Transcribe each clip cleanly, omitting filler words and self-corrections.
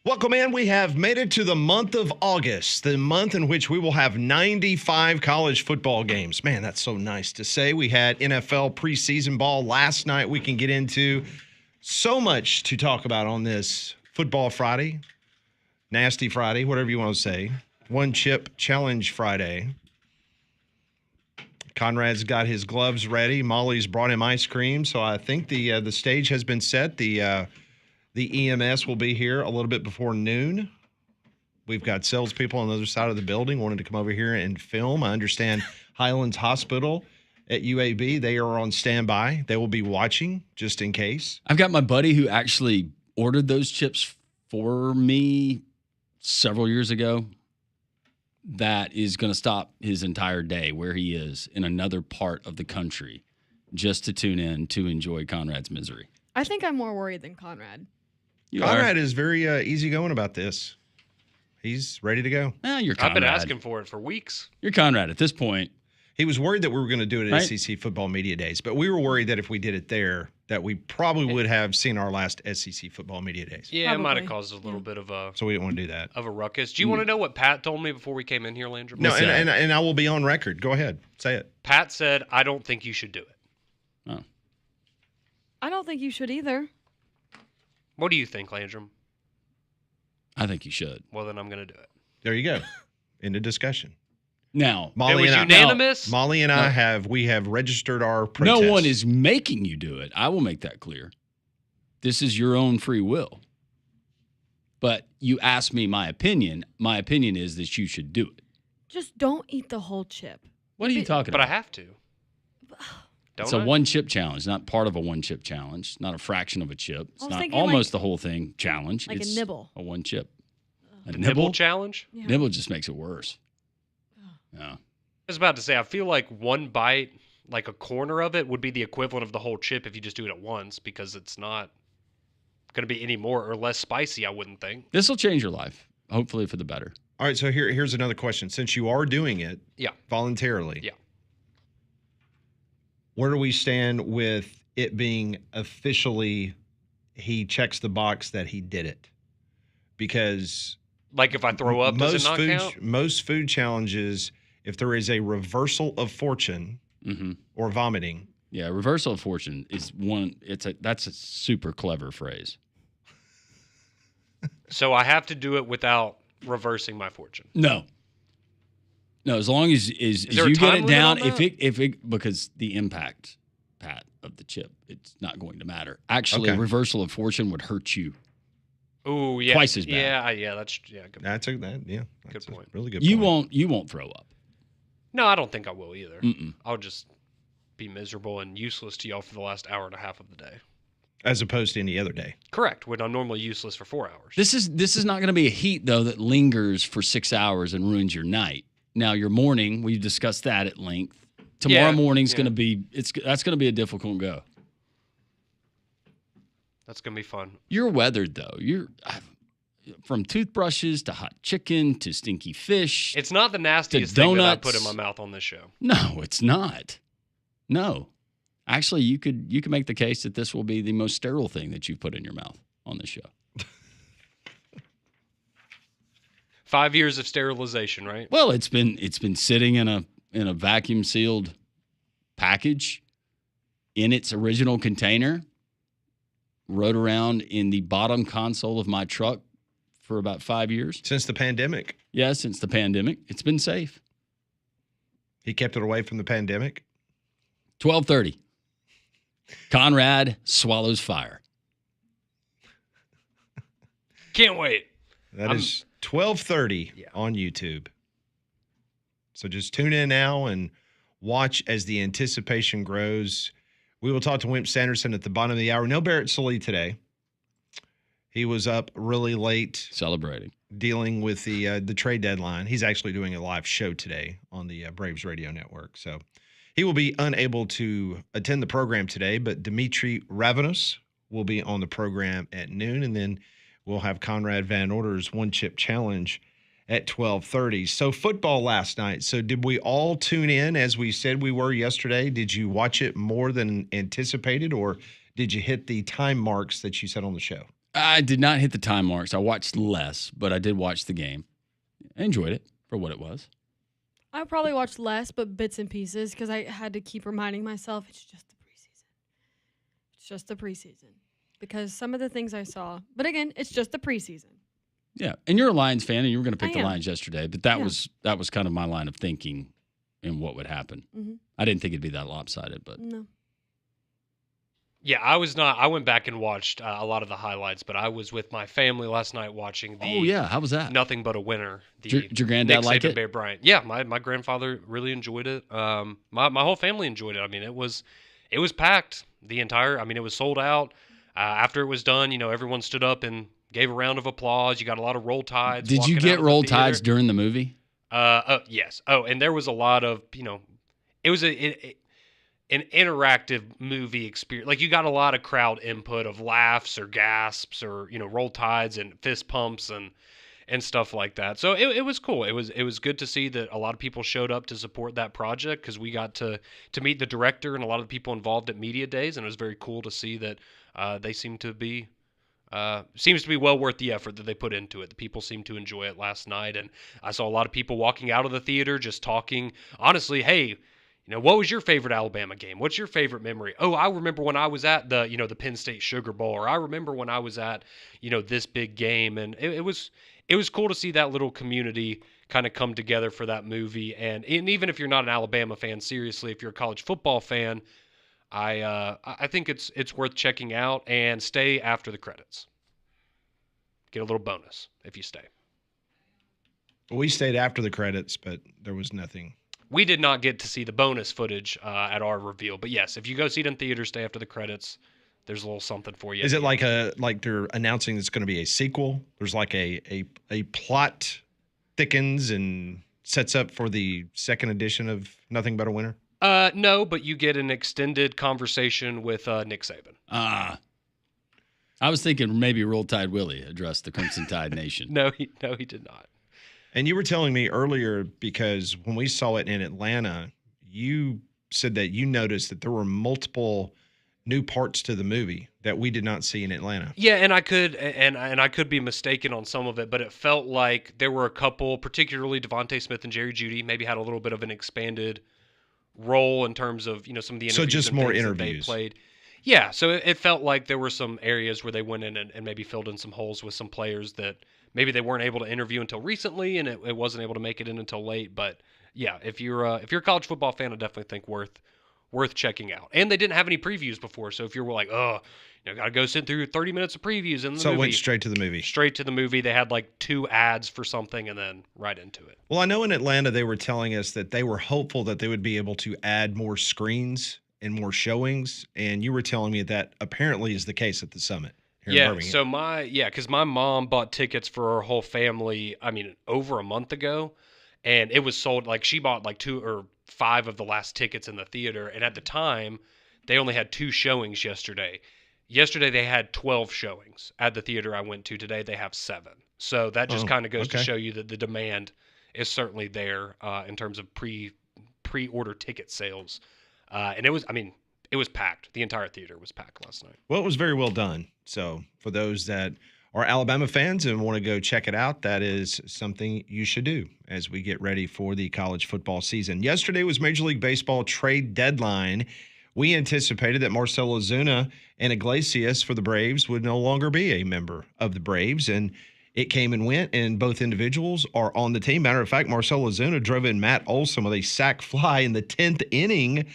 Welcome in. We have made it to the month of August, the month in which we will have 95 college football games. Man, that's so nice to say. We had NFL preseason ball last night. We can get into so much to talk about on this Football Friday, Nasty Friday, whatever you want to say. One Chip Challenge Friday. Conrad's got his gloves ready. Molly's brought him ice cream. So I think the stage has been set. The EMS will be here a little bit before noon. We've got salespeople on the other side of the building wanting to come over here and film. I understand Highlands Hospital at UAB, they are on standby. They will be watching just in case. I've got my buddy who actually ordered those chips for me several years ago. That is going to stop his entire day where he is in another part of the country just to tune in to enjoy Conrad's misery. I think I'm more worried than Conrad. Conrad is very easygoing about this. He's ready to go. You're Conrad. I've been asking for it for weeks. You're Conrad at this point. He was worried that we were going to do it at SEC Football Media Days, but we were worried that if we did it there, that we probably would have seen our last SEC Football Media Days. Yeah, It might have caused a little bit of a... So we didn't want to do that. Of a ruckus. Do you want to know what Pat told me before we came in here, Landry? No, and I will be on record. Go ahead. Say it. Pat said, I don't think you should do it. Oh. I don't think you should either. What do you think, Landrum? I think you should. Well, then I'm going to do it. There you go. End of discussion. Now, Molly it was unanimous? Molly and I have registered our protest. No one is making you do it. I will make that clear. This is your own free will. But you asked me my opinion. My opinion is that you should do it. Just don't eat the whole chip. What are you talking about? about? But I have to. It's a one-chip challenge, not part of a one-chip challenge, not a fraction of a chip. It's not almost the whole thing challenge. Like it's a nibble. A one chip. A nibble challenge? Yeah. Nibble just makes it worse. Yeah. I was about to say, I feel like one bite, like a corner of it, would be the equivalent of the whole chip if you just do it at once, because it's not going to be any more or less spicy, I wouldn't think. This will change your life, hopefully for the better. All right, so here's another question. Since you are doing it voluntarily, where do we stand with it being officially he checks the box that he did it? Because like if I throw up, does it not count? Most food challenges, if there is a reversal of fortune or vomiting. Yeah, reversal of fortune is one. That's a super clever phrase. So I have to do it without reversing my fortune. No, as long as you get it down, if it because the impact, Pat, of the chip, it's not going to matter. Actually, reversal of fortune would hurt you. Oh yeah, twice as bad. That's good. That's good point. Really good. You point. won't throw up. No, I don't think I will either. I'll just be miserable and useless to y'all for the last hour and a half of the day. As opposed to any other day. Correct, when I'm normally useless for 4 hours. This is not going to be a heat, though, that lingers for 6 hours and ruins your night. Now, your morning, we discussed that at length. Tomorrow morning's going to be that's going to be a difficult go. That's going to be fun. You're weathered, though. You're from toothbrushes to hot chicken to stinky fish. It's not the nastiest thing that I put in my mouth on this show. No, it's not. No. Actually, you could make the case that this will be the most sterile thing that you've put in your mouth on this show. 5 years of sterilization, right? Well, it's been sitting in a vacuum sealed package in its original container. Rode around in the bottom console of my truck for about 5 years. Since the pandemic. Yeah, since the pandemic. It's been safe. He kept it away from the pandemic. 12:30. Conrad swallows fire. Can't wait. That is 12:30 on YouTube. So just tune in now and watch as the anticipation grows. We will talk to Wimp Sanderson at the bottom of the hour. No Barrett Sully today. He was up really late. Celebrating. Dealing with the trade deadline. He's actually doing a live show today on the Braves Radio Network. So he will be unable to attend the program today, but Dimmitri Ravenos will be on the program at noon, and then we'll have Conrad Van Order's One Chip Challenge at 12:30. So football last night. So did we all tune in as we said we were yesterday? Did you watch it more than anticipated, or did you hit the time marks that you said on the show? I did not hit the time marks. I watched less, but I did watch the game. I enjoyed it for what it was. I probably watched less, but bits and pieces because I had to keep reminding myself it's just the preseason. It's just the preseason. Because some of the things I saw, but again, it's just the preseason. Yeah, and you're a Lions fan, and you were going to pick I the am. Lions yesterday, but that Yeah. was kind of my line of thinking and what would happen. Mm-hmm. I didn't think it'd be that lopsided, but No. Yeah, I was not. I went back and watched a lot of the highlights, but I was with my family last night watching the oh yeah, how was that? Nothing But a Winner. The Did your granddad Nick like Saban, it? Bear Bryant. Yeah, my grandfather really enjoyed it. My whole family enjoyed it. I mean, it was packed the entire. I mean, it was sold out. After it was done, everyone stood up and gave a round of applause. You got a lot of Roll Tides. Did you walking out get of the Roll theater. Tides during the movie? Yes. Oh, and there was a lot of it was an interactive movie experience. Like you got a lot of crowd input of laughs or gasps or Roll Tides and fist pumps and stuff like that. So it was cool. It was good to see that a lot of people showed up to support that project because we got to meet the director and a lot of the people involved at media days, and it was very cool to see that they seems to be well worth the effort that they put into it. The people seemed to enjoy it last night, and I saw a lot of people walking out of the theater just talking honestly. Hey, what was your favorite Alabama game? What's your favorite memory? Oh, I remember when I was at the the Penn State Sugar Bowl, or I remember when I was at this big game, and it was cool to see that little community kind of come together for that movie. And even if you're not an Alabama fan, seriously, if you're a college football fan, I think it's worth checking out, and stay after the credits. Get a little bonus if you stay. We stayed after the credits, but there was nothing. We did not get to see the bonus footage at our reveal, but yes, if you go see it in theaters, stay after the credits. There's a little something for you. Is it like they're announcing it's going to be a sequel? There's like a plot thickens and sets up for the second edition of Nothing But a Winner? No, but you get an extended conversation with Nick Saban. I was thinking maybe Roll Tide Willie addressed the Crimson Tide Nation. No, he did not. And you were telling me earlier, because when we saw it in Atlanta, you said that you noticed that there were multiple new parts to the movie that we did not see in Atlanta. Yeah, and I could be mistaken on some of it, but it felt like there were a couple, particularly Devontae Smith and Jerry Jeudy, maybe had a little bit of an expanded role in terms of some of the interviews. So just and more things that interviews. they played. Yeah, so it felt like there were some areas where they went in and maybe filled in some holes with some players that maybe they weren't able to interview until recently, and it wasn't able to make it in until late. But yeah, if you're a college football fan, I definitely think worth checking out. And they didn't have any previews before, so if you're like, gotta go sit through 30 minutes of previews in the So movie. it went straight to the movie. Straight to the movie. They had like 2 ads for something and then right into it. Well, I know in Atlanta they were telling us that they were hopeful that they would be able to add more screens and more showings, and you were telling me that apparently is the case at the Summit here in Yeah, Birmingham. so because my mom bought tickets for her whole family, over a month ago, and it was sold, like she bought like 2 or 5 of the last tickets in the theater, and at the time, they only had 2 showings yesterday. Yesterday, they had 12 showings. At the theater I went to today, they have 7. So that just kind of goes to show you that the demand is certainly there in terms of pre-order ticket sales. And it was packed. The entire theater was packed last night. Well, it was very well done. So for those that are Alabama fans and want to go check it out, that is something you should do as we get ready for the college football season. Yesterday was Major League Baseball trade deadline. We anticipated that Marcell Ozuna and Iglesias for the Braves would no longer be a member of the Braves, and it came and went, and both individuals are on the team. Matter of fact, Marcell Ozuna drove in Matt Olson with a sac fly in the 10th inning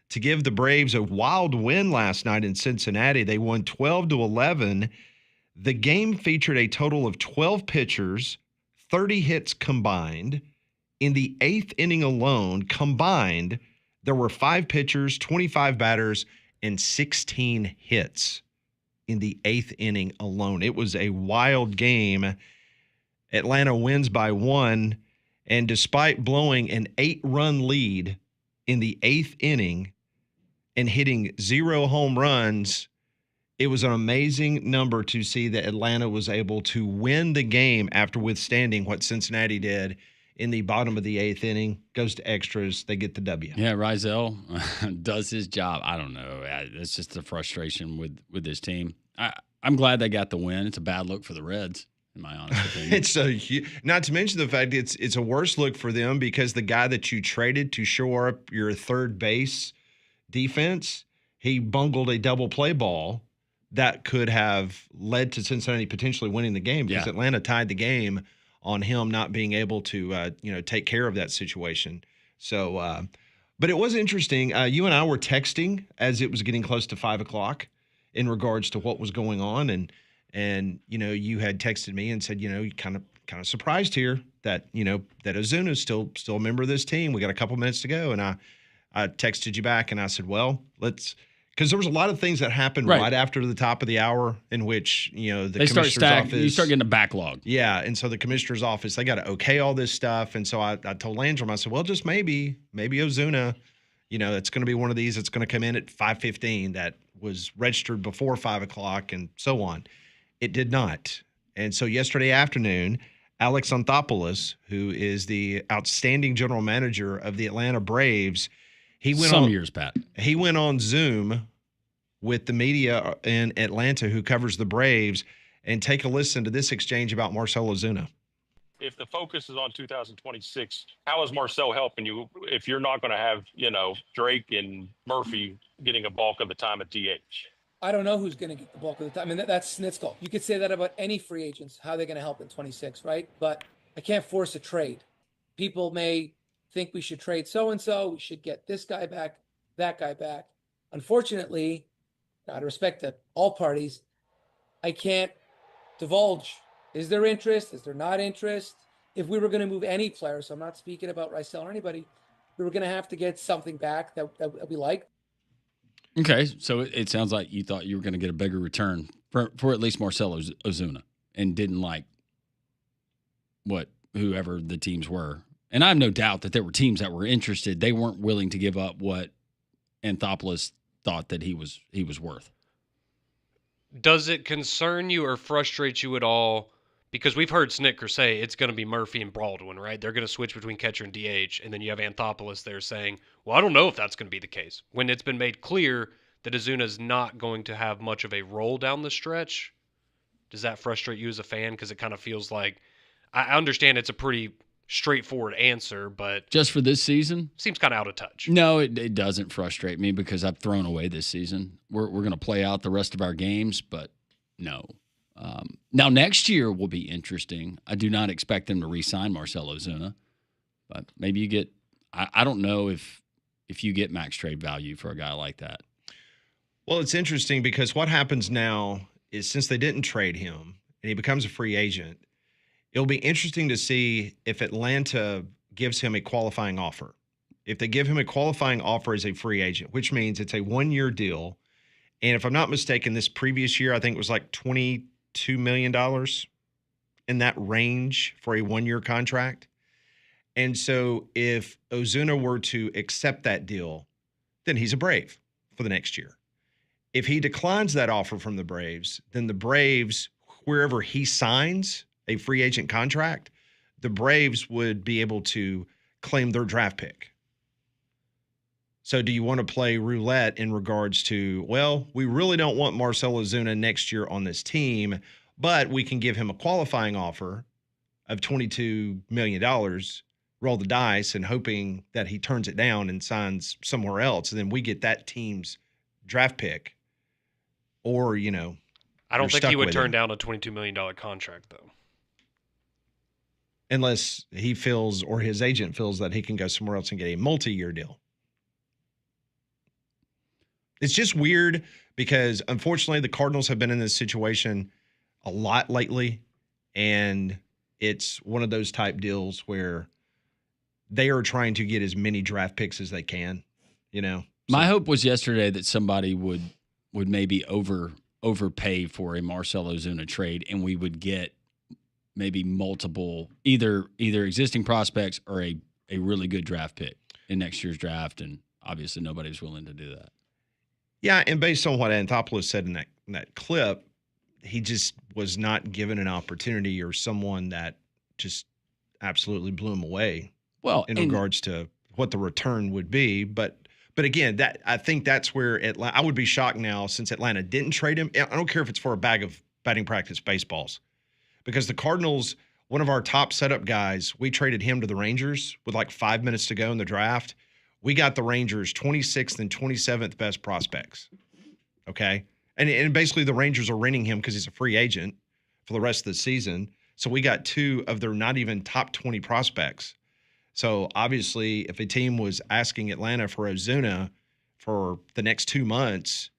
to give the Braves a wild win last night in Cincinnati. They won 12-11. The game featured a total of 12 pitchers, 30 hits combined. In the 8th inning alone, combined, there were 5 pitchers, 25 batters, and 16 hits in the 8th inning alone. It was a wild game. Atlanta wins by 1, and despite blowing an 8-run lead in the 8th inning and hitting 0 home runs, it was an amazing number to see that Atlanta was able to win the game after withstanding what Cincinnati did in the bottom of the 8th inning. Goes to extras. They get the W. Yeah, Rizal does his job. I don't know. It's just the frustration with this team. I I'm glad they got the win. It's a bad look for the Reds, in my honest opinion. Not to mention the fact it's a worse look for them because the guy that you traded to shore up your third base defense, he bungled a double play ball that could have led to Cincinnati potentially winning the game because Atlanta tied the game on him not being able to take care of that situation. So, but it was interesting. You and I were texting as it was getting close to 5 o'clock in regards to what was going on, and you had texted me and said you kind of surprised here that that Ozuna's still a member of this team. We got a couple minutes to go, and I texted you back and I said, well, because there was a lot of things that happened right after the top of the hour in which the commissioner's office. You start getting a backlog. Yeah, and so the commissioner's office, they got to okay all this stuff, and so I told Landrum, I said, well, just maybe Ozuna, it's going to be one of these that's going to come in at 5:15 that was registered before 5 o'clock and so on. It did not, and so yesterday afternoon, Alex Anthopoulos, who is the outstanding general manager of the Atlanta Braves, he went on Zoom with the media in Atlanta who covers the Braves, and take a listen to this exchange about Marcell Ozuna. If the focus is on 2026, how is Marcell helping you if you're not going to have, Drake and Murphy getting a bulk of the time at DH? I don't know who's going to get the bulk of the time. I mean, that's Snitzel. You could say that about any free agents, how they're going to help in 26, right? But I can't force a trade. People may think we should trade so-and-so, we should get this guy back, that guy back. Unfortunately, out of respect to all parties, I can't divulge. Is there interest? Is there not interest? If we were going to move any player, so I'm not speaking about Rysel or anybody, we were going to have to get something back that we like. Okay, so it sounds like you thought you were going to get a bigger return for at least Marcell Ozuna and didn't like whoever the teams were. And I have no doubt that there were teams that were interested. They weren't willing to give up what Anthopoulos thought that he was worth. Does it concern you or frustrate you at all? Because we've heard Snitker say it's going to be Murphy and Baldwin, right? They're going to switch between catcher and DH, and then you have Anthopoulos there saying, well, I don't know if that's going to be the case. When it's been made clear that Ozuna's not going to have much of a role down the stretch, does that frustrate you as a fan? Because it kind of feels like, I understand it's a pretty straightforward answer, but just for this season seems kind of out of touch. No, it doesn't frustrate me because I've thrown away this season. We're going to play out the rest of our games, but no. Now next year will be interesting. I do not expect them to re-sign Marcell Ozuna, but maybe you get. I don't know if you get max trade value for a guy like that. Well, it's interesting because what happens now is since they didn't trade him and he becomes a free agent, it'll be interesting to see if Atlanta gives him a qualifying offer. If they give him a qualifying offer as a free agent, which means it's a 1-year deal. And if I'm not mistaken, this previous year, I think it was like $22 million in that range for a 1-year contract. And so if Ozuna were to accept that deal, then he's a Brave for the next year. If he declines that offer from the Braves, then the Braves, wherever he signs a free agent contract, the Braves would be able to claim their draft pick. So do you want to play roulette in regards to, well, we really don't want Marcell Ozuna next year on this team, but we can give him a qualifying offer of $22 million, roll the dice, and hoping that he turns it down and signs somewhere else, and then we get that team's draft pick. Or, I don't think he would turn down a $22 million contract, though. Unless he feels or his agent feels that he can go somewhere else and get a multi-year deal. It's just weird because, unfortunately, the Cardinals have been in this situation a lot lately, and it's one of those type deals where they are trying to get as many draft picks as they can, My hope was yesterday that somebody would maybe overpay for a Marcell Ozuna trade, and we would get maybe multiple either existing prospects or a really good draft pick in next year's draft, and obviously nobody's willing to do that. Yeah, and based on what Anthopoulos said in that clip, he just was not given an opportunity or someone that just absolutely blew him away. Well, in regards to what the return would be, but But again, I think that's where I would be shocked now since Atlanta didn't trade him. I don't care if it's for a bag of batting practice baseballs, because the Cardinals, one of our top setup guys, we traded him to the Rangers with like 5 minutes to go in the draft. We got the Rangers 26th and 27th best prospects. Okay. And basically the Rangers are renting him because he's a free agent for the rest of the season. So we got 2 of their not even top 20 prospects. So obviously, if a team was asking Atlanta for Ozuna for the next 2 months,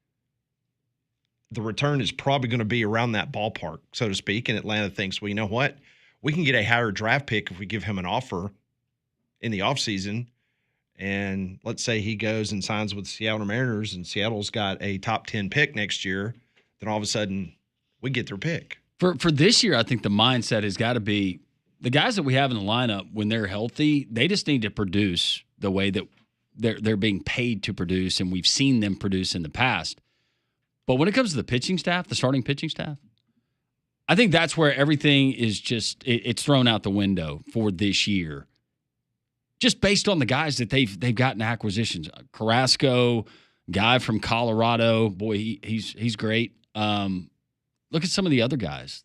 the return is probably going to be around that ballpark, so to speak. And Atlanta thinks, well, you know what? We can get a higher draft pick if we give him an offer in the offseason. And let's say he goes and signs with the Seattle Mariners and Seattle's got a top 10 pick next year, then all of a sudden we get their pick. For this year, I think the mindset has got to be the guys that we have in the lineup, when they're healthy, they just need to produce the way that they're being paid to produce, and we've seen them produce in the past. But when it comes to the pitching staff, the starting pitching staff, I think that's where everything is just it's thrown out the window for this year. Just based on the guys that they've gotten acquisitions. Carrasco, guy from Colorado, boy, he's great. Look at some of the other guys.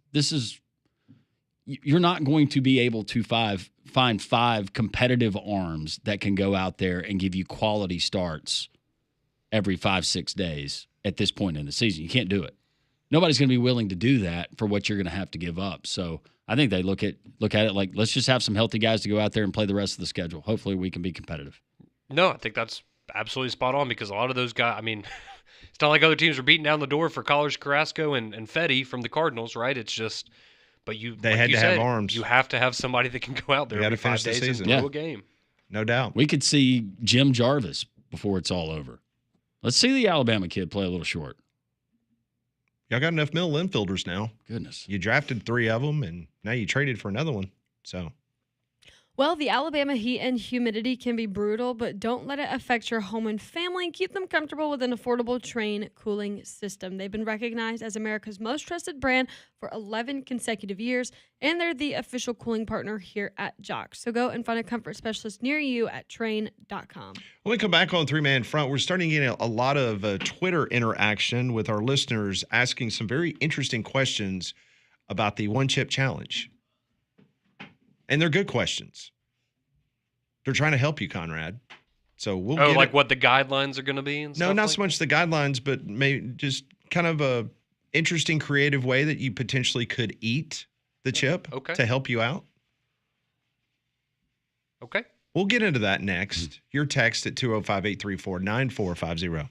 You're not going to be able to find 5 competitive arms that can go out there and give you quality starts every 5-6 days at this point in the season. You can't do it. Nobody's going to be willing to do that for what you're going to have to give up. So I think they look at it like, let's just have some healthy guys to go out there and play the rest of the schedule. Hopefully we can be competitive. No, I think that's absolutely spot on, because a lot of those guys, I mean, it's not like other teams are beating down the door for College Carrasco and Fetty from the Cardinals, right? It's just, but they had to have arms. You have to have somebody that can go out there every 5 days and throw a game. No doubt. We could see Jim Jarvis before it's all over. Let's see the Alabama kid play a little short. Y'all got enough middle infielders now. Goodness. You drafted 3 of them, and now you traded for another one. So, Well, the Alabama heat and humidity can be brutal, but don't let it affect your home and family. Keep them comfortable with an affordable Train cooling system. They've been recognized as America's most trusted brand for 11 consecutive years, and they're the official cooling partner here at Jox. So go and find a comfort specialist near you at train.com. when we come back on 3-Man Front, we're starting to get a lot of Twitter interaction with our listeners asking some very interesting questions about the one-chip challenge. And they're good questions. They're trying to help you, Conrad. So we'll get like what the guidelines are going to be and stuff? No, not like? so much the guidelines, but maybe just kind of a interesting, creative way that you potentially could eat the chip to help you out. Okay. We'll get into that next. Your text at 205-834-9450.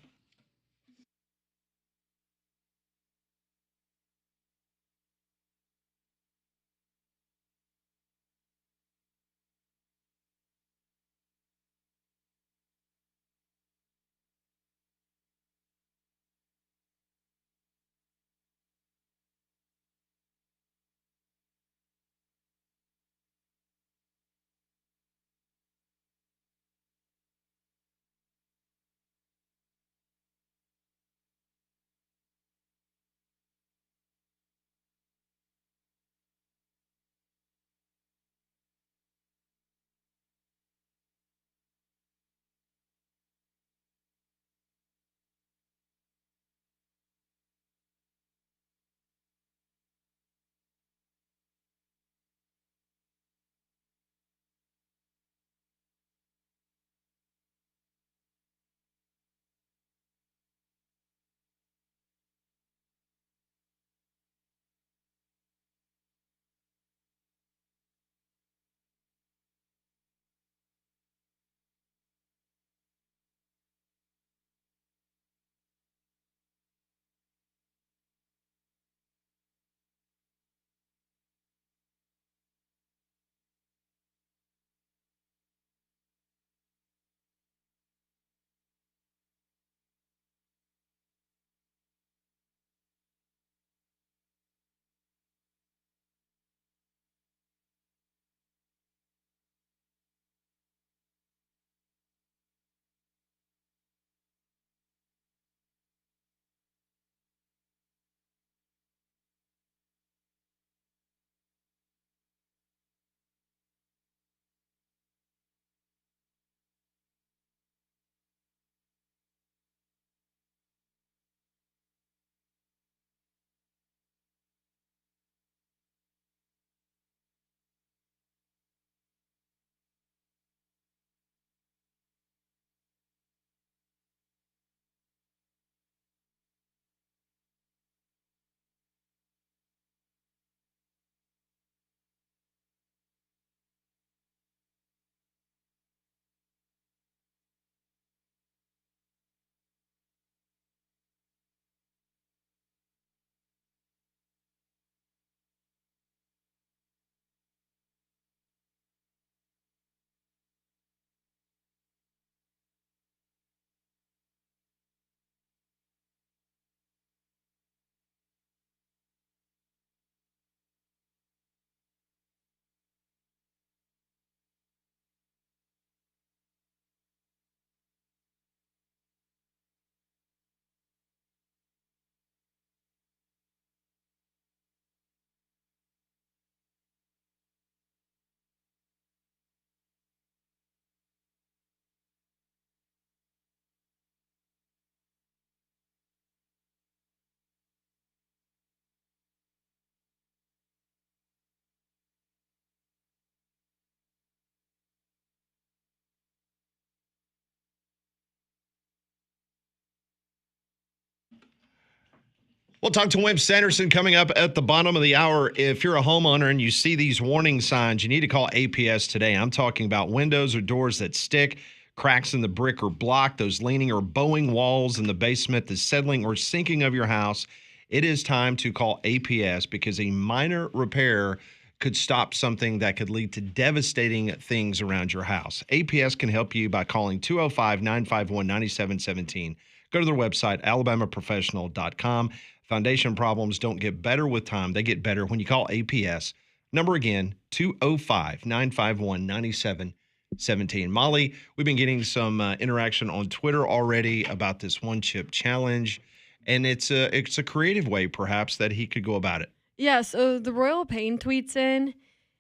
We'll talk to Wimp Sanderson coming up at the bottom of the hour. If you're a homeowner and you see these warning signs, you need to call APS today. I'm talking about windows or doors that stick, cracks in the brick or block, those leaning or bowing walls in the basement, the settling or sinking of your house. It is time to call APS because a minor repair could stop something that could lead to devastating things around your house. APS can help you by calling 205-951-9717. Go to their website, alabamaprofessional.com. Foundation problems don't get better with time. They get better when you call APS. Number again, 205-951-9717. Molly, we've been getting some interaction on Twitter already about this one chip challenge, and it's a creative way perhaps that he could go about it. Yeah, so the Royal Pain tweets in.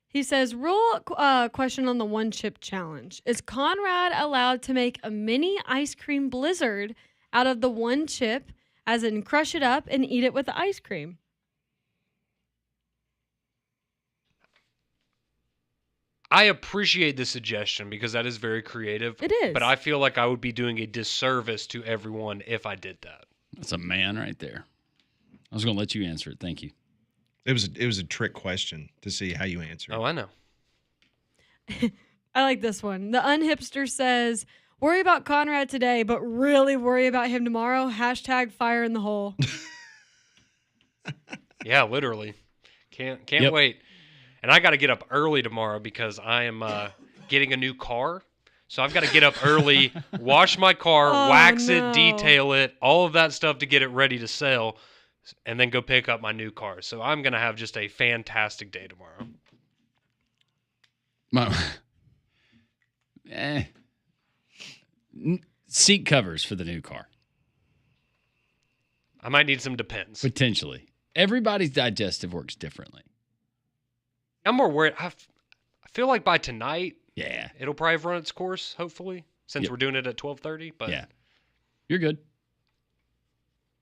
He says, rule question on the one chip challenge. Is Conrad allowed to make a mini ice cream blizzard out of the one chip, as in crush it up and eat it with the ice cream? I appreciate the suggestion because that is very creative. It is. But I feel like I would be doing a disservice to everyone if I did that. That's a man right there. I was going to let you answer it. Thank you. It was a trick question to see how you answer. Oh, I know. I like this one. The unhipster says, worry about Conrad today, but really worry about him tomorrow. # fire in the hole. Yeah, literally. Can't Yep. wait. And I got to get up early tomorrow because I am getting a new car. So I've got to get up early, wash my car, wax no. it, detail it, all of that stuff to get it ready to sell, and then go pick up my new car. So I'm going to have just a fantastic day tomorrow. Seat covers for the new car. I might need some Depends. Potentially. Everybody's digestive works differently. I'm more worried. I feel like by tonight, Yeah. it'll probably have run its course, hopefully, since Yep. we're doing it at 12:30. But Yeah. You're good.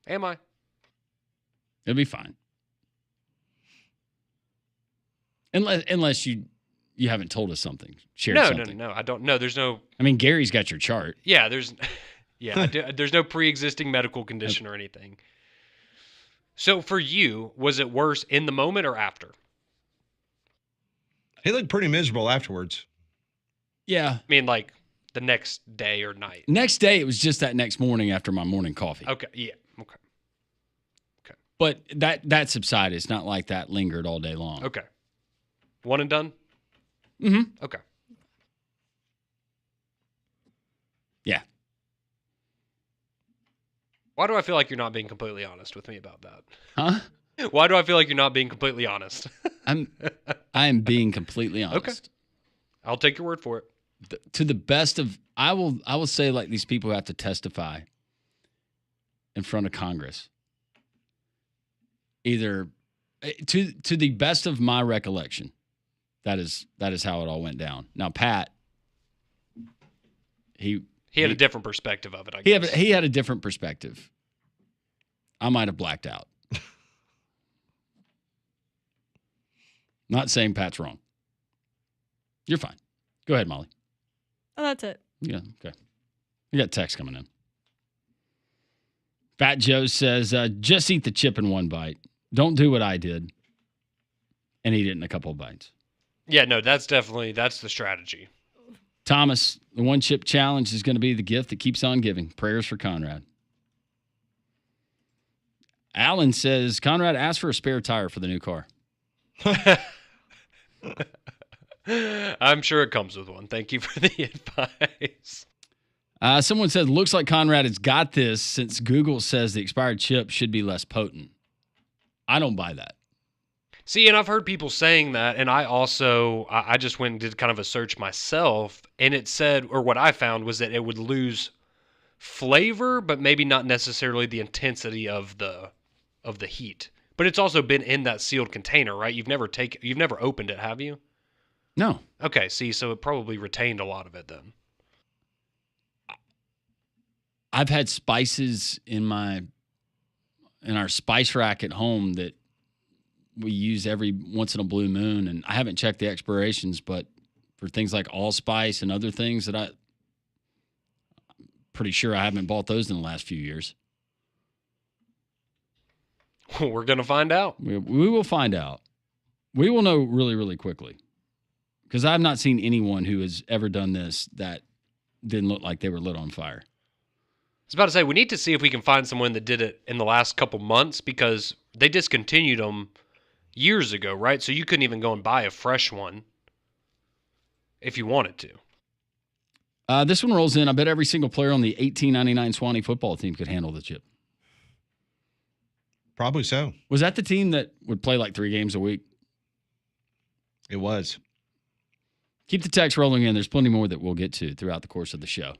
am I? It'll be fine. Unless you haven't told us something. Shared No, something. no. I don't know. There's no. I mean, Gary's got your chart. Yeah, there's. Yeah, there's no pre-existing medical condition or anything. So for you, was it worse in the moment or after? He looked pretty miserable afterwards. Yeah. I mean, like the next day or night. Next day, it was just that next morning after my morning coffee. Okay. Yeah. Okay. But that subsided. It's not like that lingered all day long. Okay. One and done? Mm-hmm. Okay. Yeah. Why do I feel like you're not being completely honest with me about that? Huh? Why do I feel like you're not being completely honest? I am being completely honest. Okay. I'll take your word for it. To the best of, I will say, like, these people who have to testify in front of Congress. Either to the best of my recollection, that is how it all went down. Now, Pat, he had a different perspective of it, I guess. He had a different perspective. I might have blacked out. Not saying Pat's wrong. You're fine. Go ahead, Molly. Oh, that's it. Yeah, okay. We got text coming in. Fat Joe says, just eat the chip in one bite. Don't do what I did and eat it in a couple of bites. Yeah, no, that's the strategy. Thomas, the one chip challenge is going to be the gift that keeps on giving. Prayers for Conrad. Alan says, Conrad, ask for a spare tire for the new car. I'm sure it comes with one. Thank you for the advice. Someone said, looks like Conrad has got this since Google says the expired chip should be less potent. I don't buy that. See, and I've heard people saying that, and I just went and did kind of a search myself, and it said, or what I found was that it would lose flavor, but maybe not necessarily the intensity of the heat. But it's also been in that sealed container, right? You've never opened it, have you? No. Okay, see, so it probably retained a lot of it then. I've had spices in our spice rack at home that we use every once in a blue moon, and I haven't checked the expirations, but for things like allspice and other things that I'm pretty sure I haven't bought those in the last few years. We're going to find out. We will find out. We will know really, really quickly. Because I've not seen anyone who has ever done this that didn't look like they were lit on fire. I was about to say, we need to see if we can find someone that did it in the last couple months because they discontinued them years ago, right? So you couldn't even go and buy a fresh one if you wanted to. This one rolls in. I bet every single player on the 1899 Swanee football team could handle the chip. Probably so. Was that the team that would play like 3 games a week? It was. Keep the text rolling in. There's plenty more that we'll get to throughout the course of the show.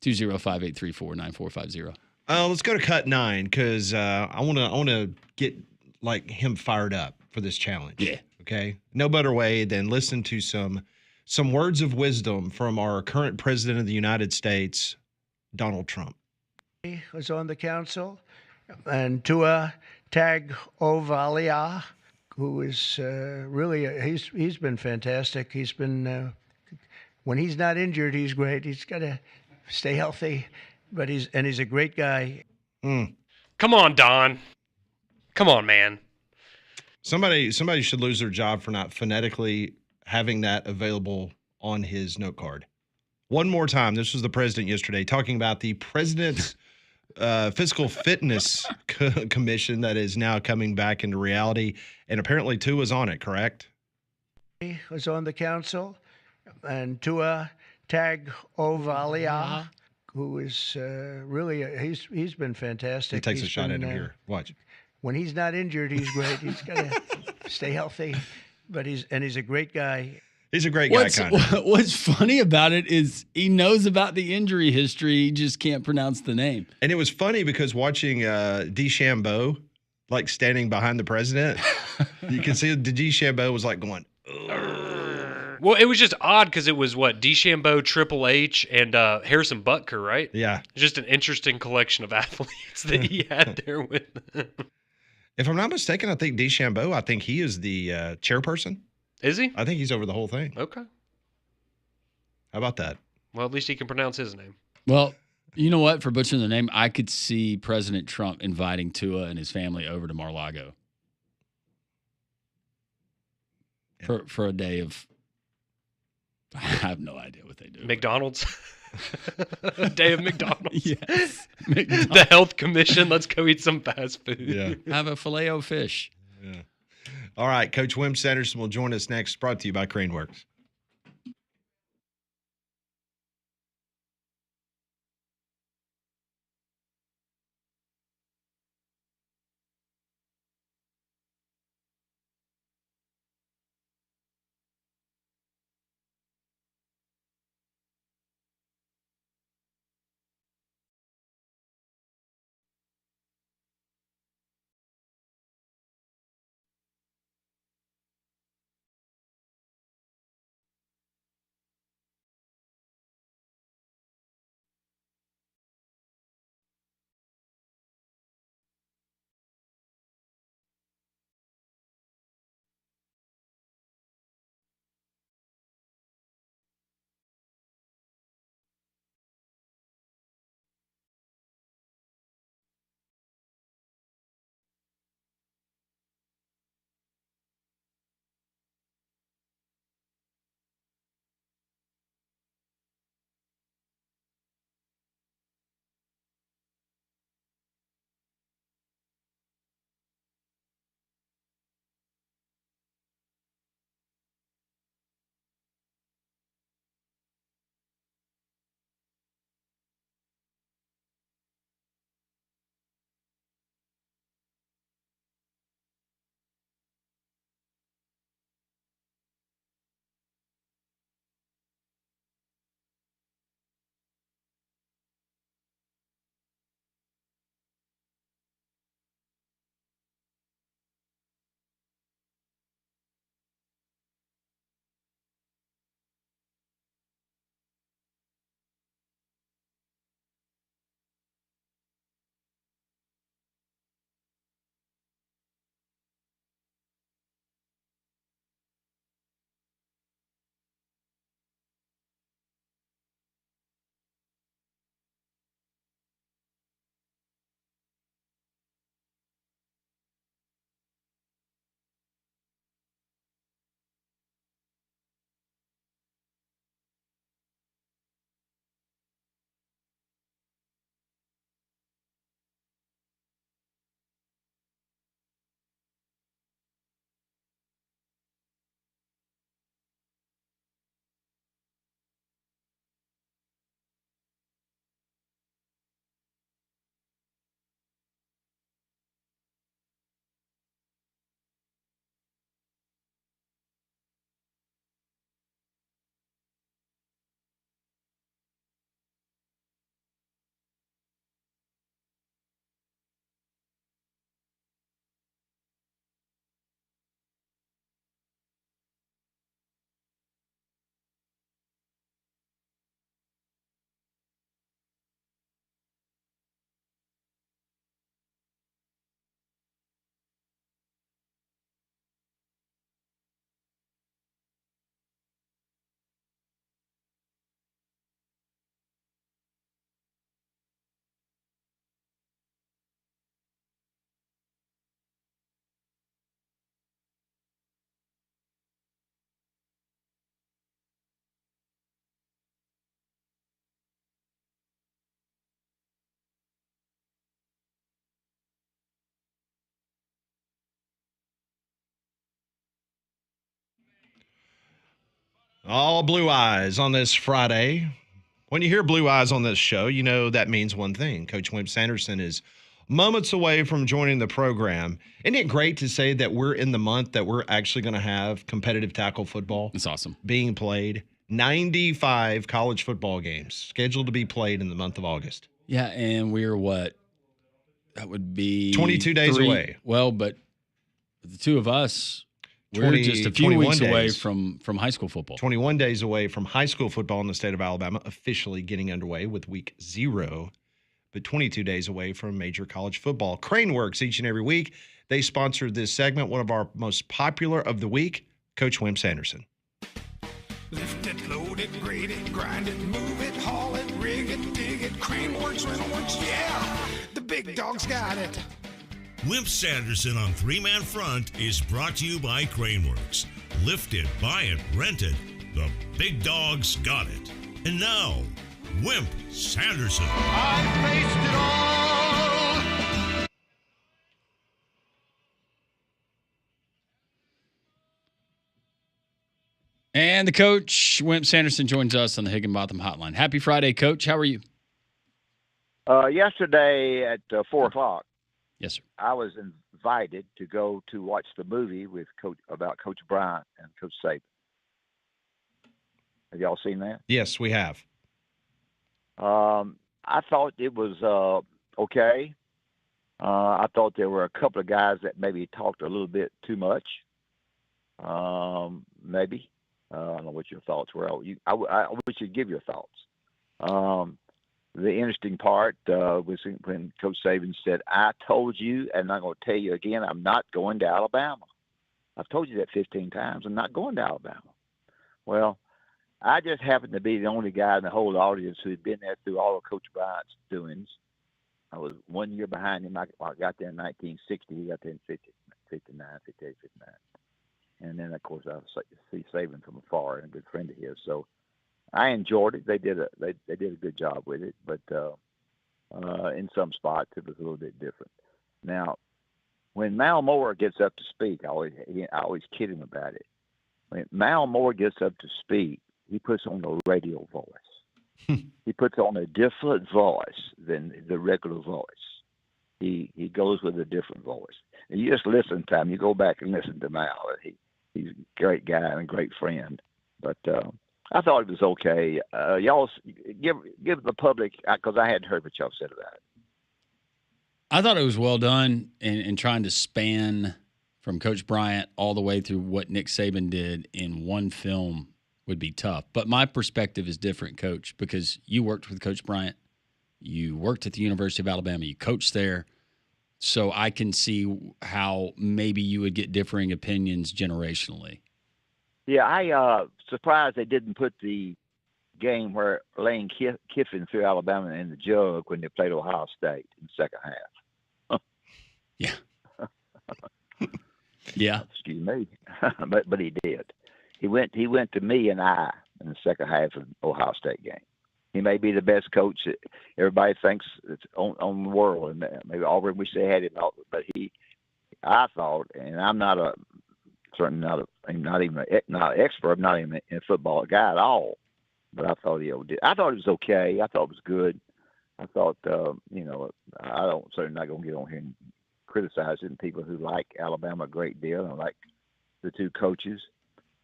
205-834-9450. Let's go to cut 9 because I want to get like him fired up for this challenge. Yeah. Okay. No better way than listen to some words of wisdom from our current president of the United States, Donald Trump. He was on the council, and Tua Tagovailoa, who is really he's been fantastic. He's been when he's not injured, he's great. He's got to stay healthy, but he's a great guy. Come on, Don. Come on, man. Somebody should lose their job for not phonetically having that available on his note card. One more time. This was the president yesterday talking about the president's fiscal fitness commission that is now coming back into reality, and apparently Tua's on it. Correct? He was on the council, and Tua Tagovailoa, who is really he's been fantastic. He takes He's a shot been, at him here. Watch. When he's not injured, he's great. He's got to stay healthy, but he's a great guy. He's a great guy, kind of. What's funny about it is he knows about the injury history. He just can't pronounce the name. And it was funny because watching DeChambeau, like standing behind the president, you can see DeChambeau was like going, ugh. Well, it was just odd because it was DeChambeau, Triple H, and Harrison Butker, right? Yeah. Just an interesting collection of athletes that he had there with him. If I'm not mistaken, I think DeChambeau, I think he is the chairperson. Is he? I think he's over the whole thing. Okay. How about that? Well, at least he can pronounce his name. Well, you know what? For butchering the name, I could see President Trump inviting Tua and his family over to Mar-a-Lago for a day of. I have no idea what they do. McDonald's. Day of McDonald's. Yes. The health commission. Let's go eat some fast food. Yeah. Have a Filet-O-Fish. Yeah. All right. Coach Wimp Sanderson will join us next. Brought to you by Craneworks. All blue eyes on this Friday. When you hear blue eyes on this show, you know that means one thing. Coach Wimp Sanderson is moments away from joining the program. Isn't it great to say that we're in the month that we're actually going to have competitive tackle football? It's awesome. Being played. 95 college football games scheduled to be played in the month of August. Yeah, and we're what? That would be 22 days away. Well, but the two of us, we're just a few weeks away from high school football. 21 days away from high school football in the state of Alabama officially getting underway with week 0, but 22 days away from major college football. Crane works each and every week. They sponsored this segment, one of our most popular of the week, Coach Wimp Sanderson. Lift it, load it, grade it, grind it, move it, haul it, rig it, dig it, crane works, rental works, yeah, the big dog's got it. Wimp Sanderson on Three Man Front is brought to you by Craneworks. Lift it, buy it, rent it. The big dog's got it. And now, Wimp Sanderson. I faced it all. And the coach, Wimp Sanderson, joins us on the Higginbotham Hotline. Happy Friday, Coach. How are you? Yesterday at 4 o'clock, Yes, sir. I was invited to go to watch the movie with about Coach Bryant and Coach Saban. Have y'all seen that? Yes, we have. I thought it was okay. I thought there were a couple of guys that maybe talked a little bit too much. Maybe. I don't know what your thoughts were. I wish you'd give your thoughts. The interesting part was when Coach Saban said, I told you, and I'm going to tell you again, I'm not going to Alabama. I've told you that 15 times. I'm not going to Alabama. Well, I just happened to be the only guy in the whole audience who had been there through all of Coach Bryant's doings. I was 1 year behind him. I got there in 1960. He got there in 59, 58, 59. And then, of course, I see Saban from afar and a good friend of his. So I enjoyed it. They did a good job with it, but in some spots it was a little bit different. Now, when Mal Moore gets up to speak, I always kid him about it. When Mal Moore gets up to speak, he puts on a radio voice. He puts on a different voice than the regular voice. He goes with a different voice. And you just listen to him. You go back and listen to Mal. He's a great guy and a great friend. But I thought it was okay. Y'all give the public, because I hadn't heard what y'all said about it. I thought it was well done in trying to span from Coach Bryant all the way through what Nick Saban did in one film would be tough. But my perspective is different, Coach, because you worked with Coach Bryant. You worked at the University of Alabama. You coached there. So I can see how maybe you would get differing opinions generationally. Yeah, I surprised they didn't put the game where Lane Kiffin threw Alabama in the jug when they played Ohio State in the second half. Yeah. Yeah. Excuse me, but he did. He went to me and I in the second half of the Ohio State game. He may be the best coach that everybody thinks it's on the world, and maybe Auburn wish they had him. But I thought, and I'm not even an expert. I'm not even a football guy at all. But I thought I thought it was okay. I thought it was good. I thought, I certainly not going to get on here and criticize people who like Alabama a great deal and like the two coaches.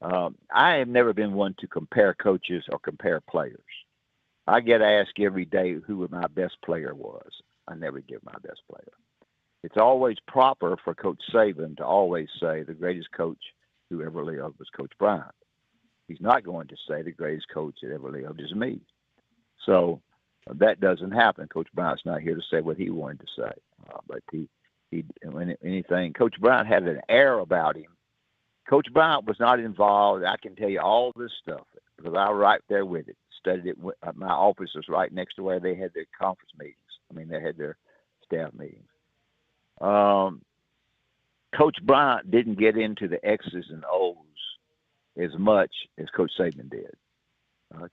I have never been one to compare coaches or compare players. I get asked every day who my best player was. I never give my best player. It's always proper for Coach Saban to always say the greatest coach who ever lived was Coach Bryant. He's not going to say the greatest coach that ever lived is me. So that doesn't happen. Coach Bryant's not here to say what he wanted to say. But anything, Coach Bryant had an air about him. Coach Bryant was not involved. I can tell you all this stuff because I was right there with it. Studied it. My office was right next to where they had their conference meetings. They had their staff meetings. Coach Bryant didn't get into the X's and O's as much as Coach Saban did.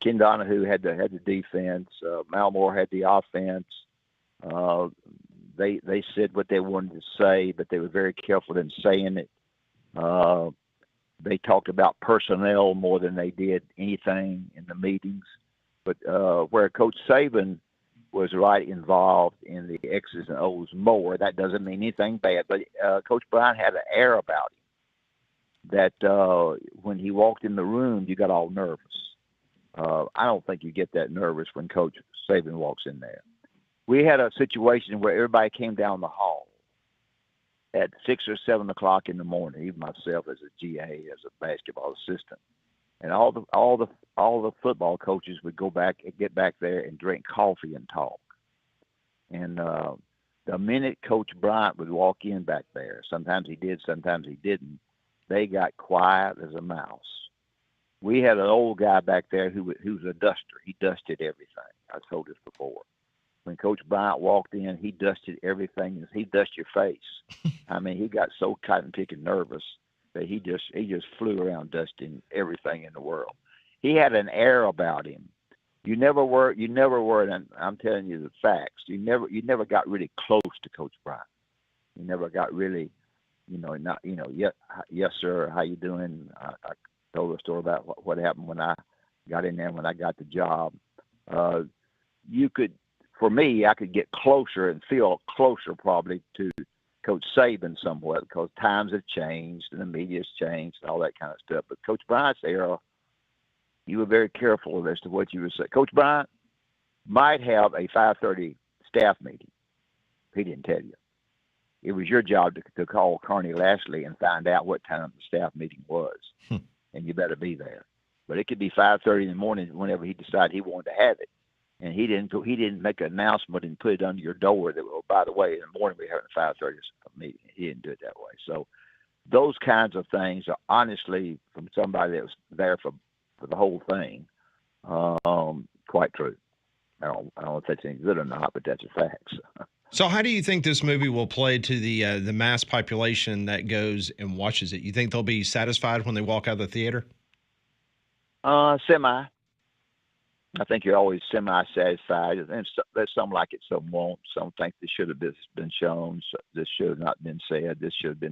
Ken Donahue had the defense. Mal Moore had the offense. They said what they wanted to say, but they were very careful in saying it. They talked about personnel more than they did anything in the meetings. But where Coach Saban was right involved in the X's and O's more, that doesn't mean anything bad. But Coach Bryant had an air about him that when he walked in the room, you got all nervous. I don't think you get that nervous when Coach Saban walks in there. We had a situation where everybody came down the hall at 6 or 7 o'clock in the morning, even myself as a GA, as a basketball assistant. And all the football coaches would get back there and drink coffee and talk. And the minute Coach Bryant would walk in back there, sometimes he did, sometimes he didn't, they got quiet as a mouse. We had an old guy back there who was a duster. He dusted everything. I told this before. When Coach Bryant walked in, he dusted everything. He dusted your face. I mean, he got so cotton-picking nervous that he just flew around dusting everything in the world. He had an air about him. You never were, and I'm telling you the facts. You never got really close to Coach Bryant. You never got really, yes, sir, how you doing? I told a story about what happened when I got in there, when I got the job. For me, I could get closer and feel closer probably to Coach Saban somewhat because times have changed and the media's changed and all that kind of stuff. But Coach Bryant's era, you were very careful as to what you would say. Coach Bryant might have a 5:30 staff meeting. He didn't tell you. It was your job to call Carney Lashley and find out what time the staff meeting was, and you better be there. But it could be 5:30 in the morning whenever he decided he wanted to have it. And he didn't make an announcement and put it under your door that, well, by the way, in the morning we're having a 5:30 meeting. He didn't do it that way. So those kinds of things are honestly, from somebody that was there for the whole thing, quite true. I don't know if that's any good or not, but that's a fact. So how do you think this movie will play to the mass population that goes and watches it? You think they'll be satisfied when they walk out of the theater? Semi. I think you're always semi-satisfied. And there's some like it, some won't. Some think this should have been shown. This should have not been said. They should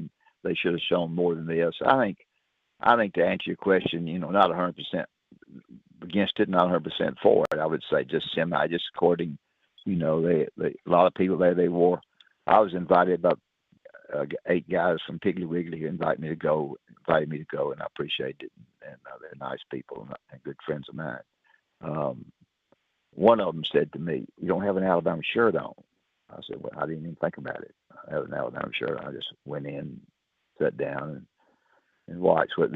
have shown more than this. I think to answer your question, not 100% against it, not 100% for it. I would say just semi, just according, a lot of people there, they wore. I was invited about 8 guys from Piggly Wiggly who invited me to go, and I appreciate it. And they're nice people and good friends of mine. One of them said to me, "You don't have an Alabama shirt on." I said, "Well, I didn't even think about it. I have an Alabama shirt on." I just went in, sat down, and watched. What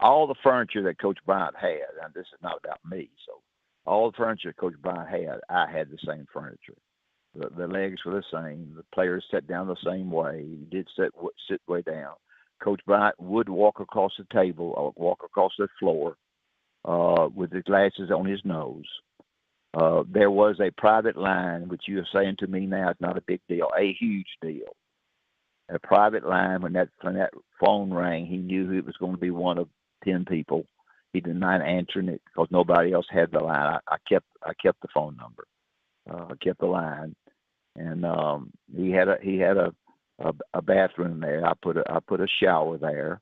all the furniture that Coach Bryant had, and this is not about me, so all the furniture Coach Bryant had, I had the same furniture. The legs were the same. The players sat down the same way. He did sit way down. Coach Bryant would walk across the table or walk across the floor with the glasses on his nose. There was a private line, which you are saying to me now is not a big deal, a huge deal. A private line, when that phone rang, he knew it was going to be one of 10 people. He didn't mind answering it because nobody else had the line. I kept the phone number. I kept the line, and he had a bathroom there. I put a shower there.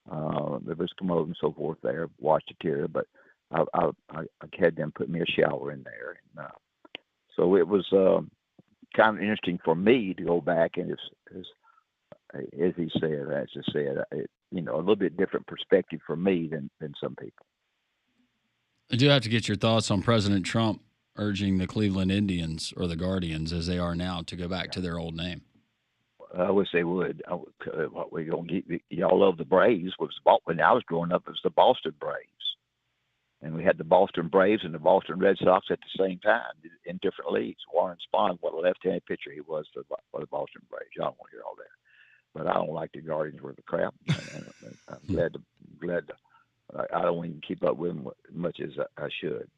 There was commode and so forth there, washed the area, but I had them put me a shower in there. And, so it was kind of interesting for me to go back and, as he said, as I said, a little bit different perspective for me than some people. I do have to get your thoughts on President Trump urging the Cleveland Indians, or the Guardians as they are now, to go back to their old name. I wish they would. What we gonna get? Y'all love the Braves. When I was growing up, it was the Boston Braves, and we had the Boston Braves and the Boston Red Sox at the same time in different leagues. Warren Spahn, what a left-handed pitcher he was for the Boston Braves. Y'all don't want to hear all that, but I don't like the Guardians worth of crap. I'm glad to. I don't even keep up with them as much as I should.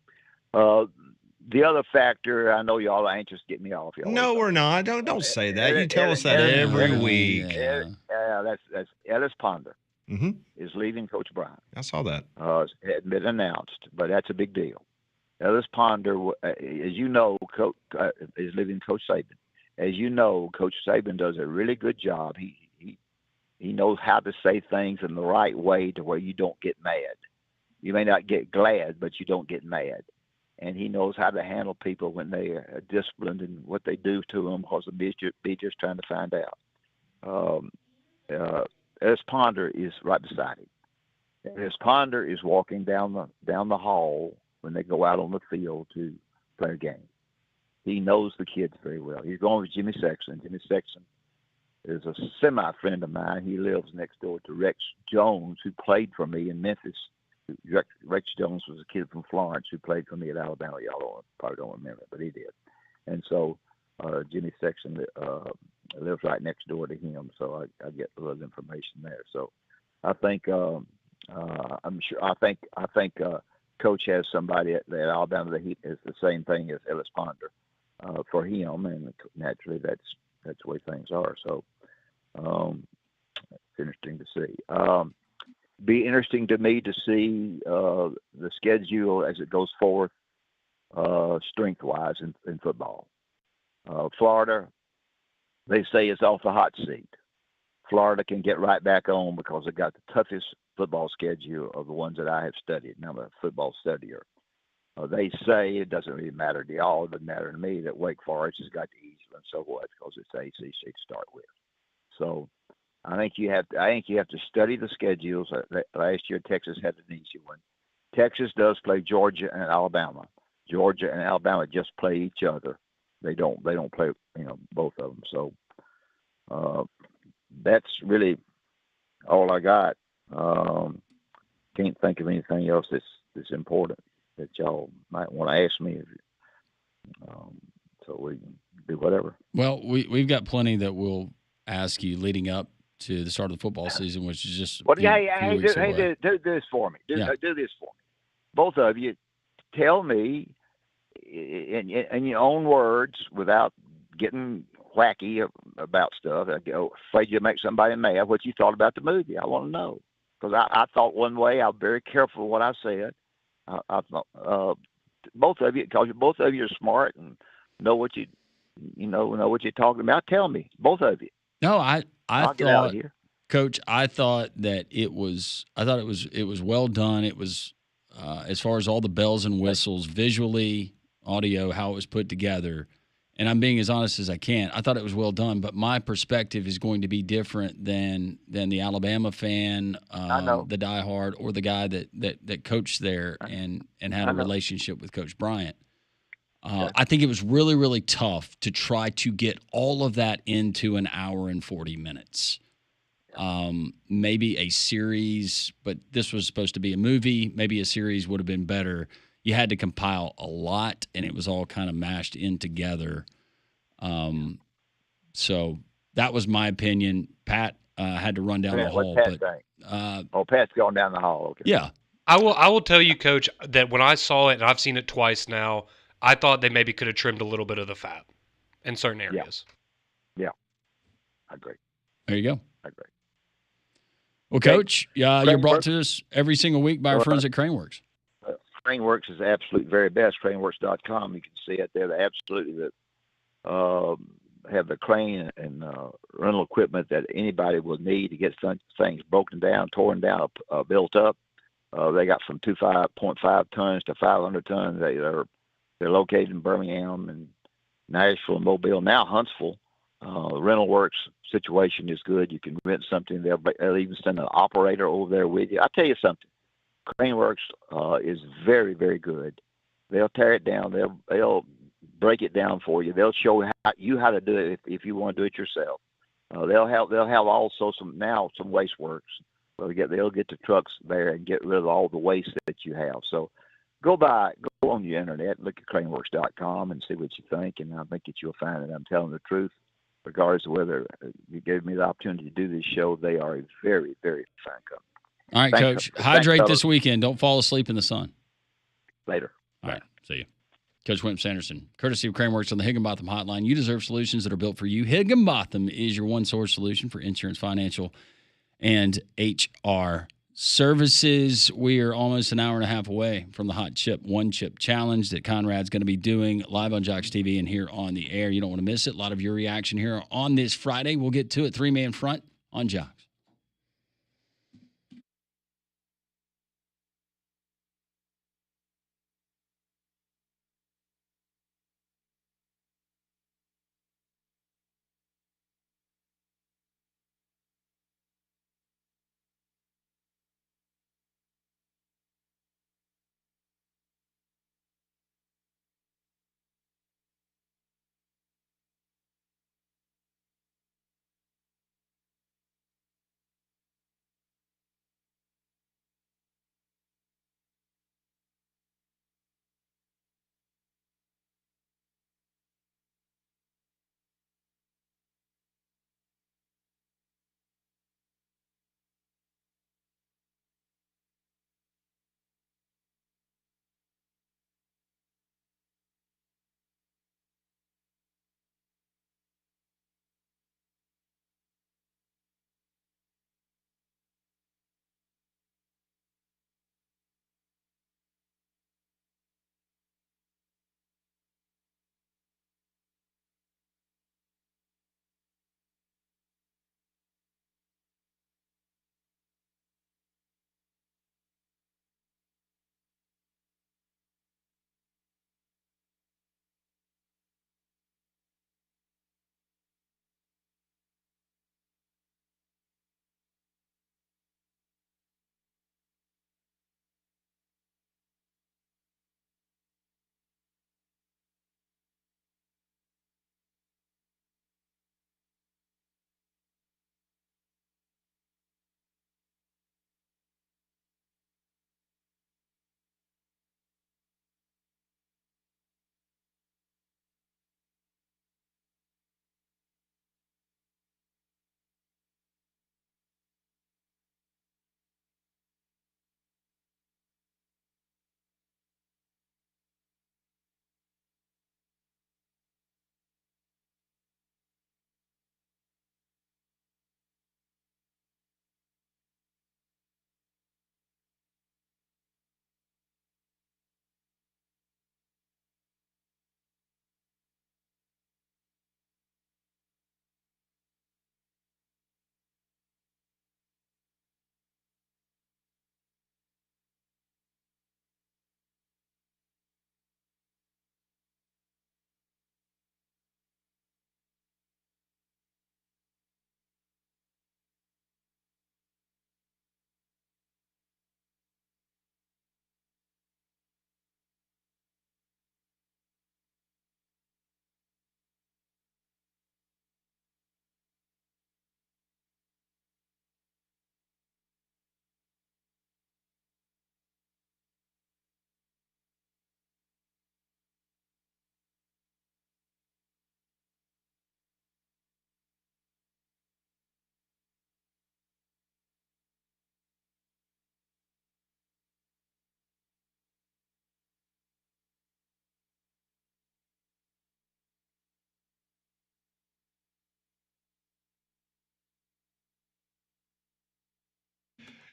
The other factor, I know y'all are anxious to get me off. No, we're not. Don't say that. You tell us that every week. Yeah, that's Ellis Ponder Mm-hmm. is leaving Coach Bryant. I saw that. It hadn't been announced, but that's a big deal. Ellis Ponder, as you know, is leaving Coach Saban. As you know, Coach Saban does a really good job. He He knows how to say things in the right way to where you don't get mad. You may not get glad, but you don't get mad. And he knows how to handle people when they are disciplined and what they do to them because they'll be just trying to find out. Ellis Ponder is right beside him. Ellis Ponder is walking down the hall when they go out on the field to play a game. He knows the kids very well. He's going with Jimmy Sexton. Jimmy Sexton is a semi-friend of mine. He lives next door to Rex Jones, who played for me in Memphis. Rex Jones was a kid from Florence who played for me at Alabama. Y'all probably don't remember it, but he did. And so Jimmy Sexton lives right next door to him, so I get a little information there. So I think I think Coach has somebody at Alabama that is the same thing as Ellis Ponder for him, and naturally that's the way things are. So it's interesting to see. Be interesting to me to see the schedule as it goes forth, strength-wise in football. Florida, they say, is off the hot seat. Florida can get right back on because they got the toughest football schedule of the ones that I have studied, and I'm a football studier. They say it doesn't really matter to y'all. It doesn't matter to me that Wake Forest has got the easy one, so what? Because it's ACC to start with. So I think you have to study the schedules. Last year, Texas had an easy one. Texas does play Georgia and Alabama. Georgia and Alabama just play each other. They don't play, both of them. So that's really all I got. Can't think of anything else that's important that y'all might want to ask me. So we can do whatever. Well, we've got plenty that we'll ask you leading up to the start of the football season, which is just do this for me. Do this for me. Both of you, tell me in your own words without getting wacky about stuff. I go afraid you make somebody mad. What you thought about the movie? I want to know because I thought one way. I'm very careful what I said. I thought both of you, because both of you are smart and know what know what you're talking about. Tell me, both of you. No, I I'll get out of here. Coach, I thought it was well done. It was as far as all the bells and whistles, visually, audio, how it was put together. And I'm being as honest as I can. I thought it was well done, but my perspective is going to be different than the Alabama fan, the diehard, or the guy that coached there and had a relationship with Coach Bryant. I think it was really, really tough to try to get all of that into an hour and 40 minutes. Maybe a series, but this was supposed to be a movie. Maybe a series would have been better. You had to compile a lot, and it was all kind of mashed in together. So that was my opinion. Pat had to run down the hall. Pat's going down the hall. Okay. Yeah. I will tell you, Coach, that when I saw it, and I've seen it twice now, I thought they maybe could have trimmed a little bit of the fat in certain areas. Yeah. I agree. There you go. I agree. Well, Coach, you're brought to us every single week by our friends at Craneworks. Craneworks is the absolute very best. Craneworks.com. You can see it there. They're absolutely have the crane and rental equipment that anybody will need to get things broken down, torn down, built up. They got from 2.5 tons to 500 tons. They're located in Birmingham and Nashville and Mobile. Now Huntsville. The rental works situation is good. You can rent something. They'll even send an operator over there with you. I'll tell you something. Craneworks is very, very good. They'll tear it down. They'll break it down for you. They'll show you how to do it if you want to do it yourself. They'll have also some waste works. They'll get the trucks there and get rid of all the waste that you have. So go on your internet, look at craneworks.com and see what you think, and I think that you'll find that I'm telling the truth. Regardless of whether you gave me the opportunity to do this show, they are a very, very fine company. All right, Coach. Hydrate this weekend. Don't fall asleep in the sun. Later. All right. See you. Coach Wimp Sanderson, courtesy of Craneworks on the Higginbotham Hotline. You deserve solutions that are built for you. Higginbotham is your one-source solution for insurance, financial, and HR services. We are almost an hour and a half away from the Hot Chip One Chip Challenge that Conrad's going to be doing live on Jox TV and here on the air. You don't want to miss it. A lot of your reaction here on this Friday. We'll get to it. 3-man front on Jox.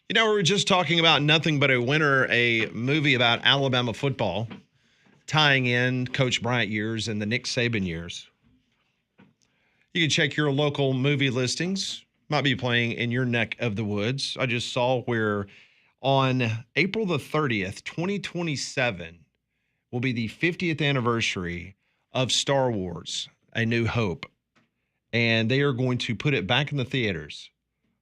You know, we were just talking about Nothing But a Winner, a movie about Alabama football, tying in Coach Bryant years and the Nick Saban years. You can check your local movie listings. Might be playing in your neck of the woods. I just saw where on April the 30th, 2027, will be the 50th anniversary of Star Wars, A New Hope. And they are going to put it back in the theaters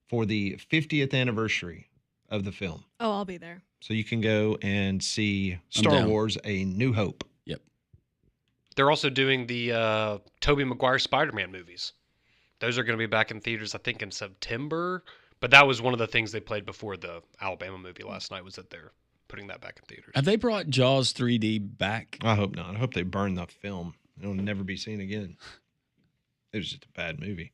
for the 50th anniversary of the film. Oh, I'll be there. So you can go and see Star Wars, A New Hope. Yep. They're also doing the Tobey Maguire Spider-Man movies. Those are going to be back in theaters, I think, in September. But that was one of the things they played before the Alabama movie last night, was that they're putting that back in theaters. Have they brought Jaws 3D back? I hope not. I hope they burn the film. It'll never be seen again. It was just a bad movie.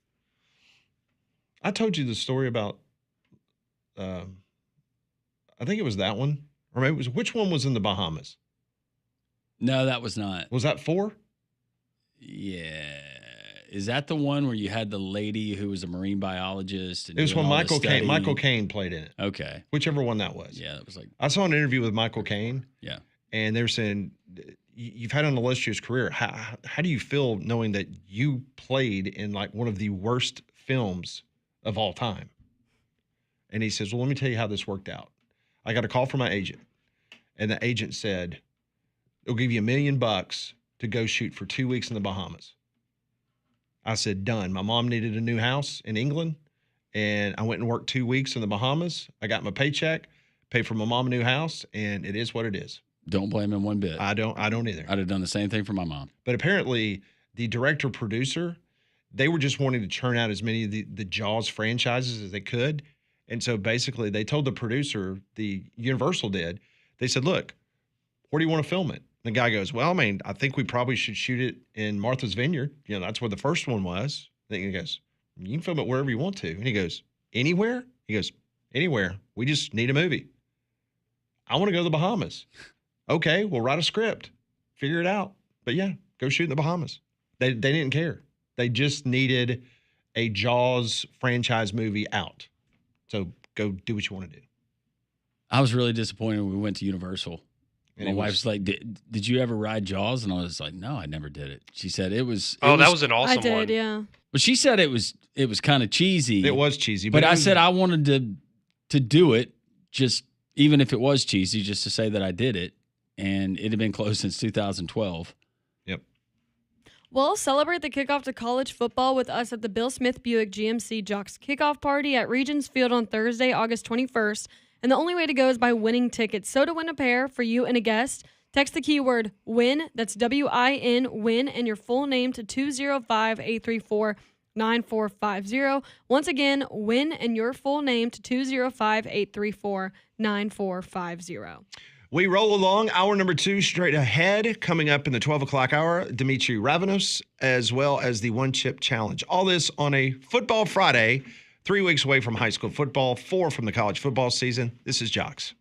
I told you the story about, I think it was that one. Or maybe it was, which one was in the Bahamas? No, that was not. Was that 4? Yeah. Is that the one where you had the lady who was a marine biologist? And It was doing when all the studying? Michael Caine played in it. Okay. Whichever one that was. Yeah, that was like. I saw an interview with Michael Caine. Yeah. And they were saying, you've had an illustrious career. How do you feel knowing that you played in like one of the worst films of all time? And he says, well, let me tell you how this worked out. I got a call from my agent, and the agent said, it'll give you $1 million to go shoot for 2 weeks in the Bahamas. I said, done. My mom needed a new house in England, and I went and worked 2 weeks in the Bahamas. I got my paycheck, paid for my mom a new house, and it is what it is. Don't blame him one bit. I don't either. I'd have done the same thing for my mom. But apparently, the director-producer, they were just wanting to churn out as many of the Jaws franchises as they could. And so basically, they told the producer, the Universal did, they said, look, where do you want to film it? The guy goes, well, I mean, I think we probably should shoot it in Martha's Vineyard. You know, that's where the first one was. Then he goes, you can film it wherever you want to. And he goes, anywhere? He goes, anywhere. We just need a movie. I want to go to the Bahamas. Okay, we'll write a script. Figure it out. But yeah, go shoot in the Bahamas. They didn't care. They just needed a Jaws franchise movie out. So go do what you want to do. I was really disappointed when we went to Universal. And my wife's like, did you ever ride Jaws? And I was like, no, I never did it. She said it was. That was an awesome I did, one. yeah. But she said it was kind of cheesy. It was cheesy. But I was, said I wanted to do it, just even if it was cheesy, just to say that I did it. And it had been closed since 2012. Yep. Well, celebrate the kickoff to college football with us at the Bill Smith Buick GMC Jox Kickoff Party at Regions Field on Thursday, August 21st. And the only way to go is by winning tickets. So to win a pair for you and a guest, text the keyword WIN, that's WIN, WIN, and your full name to 205-834-9450. Once again, WIN and your full name to 205-834-9450. We roll along. Hour number 2 straight ahead. Coming up in the 12 o'clock hour, Dimmitri Ravenos, as well as the One Chip Challenge. All this on a Football Friday, 3 weeks away from high school football, 4 from the college football season. This is Jox.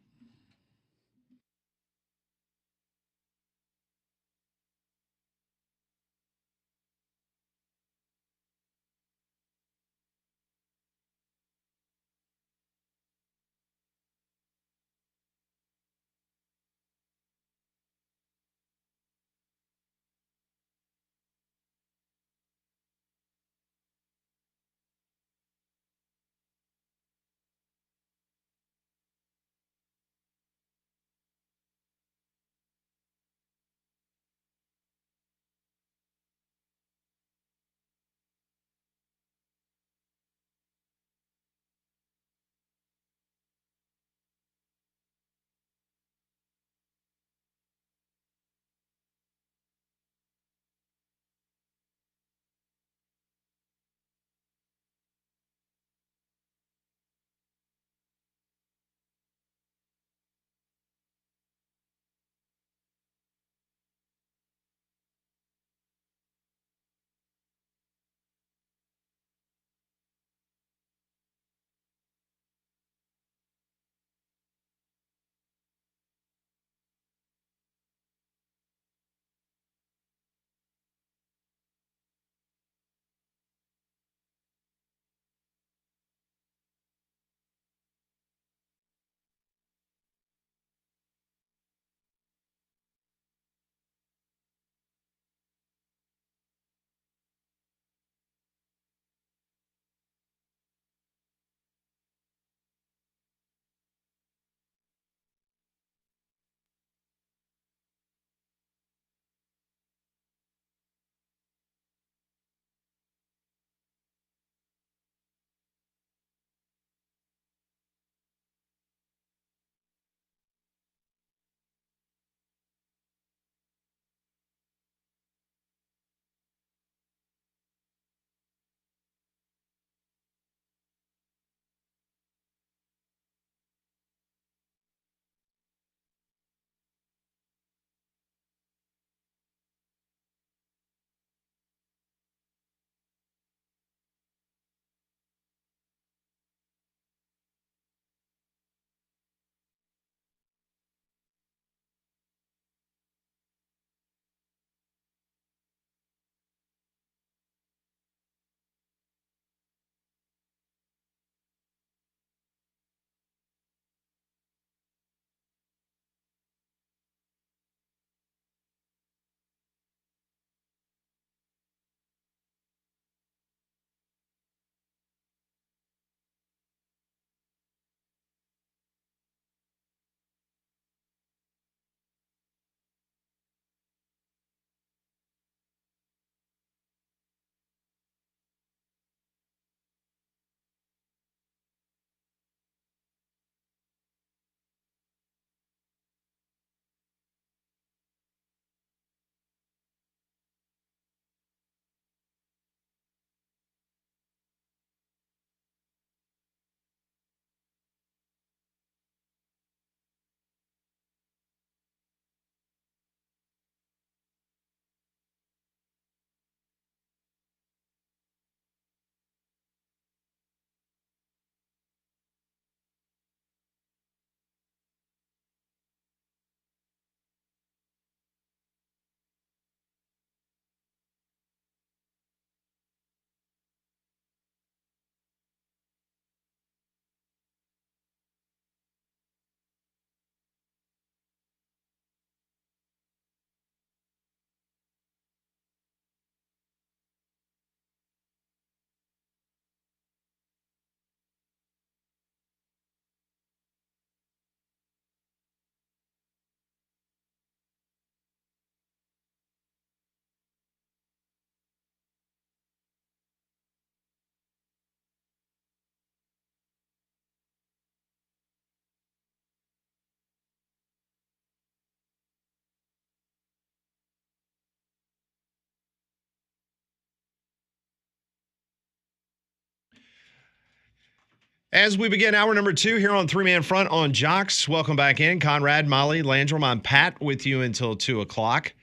As we begin hour number 2 here on Three Man Front on Jox, welcome back in. Conrad, Molly, Landrum, I'm Pat with you until 2 o'clock.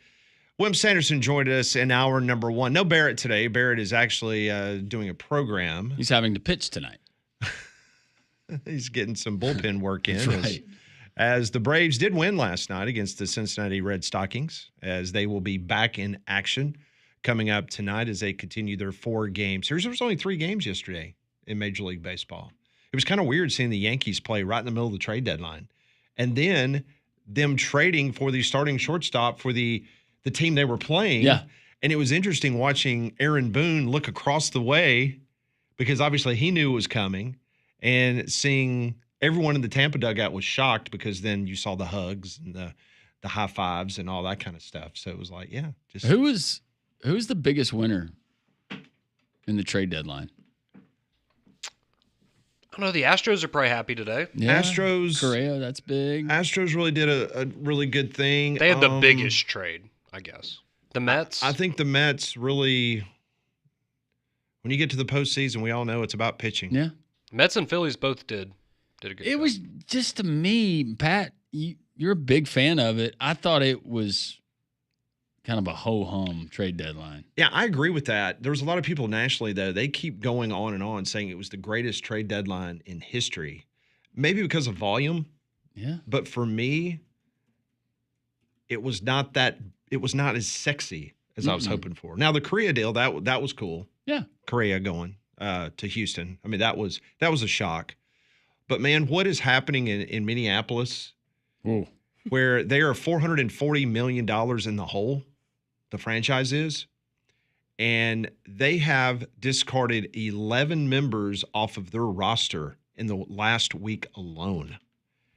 Wimp Sanderson joined us in hour number 1. No Barrett today. Barrett is actually doing a program. He's having to pitch tonight. He's getting some bullpen work in. That's right. As the Braves did win last night against the Cincinnati Red Stockings, as they will be back in action coming up tonight as they continue their 4-game series. There was only 3 games yesterday in Major League Baseball. It was kind of weird seeing the Yankees play right in the middle of the trade deadline. And then them trading for the starting shortstop for the team they were playing. Yeah. And it was interesting watching Aaron Boone look across the way because obviously he knew it was coming, and seeing everyone in the Tampa dugout was shocked because then you saw the hugs and the high fives and all that kind of stuff. So it was like, yeah. Just Who's the biggest winner in the trade deadline? I don't know. The Astros are probably happy today. Yeah, Astros. Correa, that's big. Astros really did a really good thing. They had the biggest trade, I guess. The Mets. I think the Mets really, when you get to the postseason, we all know it's about pitching. Yeah. Mets and Phillies both did a good job. It was just, to me, Pat, you're a big fan of it. I thought it was kind of a ho-hum trade deadline. Yeah, I agree with that. There's a lot of people nationally, though, they keep going on and on saying it was the greatest trade deadline in history. Maybe because of volume. Yeah. But for me, it was not as sexy as I was hoping for. Now, the Correa deal, that was cool. Yeah. Correa going to Houston. I mean, that was a shock. But, man, what is happening in Minneapolis Ooh. where they are $440 million in the hole, the franchise is, and they have discarded 11 members off of their roster in the last week alone.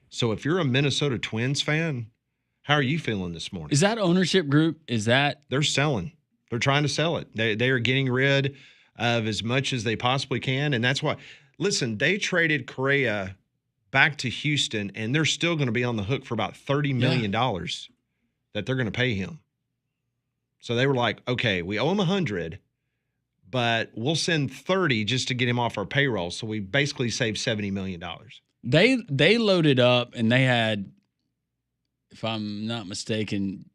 So if you're a Minnesota Twins fan, how are you feeling this morning? Is that ownership group? They're selling. They're trying to sell it. They are getting rid of as much as they possibly can, and that's why. Listen, they traded Correa back to Houston, and they're still going to be on the hook for about $30 million that they're going to pay him. So they were like, okay, we owe him 100, but we'll send 30 just to get him off our payroll. So we basically saved $70 million. They loaded up, and they had, if I'm not mistaken,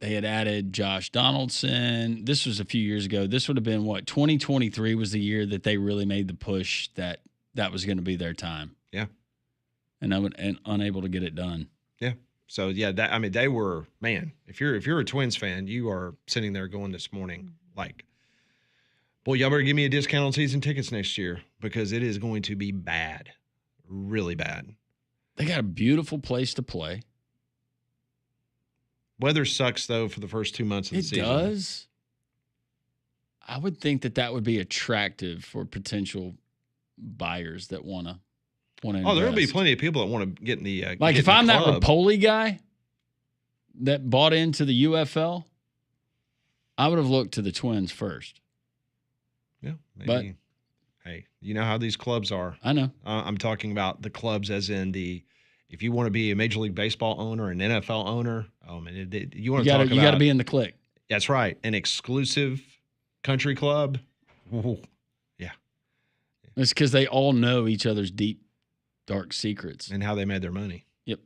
they had added Josh Donaldson. This was a few years ago. This would have been 2023 was the year that they really made the push that was going to be their time. Yeah. And unable to get it done. Yeah. So yeah, they were, man, if you're a Twins fan, you are sitting there going this morning like, boy, y'all better give me a discount on season tickets next year because it is going to be bad. Really bad. They got a beautiful place to play. Weather sucks, though, for the first 2 months of the season. It does. I would think that would be attractive for potential buyers that want to invest. Oh, there'll be plenty of people that want to get in the if I'm that Rapoli guy that bought into the UFL, I would have looked to the Twins first. Yeah, maybe. But hey, you know how these clubs are. I know. I'm talking about the clubs as in if you want to be a Major League Baseball owner, an NFL owner, you want to talk about. You got to be in the clique. That's right. An exclusive country club. Ooh, yeah. It's because they all know each other's deep, dark secrets. And how they made their money. Yep.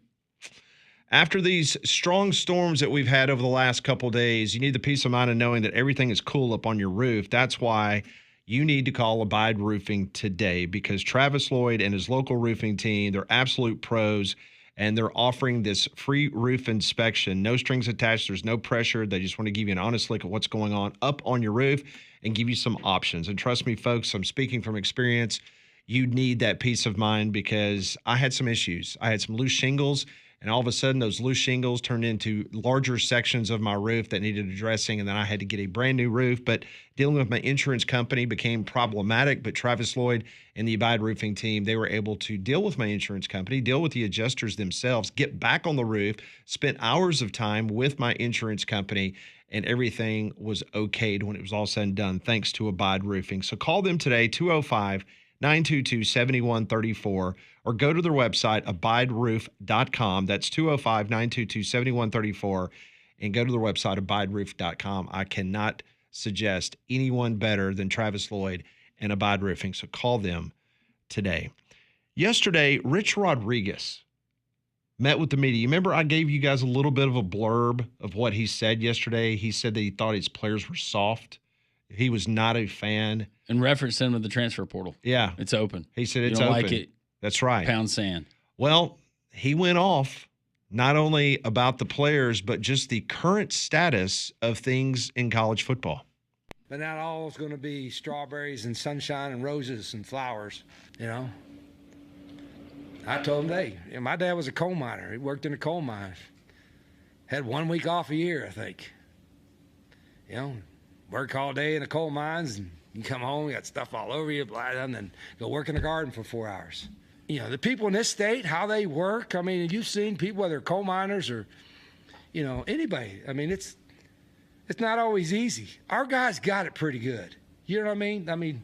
After these strong storms that we've had over the last couple of days, you need the peace of mind of knowing that everything is cool up on your roof. That's why you need to call Abide Roofing today, because Travis Lloyd and his local roofing team, they're absolute pros, and they're offering this free roof inspection. No strings attached. There's no pressure. They just want to give you an honest look at what's going on up on your roof and give you some options. And trust me, folks, I'm speaking from experience. You need that peace of mind, because I had some issues. I had some loose shingles, and all of a sudden those loose shingles turned into larger sections of my roof that needed addressing, and then I had to get a brand new roof. But dealing with my insurance company became problematic. But Travis Lloyd and the Abide Roofing team, they were able to deal with my insurance company, deal with the adjusters themselves, get back on the roof, spent hours of time with my insurance company, and everything was okayed when it was all said and done, thanks to Abide Roofing. So call them today, 205-922-7134, or go to their website, abideroof.com. That's 205-922-7134, and go to their website, abideroof.com. I cannot suggest anyone better than Travis Lloyd and Abide Roofing, so call them today. Yesterday, Rich Rodriguez met with the media. You remember I gave you guys a little bit of a blurb of what he said yesterday? He said that he thought his players were soft. He was not a fan. And reference him to the transfer portal. Yeah. It's open. He said it's you don't open. Like it, that's right. Pound sand. Well, he went off not only about the players, but just the current status of things in college football. But not all is going to be strawberries and sunshine and roses and flowers, you know. I told him, hey, my dad was a coal miner. He worked in a coal mine. Had 1 week off a year, I think. You know, work all day in the coal mines, and you come home, you got stuff all over you, blah, and then go work in the garden for 4 hours. You know, the people in this state, how they work, I mean, you've seen people, whether coal miners or, you know, anybody. I mean, it's not always easy. Our guys got it pretty good. You know what I mean? I mean,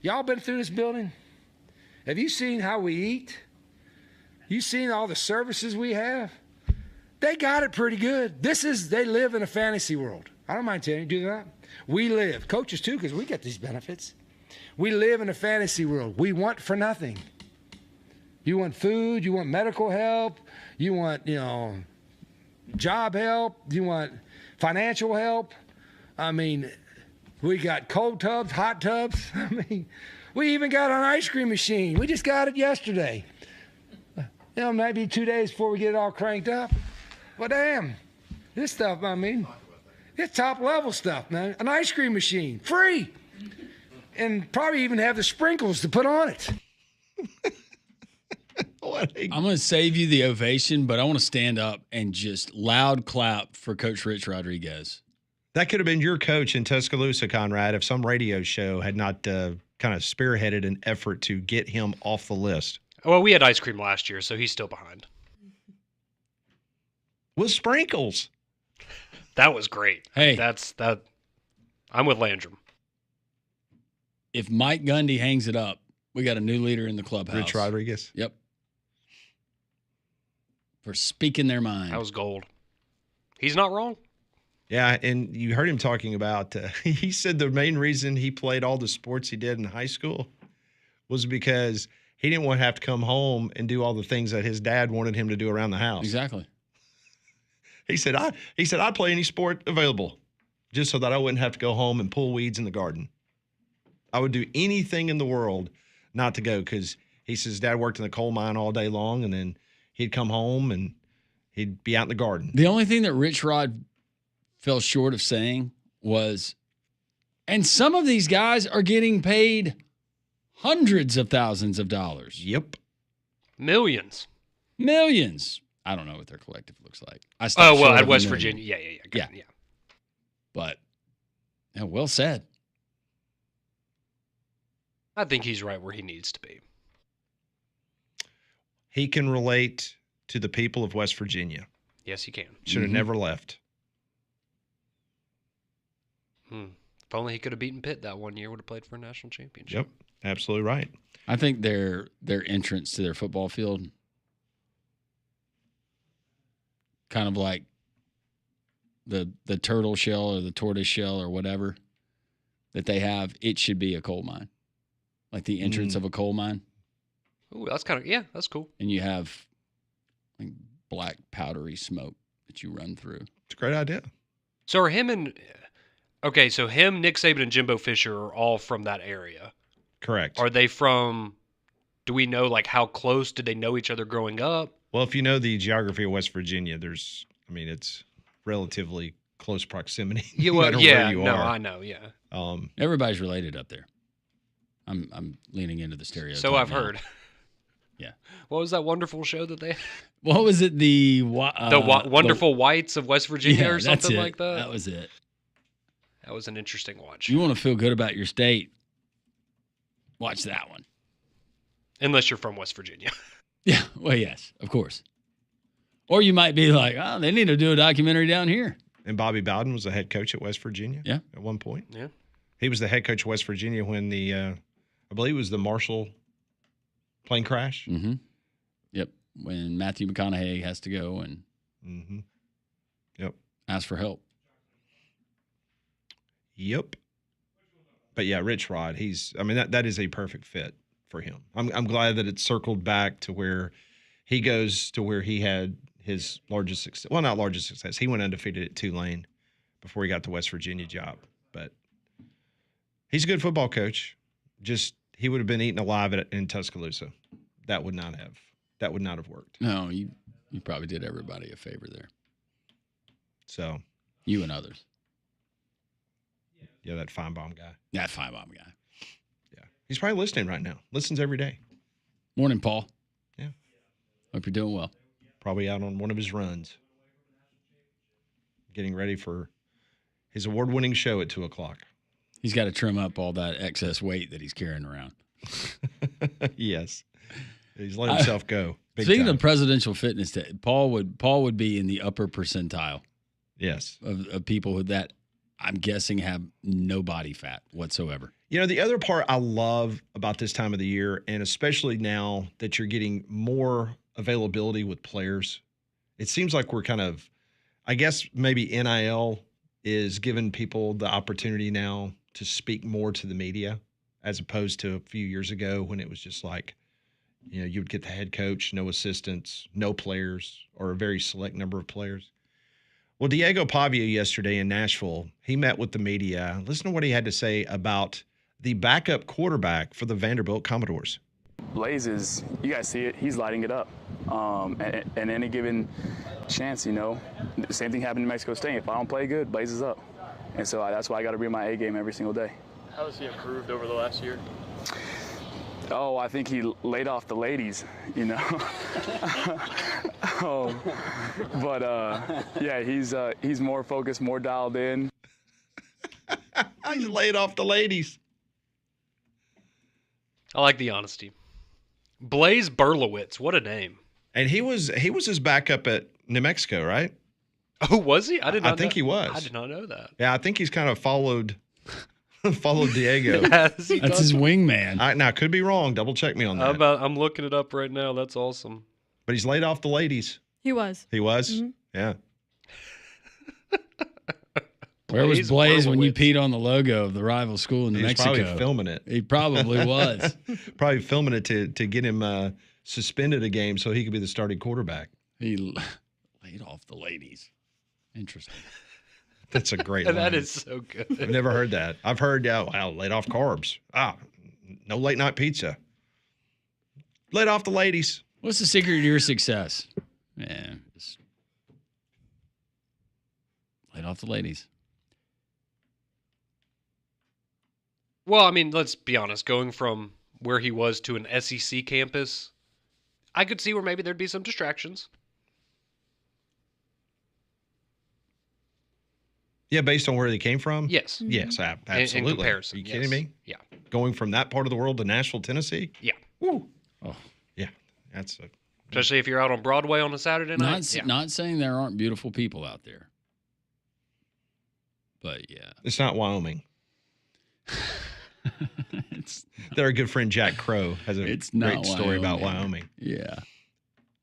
y'all been through this building? Have you seen how we eat? You seen all the services we have? They got it pretty good. They live in a fantasy world. I don't mind telling you, do that. We live, coaches too, because we get these benefits. We live in a fantasy world. We want for nothing. You want food, you want medical help, you want, you know, job help, you want financial help. I mean, we got cold tubs, hot tubs. I mean, we even got an ice cream machine. We just got it yesterday. You know, maybe 2 days before we get it all cranked up. But damn, this stuff, I mean, it's top level stuff, man. An ice cream machine, free. And probably even have the sprinkles to put on it. I'm going to save you the ovation, but I want to stand up and just loud clap for Coach Rich Rodriguez. That could have been your coach in Tuscaloosa, Conrad, if some radio show had not kind of spearheaded an effort to get him off the list. Well, we had ice cream last year, so he's still behind. With sprinkles. That was great. Hey. That. I'm with Landrum. If Mike Gundy hangs it up, we got a new leader in the clubhouse. Rich Rodriguez. Yep. For speaking their mind. That was gold. He's not wrong. Yeah, and you heard him talking about, he said the main reason he played all the sports he did in high school was because he didn't want to have to come home and do all the things that his dad wanted him to do around the house. Exactly. He said, I'd play any sport available just so that I wouldn't have to go home and pull weeds in the garden. I would do anything in the world not to go because he says dad worked in the coal mine all day long, and then he'd come home and he'd be out in the garden. The only thing that Rich Rod fell short of saying was, and some of these guys are getting paid hundreds of thousands of dollars. Yep. Millions. I don't know what their collective looks like. At West Virginia. Yeah. But, yeah, well said. I think he's right where he needs to be. He can relate to the people of West Virginia. Yes, he can. Should have never left. If only he could have beaten Pitt that 1 year, would have played for a national championship. Yep, absolutely right. I think their entrance to their football field, kind of like the turtle shell or the tortoise shell or whatever that they have, it should be a coal mine. Like the entrance of a coal mine. Ooh, that's that's cool. And you have like black powdery smoke that you run through. It's a great idea. So are him, Nick Saban, and Jimbo Fisher are all from that area. Correct. Are they from, do we know like how close did they know each other growing up? Well, if you know the geography of West Virginia, it's relatively close proximity. Yeah, no matter where you are. I know, yeah. Everybody's related up there. I'm leaning into the stereotype. So I've now. Heard. Yeah. What was that wonderful show that they? What was it? The Wonderful Whites of West Virginia or something like that. That was it. That was an interesting watch. You want to feel good about your state? Watch that one. Unless you're from West Virginia. Yeah. Well, yes, of course. Or you might be like, oh, they need to do a documentary down here. And Bobby Bowden was the head coach at West Virginia. Yeah. At one point. Yeah. He was the head coach of West Virginia when I believe it was the Marshall plane crash. Mm-hmm. Yep. When Matthew McConaughey has to go and Yep. ask for help. Yep. But yeah, Rich Rod, that is a perfect fit for him. I'm glad that it circled back to where he goes to where he had his largest success. Well, not largest success. He went undefeated at Tulane before he got the West Virginia job. But he's a good football coach. Just he would have been eaten alive in Tuscaloosa. That would not have worked. No, you probably did everybody a favor there. So you and others. Yeah, that Feinbaum guy. That Feinbaum guy. Yeah, he's probably listening right now. Listens every day. Morning, Paul. Yeah. Hope you're doing well. Probably out on one of his runs, getting ready for his award-winning show at 2:00. He's got to trim up all that excess weight that he's carrying around. Yes, he's let himself go. Speaking of presidential fitness, Paul would be in the upper percentile. Yes, of people that I'm guessing have no body fat whatsoever. You know, the other part I love about this time of the year, and especially now that you're getting more availability with players, it seems like we're kind of, I guess maybe NIL is giving people the opportunity now to speak more to the media as opposed to a few years ago when it was just like, you know, you would get the head coach, no assistants, no players, or a very select number of players. Well, Diego Pavia yesterday in Nashville, he met with the media. Listen to what he had to say about the backup quarterback for the Vanderbilt Commodores. Blaze is, you guys see it, he's lighting it up. And any given chance, you know, the same thing happened in Mexico State. If I don't play good, Blaze is up. And so that's why I got to bring my A game every single day. How has he improved over the last year? Oh, I think he laid off the ladies, you know. Yeah, he's more focused, more dialed in. He's laid off the ladies. I like the honesty. Blaze Berlowitz, what a name. And he was his backup at New Mexico, right? Oh, was he? I think he was. I did not know that. Yeah, I think he's kind of followed Diego. That's his wingman. Now, could be wrong. Double check me on that. I'm looking it up right now. That's awesome. But he's laid off the ladies. He was. He was? Mm-hmm. Yeah. Where was Blaze when you peed on the logo of the rival school in New Mexico? He was probably filming it. He probably was. Probably filming it to get him suspended a game so he could be the starting quarterback. He laid off the ladies. Interesting. That's a great line. That is so good. I've never heard that. I've heard, laid off carbs. No late night pizza. Laid off the ladies. What's the secret to your success? Man, just laid off the ladies. Well, I mean, let's be honest. Going from where he was to an SEC campus, I could see where maybe there'd be some distractions. Yeah, based on where they came from? Yes. Yes, absolutely. In comparison. Are you kidding me? Yeah. Going from that part of the world to Nashville, Tennessee? Yeah. Woo. Oh, yeah. That's especially if you're out on Broadway on a Saturday night. Not saying there aren't beautiful people out there. But, yeah. It's not Wyoming. Their good friend Jack Crow has a great story about Wyoming. Yeah.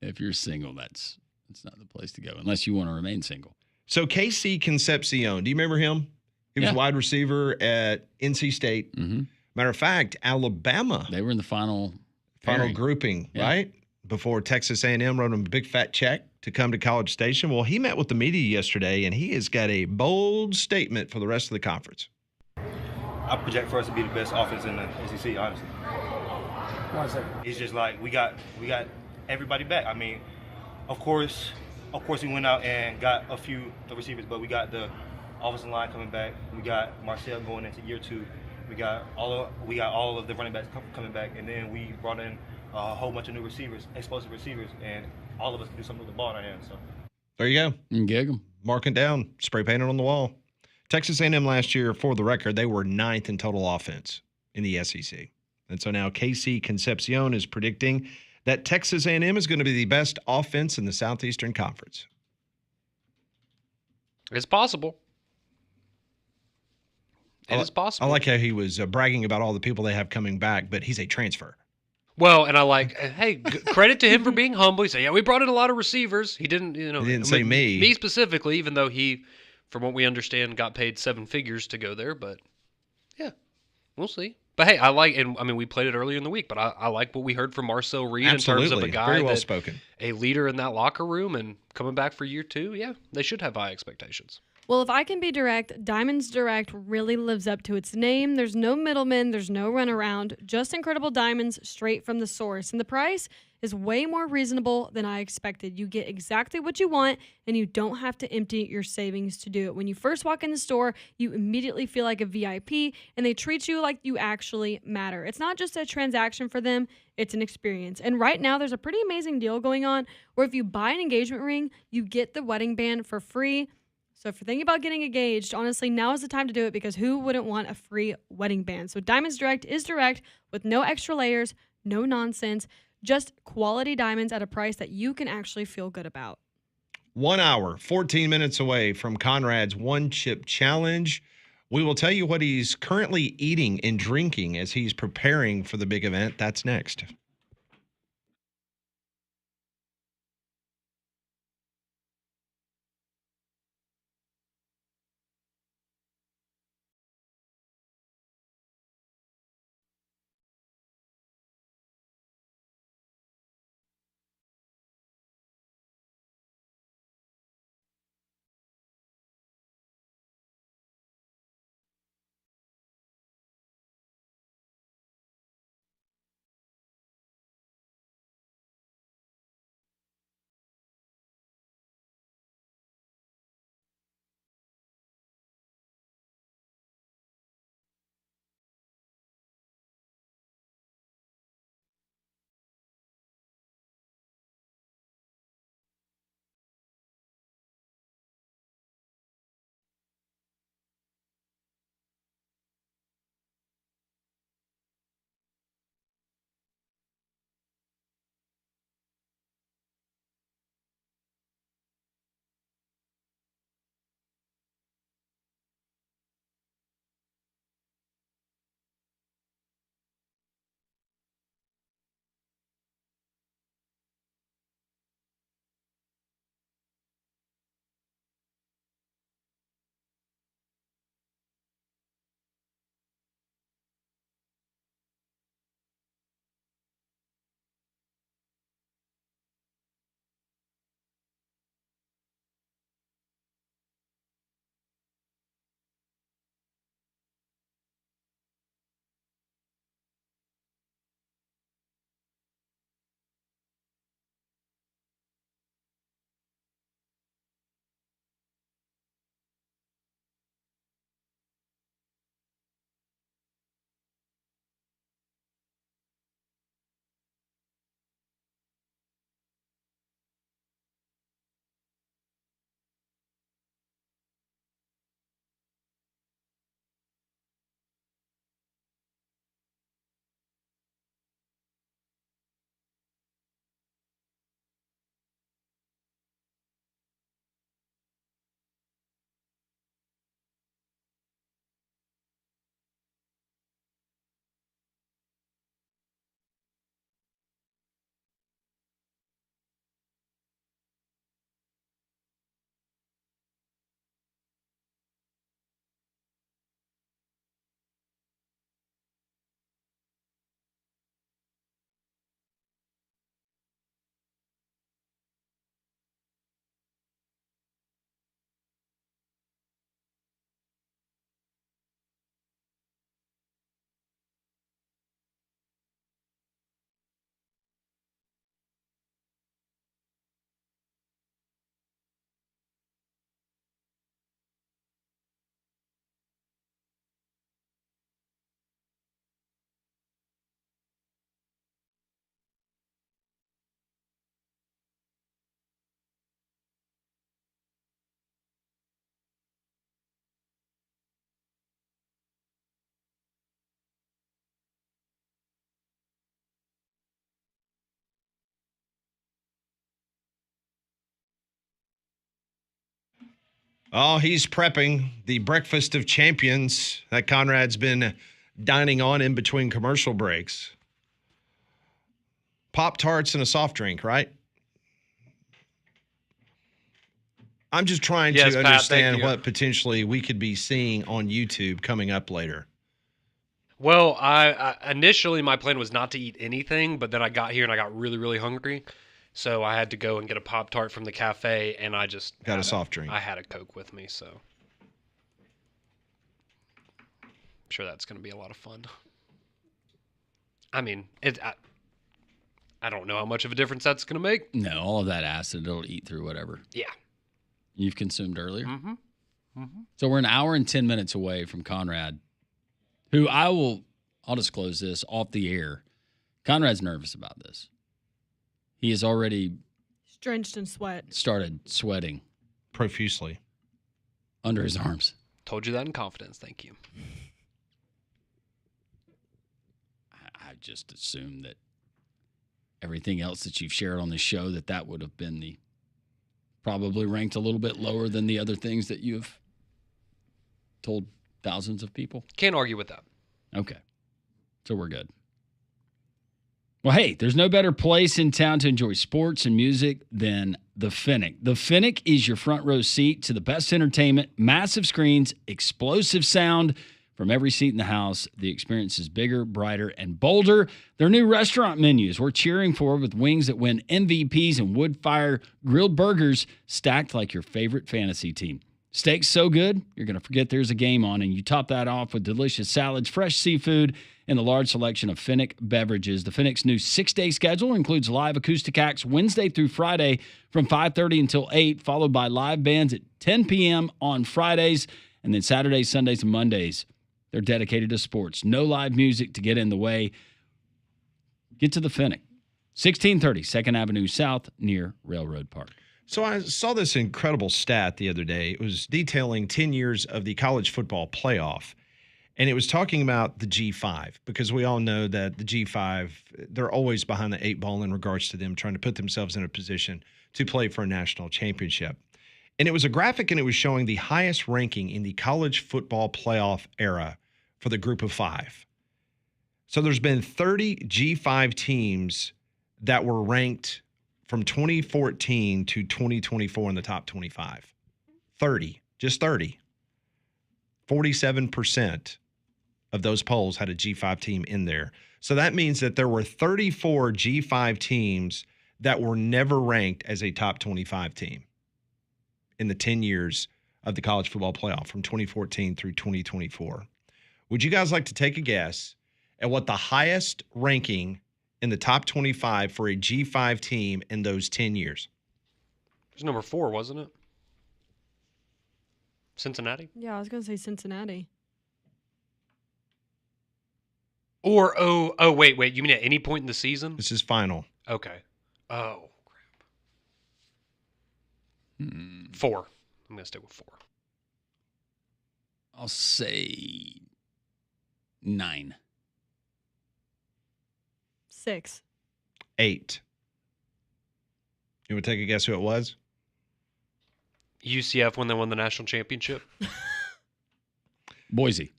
If you're single, that's not the place to go, unless you want to remain single. So Casey Concepcion, do you remember him? He was wide receiver at NC State. Mm-hmm. Matter of fact, Alabama. They were in the final grouping, right? Before Texas A&M wrote him a big fat check to come to College Station. Well, he met with the media yesterday, and he has got a bold statement for the rest of the conference. I project for us to be the best offense in the SEC, honestly. Why is that? It's just like we got everybody back. I mean, of course we went out and got a few receivers, but we got the offensive line coming back. We got Marcel going into year 2. We got all of the running backs coming back, and then we brought in a whole bunch of new receivers, explosive receivers, and all of us can do something with the ball in our hands. So there you go. And gig them. Mark it down. Spray paint it on the wall. Texas A&M last year, for the record, they were 9th in total offense in the SEC. And so now Casey Concepcion is predicting that Texas A&M is going to be the best offense in the Southeastern Conference. It's possible. It is possible. I like how he was bragging about all the people they have coming back, but he's a transfer. Well, and I like, hey, credit to him for being humble. He said, we brought in a lot of receivers. He didn't, He didn't say me. Me specifically, even though he, from what we understand, got paid 7 figures to go there. But, yeah, we'll see. But hey, I like, and I mean, we played it earlier in the week, but I like what we heard from Marcel Reed in terms of a guy very well that spoken, a leader in that locker room, and coming back for year 2. Yeah, they should have high expectations. Well, if I can be direct, Diamonds Direct really lives up to its name. There's no middleman, there's no runaround, just incredible diamonds straight from the source. And the price is way more reasonable than I expected. You get exactly what you want, and you don't have to empty your savings to do it. When you first walk in the store, you immediately feel like a VIP, and they treat you like you actually matter. It's not just a transaction for them, it's an experience. And right now, there's a pretty amazing deal going on where if you buy an engagement ring, you get the wedding band for free. So if you're thinking about getting engaged, honestly, now is the time to do it because who wouldn't want a free wedding band? So Diamonds Direct is direct with no extra layers, no nonsense, just quality diamonds at a price that you can actually feel good about. 1 hour, 14 minutes away from Conrad's One Chip Challenge. We will tell you what he's currently eating and drinking as he's preparing for the big event. That's next. Oh, he's prepping the breakfast of champions that Conrad's been dining on in between commercial breaks. Pop-Tarts and a soft drink, right? I'm just trying to understand what potentially we could be seeing on YouTube coming up later. Well, I initially my plan was not to eat anything, but then I got here and I got really, really hungry. So I had to go and get a Pop-Tart from the cafe, and I just Got a soft drink. I had a Coke with me, so I'm sure that's going to be a lot of fun. I mean, I don't know how much of a difference that's going to make. No, all of that acid, it'll eat through whatever Yeah. you've consumed earlier. Mm-hmm. Mm-hmm. So we're an hour and 10 minutes away from Conrad, who I'll disclose this off the air. Conrad's nervous about this. He has already He's drenched in sweat. started sweating profusely under his arms. Told you that in confidence. Thank you. I just assumed that everything else that you've shared on the show, that would have been probably ranked a little bit lower than the other things that you've told thousands of people. Can't argue with that. Okay. So we're good. Well, hey, there's no better place in town to enjoy sports and music than the Finnick. The Finnick is your front row seat to the best entertainment, massive screens, explosive sound from every seat in the house. The experience is bigger, brighter, and bolder. Their new restaurant menus we're cheering for, with wings that win MVPs and wood-fire grilled burgers stacked like your favorite fantasy team. Steak's so good, you're going to forget there's a game on, and you top that off with delicious salads, fresh seafood, and a large selection of Finnick beverages. The Finnick's new 6-day schedule includes live acoustic acts Wednesday through Friday from 5:30 until 8, followed by live bands at 10 p.m. on Fridays, and then Saturdays, Sundays, and Mondays. They're dedicated to sports. No live music to get in the way. Get to the Finnick. 1630 2nd Avenue South near Railroad Park. So I saw this incredible stat the other day. It was detailing 10 years of the college football playoff. And it was talking about the G5, because we all know that the G5, they're always behind the 8 ball in regards to them trying to put themselves in a position to play for a national championship. And it was a graphic, and it was showing the highest ranking in the college football playoff era for the group of 5. So there's been 30 G5 teams that were ranked from 2014 to 2024 in the top 25. 30, just 30. 47% of those polls had a G5 team in there. So that means that there were 34 G5 teams that were never ranked as a top 25 team in the 10 years of the college football playoff from 2014 through 2024. Would you guys like to take a guess at what the highest ranking in the top 25 for a G5 team in those 10 years? It was number 4, wasn't it? Cincinnati? Yeah, I was going to say Cincinnati. Or, wait. You mean at any point in the season? This is final. Okay. Oh, crap. 4. I'm going to stick with 4. I'll say 9. 6. 8. You want to take a guess who it was? UCF when they won the national championship? Boise.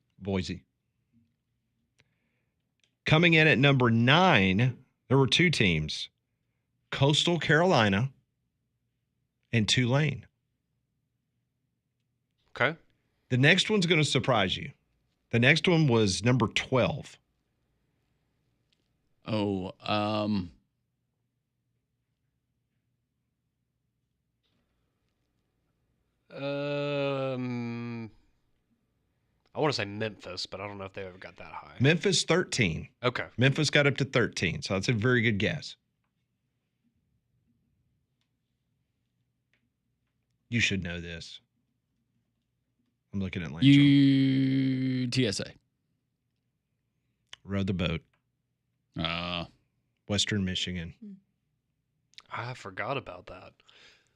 Coming in at number 9, there were 2 teams, Coastal Carolina and Tulane. Okay. The next one's going to surprise you. The next one was number 12. Oh, I want to say Memphis, but I don't know if they ever got that high. Memphis 13. Okay. Memphis got up to 13, so that's a very good guess. You should know this. I'm looking at Lance. UTSA. Rode the boat. Western Michigan. I forgot about that.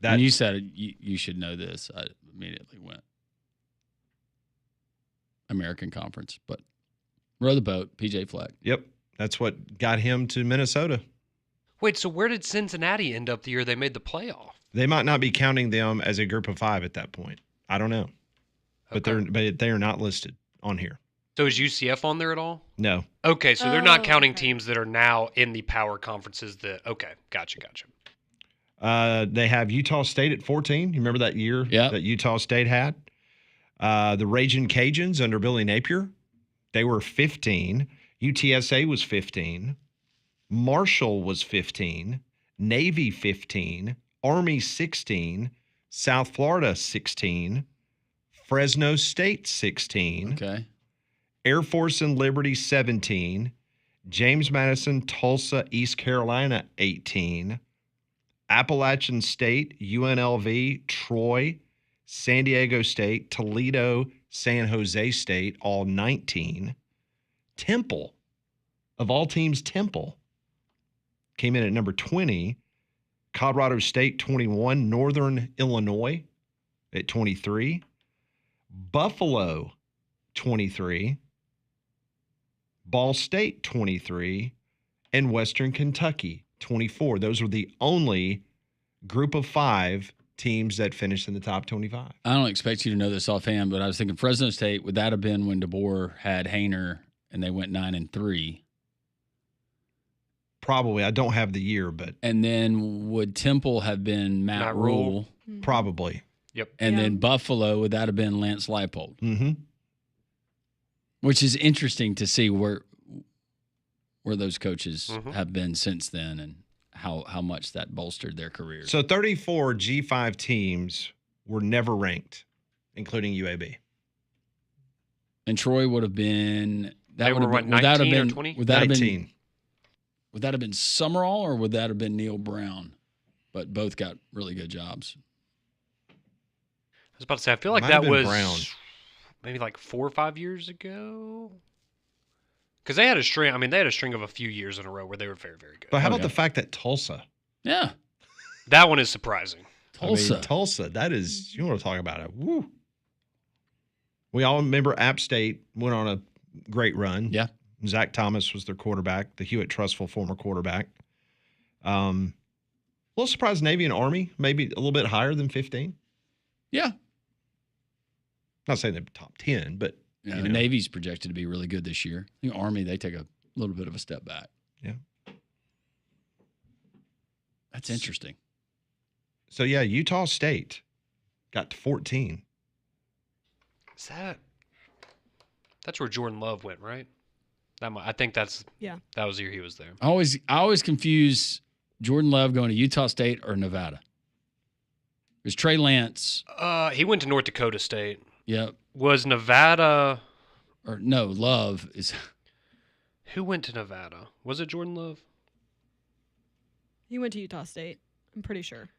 When you said you should know this, I immediately went American Conference, but row the boat, PJ Fleck. Yep. That's what got him to Minnesota. Wait, so where did Cincinnati end up the year they made the playoff? They might not be counting them as a group of 5 at that point. I don't know. But they are not listed on here. So is UCF on there at all? No. Okay, so they're not counting teams that are now in the power conferences okay, gotcha. They have Utah State at 14. You remember that year that Utah State had? The Ragin' Cajuns under Billy Napier They were 15. UTSA was 15. Marshall was 15. Navy 15. Army 16. South Florida 16. Fresno State 16. Okay. Air Force and Liberty 17. James Madison, Tulsa, East Carolina 18. Appalachian State, UNLV, Troy, San Diego State, Toledo, San Jose State, all 19. Temple, of all teams, Temple came in at number 20. Colorado State, 21. Northern Illinois at 23. Buffalo, 23. Ball State, 23. And Western Kentucky, 24. Those were the only group of 5 teams that finished in the top 25. I don't expect you to know this offhand, but I was thinking Fresno State, would that have been when DeBoer had Hainer and they went 9-3? Probably. I don't have the year, but. And then would Temple have been Matt Rule? Probably. Yep. And then Buffalo, would that have been Lance Leipold? Mm-hmm. Which is interesting to see where those coaches have been since then and how much that bolstered their careers. So 34 G5 teams were never ranked, including UAB. And Troy would have been They were what, 19 or 20? Would that 19. Would that have been Summerall or would that have been Neil Brown? But both got really good jobs. I was about to say, I feel like Might have that been was Brown. maybe like 4 or 5 years ago. Because they had a string. I mean, they had a string of a few years in a row where they were very, very good. But how about the fact that Tulsa? Yeah. That one is surprising. Tulsa. I mean, Tulsa. That is, you want to talk about it. Woo. We all remember App State went on a great run. Yeah. Zach Thomas was their quarterback, the Hewitt Trustful former quarterback. A little surprised Navy and Army, maybe a little bit higher than 15. Yeah. Not saying they're top 10, but. Yeah, the Navy's projected to be really good this year. I think Army, they take a little bit of a step back. Yeah. That's interesting. So, yeah, Utah State got to 14. Is that's where Jordan Love went, right? I think that was the year he was there. I always confuse Jordan Love going to Utah State or Nevada. Because Trey Lance. He went to North Dakota State. Yep. Was Nevada. Or no, Love is. Who went to Nevada? Was it Jordan Love? He went to Utah State, I'm pretty sure.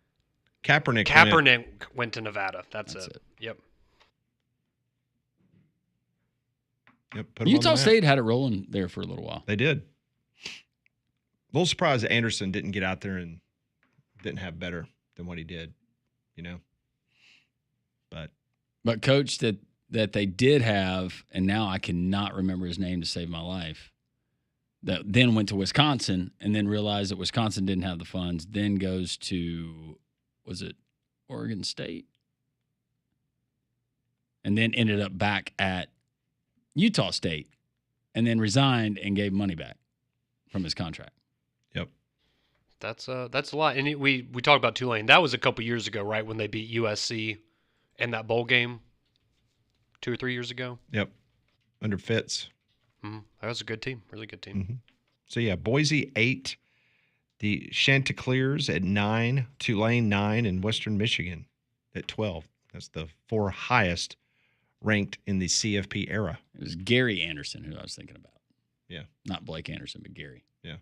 Kaepernick went to Nevada. That's it. Yep. Utah State had it rolling there for a little while. They did. A little surprised that Anderson didn't get out there and didn't have better than what he did, But coach that they did have, and now I cannot remember his name to save my life, that then went to Wisconsin and then realized that Wisconsin didn't have the funds, then goes to, was it Oregon State? And then ended up back at Utah State and then resigned and gave money back from his contract. Yep. That's a lot. And we talked about Tulane. That was a couple years ago, right, when they beat USC in that bowl game 2 or 3 years ago. Yep. Under Fitz. That was a good team. Really good team. Mm-hmm. So, yeah, Boise 8, the Chanticleers at 9, Tulane 9, and Western Michigan at 12. That's the 4 highest ranked in the CFP era. It was Gary Anderson who I was thinking about. Yeah. Not Blake Anderson, but Gary. Yeah.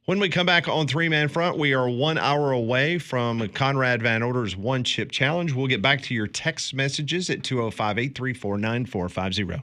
When we come back on Three Man Front, we are 1 hour away from Conrad Van Order's One Chip Challenge. We'll get back to your text messages at 205-834-9450.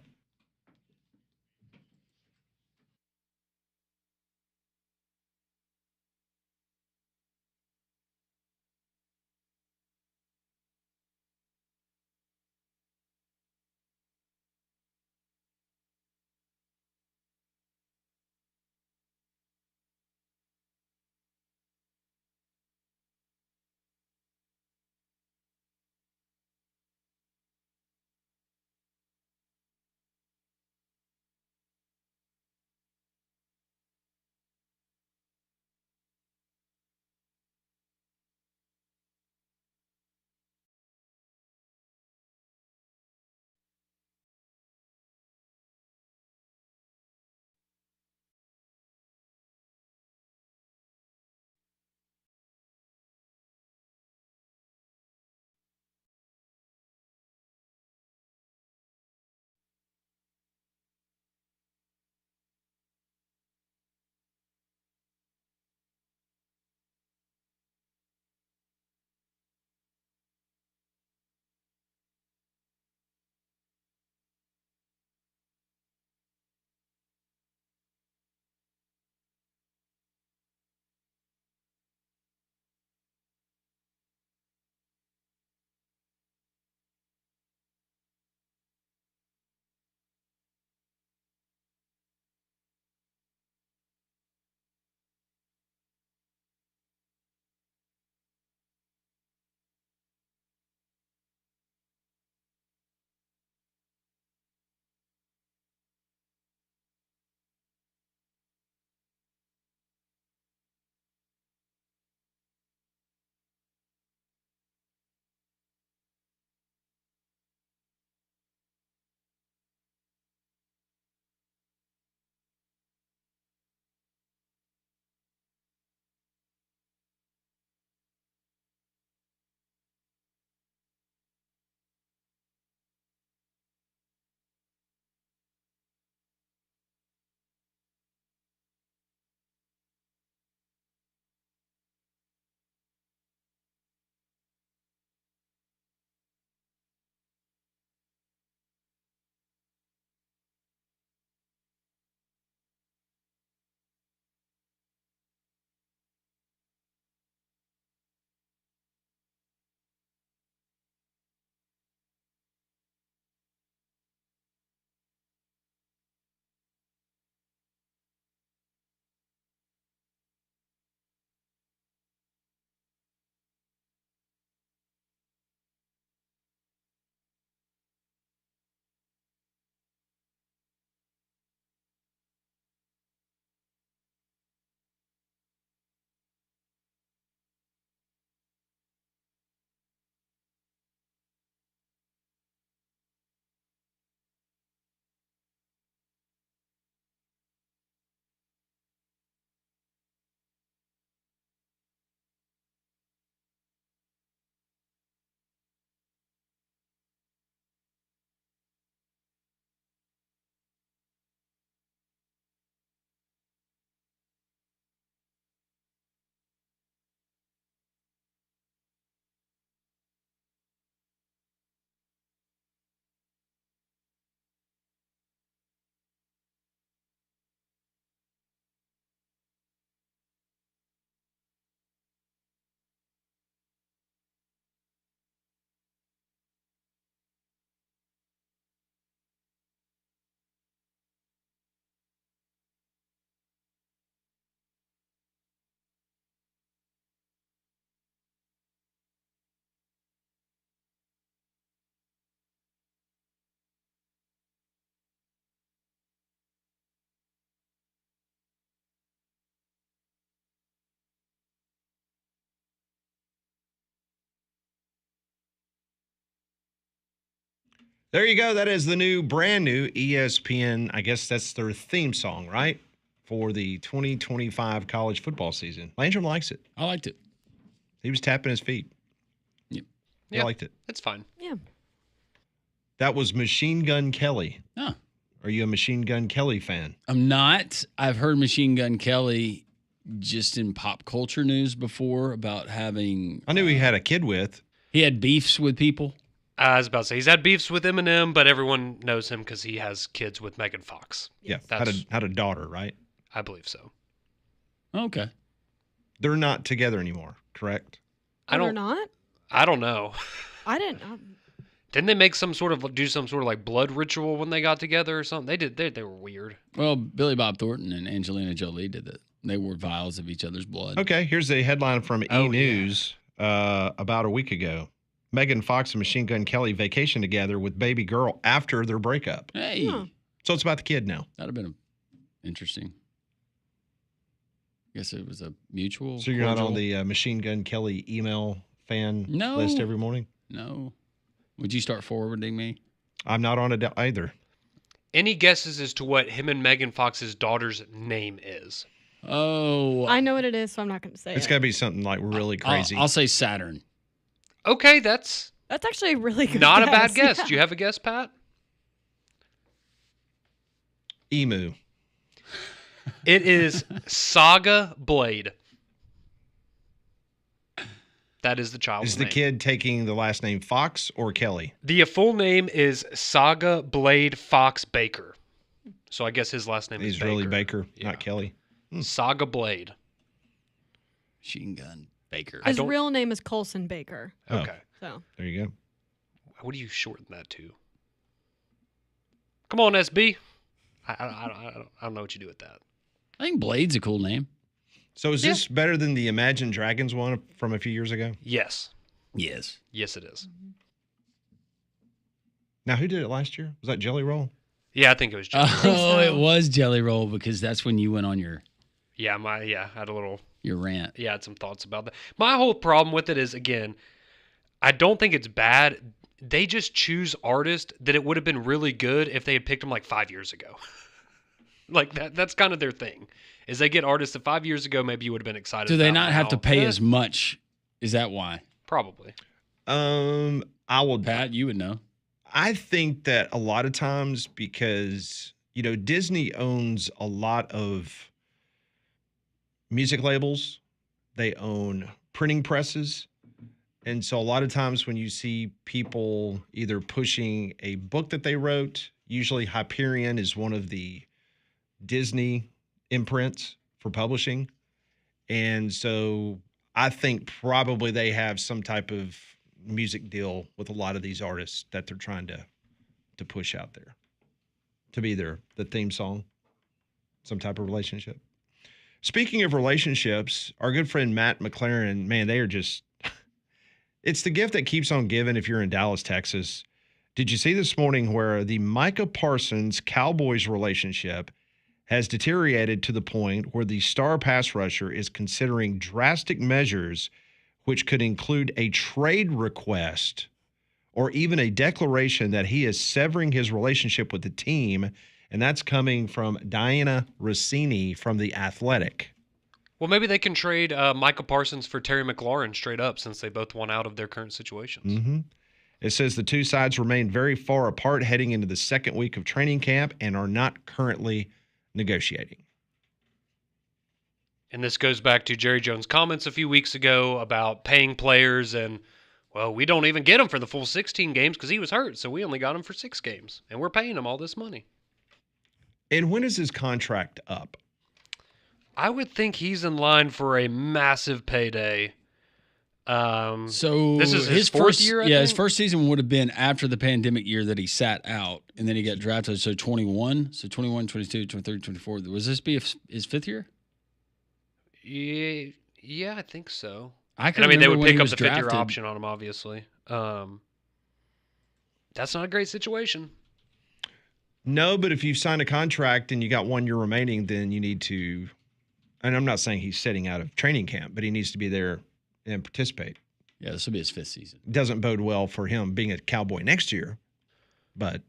There you go. That is the new, brand new ESPN. I guess that's their theme song, right? For the 2025 college football season. Landrum likes it. I liked it. He was tapping his feet. Yep. He liked it. It's fine. Yeah. That was Machine Gun Kelly. Huh. Are you a Machine Gun Kelly fan? I'm not. I've heard Machine Gun Kelly just in pop culture news before about having. I knew he had a kid with. He had beefs with people. I was about to say he's had beefs with Eminem, but everyone knows him because he has kids with Megan Fox. Yeah, That's, had a daughter, right? I believe so. Okay. They're not together anymore, correct? They're not? I don't know. I didn't. Didn't they make some sort of like blood ritual when they got together or something? They did. They were weird. Well, Billy Bob Thornton and Angelina Jolie did that. They wore vials of each other's blood. Okay, here's a headline from E! News about a week ago. Megan Fox and Machine Gun Kelly vacation together with baby girl after their breakup. Hey. So it's about the kid now. That'd have been interesting. I guess it was a mutual. So you're not on the Machine Gun Kelly email fan list every morning? No. Would you start forwarding me? I'm not on it either. Any guesses as to what him and Megan Fox's daughter's name is? Oh. I know what it is, so I'm not going to say It's it. got to be something like really crazy. I'll say Saturn. Okay, that's actually a really good not guess. a bad guess. Yeah. Do you have a guess, Pat? Emu. It is Saga Blade. That is the child's Is the name. kid taking the last name Fox or Kelly? The full name is Saga Blade Fox Baker. So I guess his last name is He's Baker. really Baker, not Kelly. Saga Blade. Machine Gun Baker. His real name is Colson Baker. Okay. So there you go. What do you shorten that to? Come on, SB. I don't know what you do with that. I think Blade's a cool name. So is this better than the Imagine Dragons one from a few years ago? Yes. Yes. Yes, it is. Now, who did it last year? Was that Jelly Roll? Yeah, I think it was Jelly Roll. Oh, it was Jelly Roll because that's when you went on your Yeah, I had a little rant. Yeah, I had some thoughts about that. My whole problem with it is, again, I don't think it's bad. They just choose artists that it would have been really good if they had picked them like 5 years ago. Like that's kind of their thing. Is they get artists that 5 years ago maybe you would have been excited Do they about not now. have to pay as much? Is that why? Probably. I will. Pat, you would know. I think that a lot of times because, Disney owns a lot of music labels. They own printing presses. And so a lot of times when you see people either pushing a book that they wrote, usually Hyperion is one of the Disney imprints for publishing. And so I think probably they have some type of music deal with a lot of these artists that they're trying to push out there to be the theme song, some type of relationship. Speaking of relationships, our good friend Matt McLaren, man, they are just, it's the gift that keeps on giving if you're in Dallas, Texas. Did you see this morning where the Micha Parsons Cowboys relationship has deteriorated to the point where the star pass rusher is considering drastic measures which could include a trade request or even a declaration that he is severing his relationship with the team, and that's coming from Diana Rossini from The Athletic. Well, maybe they can trade Micha Parsons for Terry McLaurin straight up since they both won out of their current situations. Mm-hmm. It says the two sides remain very far apart heading into the second week of training camp and are not currently negotiating. And this goes back to Jerry Jones' comments a few weeks ago about paying players and, well, we don't even get him for the full 16 games because he was hurt, so we only got him for 6 games, and we're paying him all this money. And when is his contract up? I would think he's in line for a massive payday. So this is his fourth year, I yeah, think? his first season would have been after the pandemic year that he sat out, and then he got drafted. So 21, 22, 23, 24. Was this be his 5th year? Yeah, I think so. I mean, they would when he pick up was the 5th-year drafted. option on him, obviously. That's not a great situation. No, but if you've signed a contract and you got 1 year remaining, then you need to, and I'm not saying he's sitting out of training camp, but he needs to be there and participate. Yeah, this will be his 5th season. Doesn't bode well for him being a Cowboy next year. But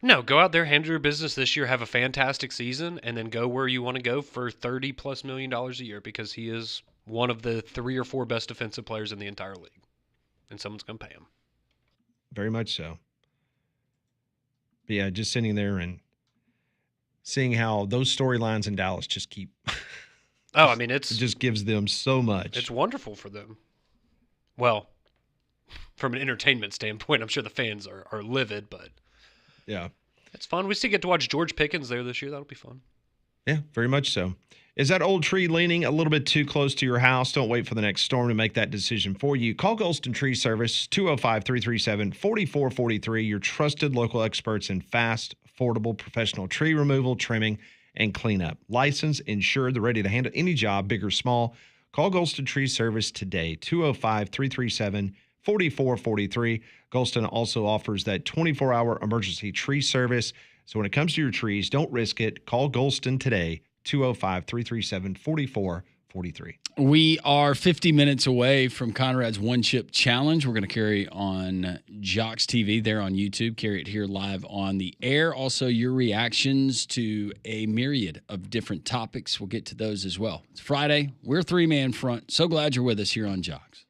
No, go out there, handle your business this year, have a fantastic season, and then go where you want to go for $30+ million a year because he is one of the 3 or 4 best defensive players in the entire league, and someone's going to pay him. very much so. But yeah, just sitting there and seeing how those storylines in Dallas just keep. Oh, I mean, it just gives them so much. It's wonderful for them. Well, from an entertainment standpoint, I'm sure the fans are livid, but yeah, it's fun. We still get to watch George Pickens there this year. That'll be fun. Yeah, very much so. Is that old tree leaning a little bit too close to your house? Don't wait for the next storm to make that decision for you. Call Golston Tree Service, 205-337-4443. Your trusted local experts in fast, affordable, professional tree removal, trimming, and cleanup. Licensed, insured, they're ready to handle any job, big or small. Call Golston Tree Service today, 205-337-4443. Golston also offers that 24-hour emergency tree service. So when it comes to your trees, don't risk it. Call Golston today, 205-337-4443. We are 50 minutes away from Conrad's One Chip Challenge. We're going to carry on Jox TV there on YouTube, carry it here live on the air. Also, your reactions to a myriad of different topics. We'll get to those as well. It's Friday. We're three-man front. So glad you're with us here on Jox.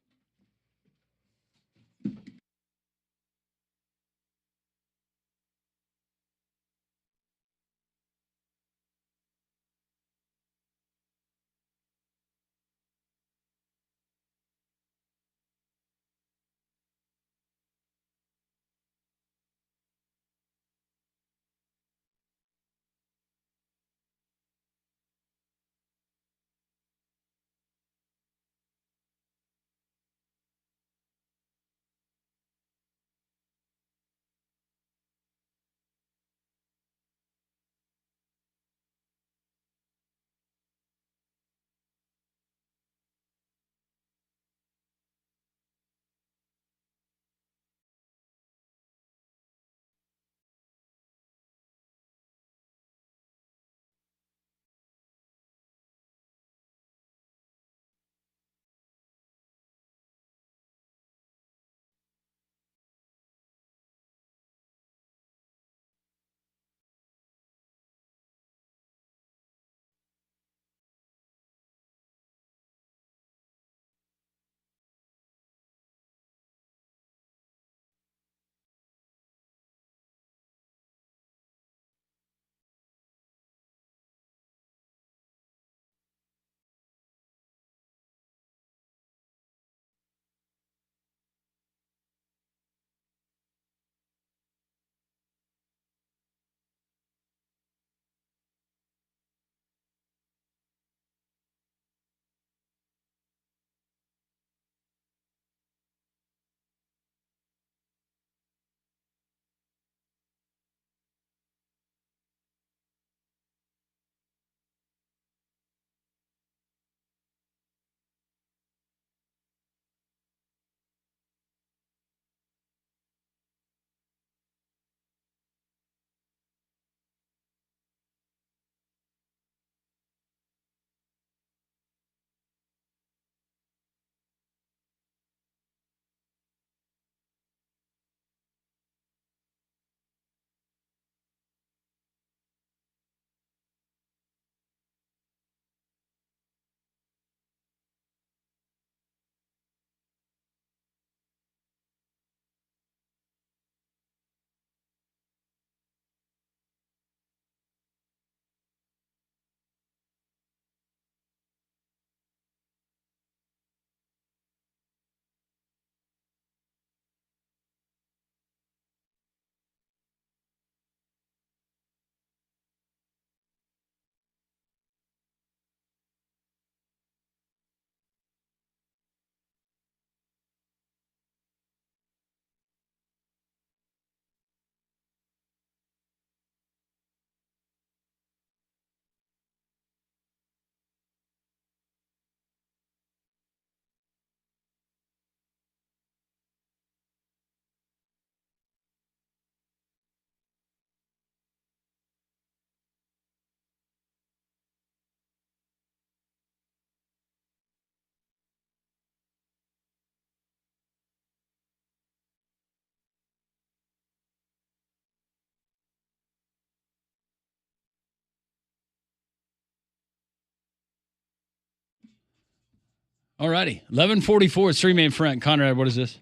All righty. 11:44. It's three-man front. Conrad, what is this?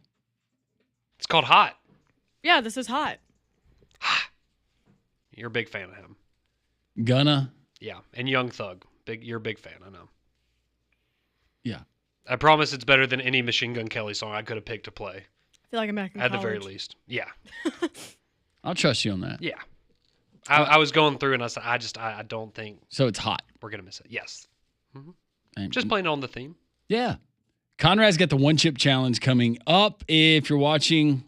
It's called Hot. Yeah, this is hot. You're a big fan of him. Gunna. Yeah, and Young Thug. You're a big fan, I know. Yeah. I promise it's better than any Machine Gun Kelly song I could have picked to play. I feel like I'm back in At college. the very least. Yeah. I'll trust you on that. Yeah. I was going through and I said, I don't think. So it's hot. We're going to miss it. Yes. And Just playing on the theme. Yeah. Conrad's got the one chip challenge coming up. If you're watching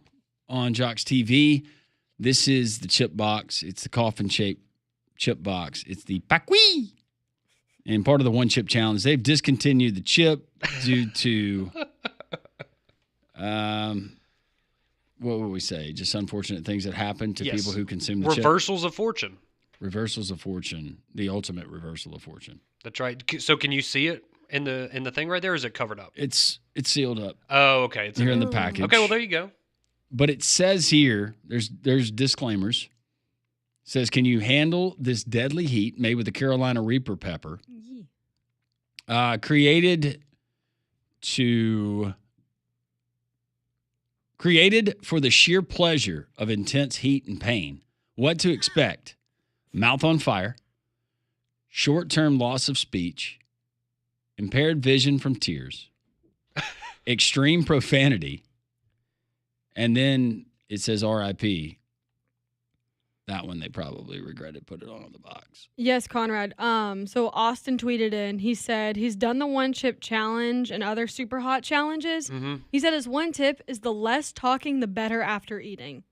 on Jox TV, this is the chip box. It's the coffin shaped chip box. It's the Paqui. And part of the one chip challenge, they've discontinued the chip due to, what would we say? Just unfortunate things that happen to people who consume the chip. Reversals of fortune. Reversals of fortune. The ultimate reversal of fortune. That's right. So can you see it in the thing right there, or is it covered up? It's sealed up. Oh, okay. It's here in the package. Okay, well, there you go. But it says here, there's disclaimers. It says, can you handle this deadly heat made with the Carolina Reaper pepper? Created for the sheer pleasure of intense heat and pain. What to expect? Mouth on fire, short-term loss of speech, impaired vision from tears, extreme profanity, and then it says RIP. That one they probably regretted putting it on the box. Yes, Conrad. So Austin tweeted in. He said he's done the one chip challenge and other super hot challenges. Mm-hmm. He said his one tip is the less talking, the better after eating.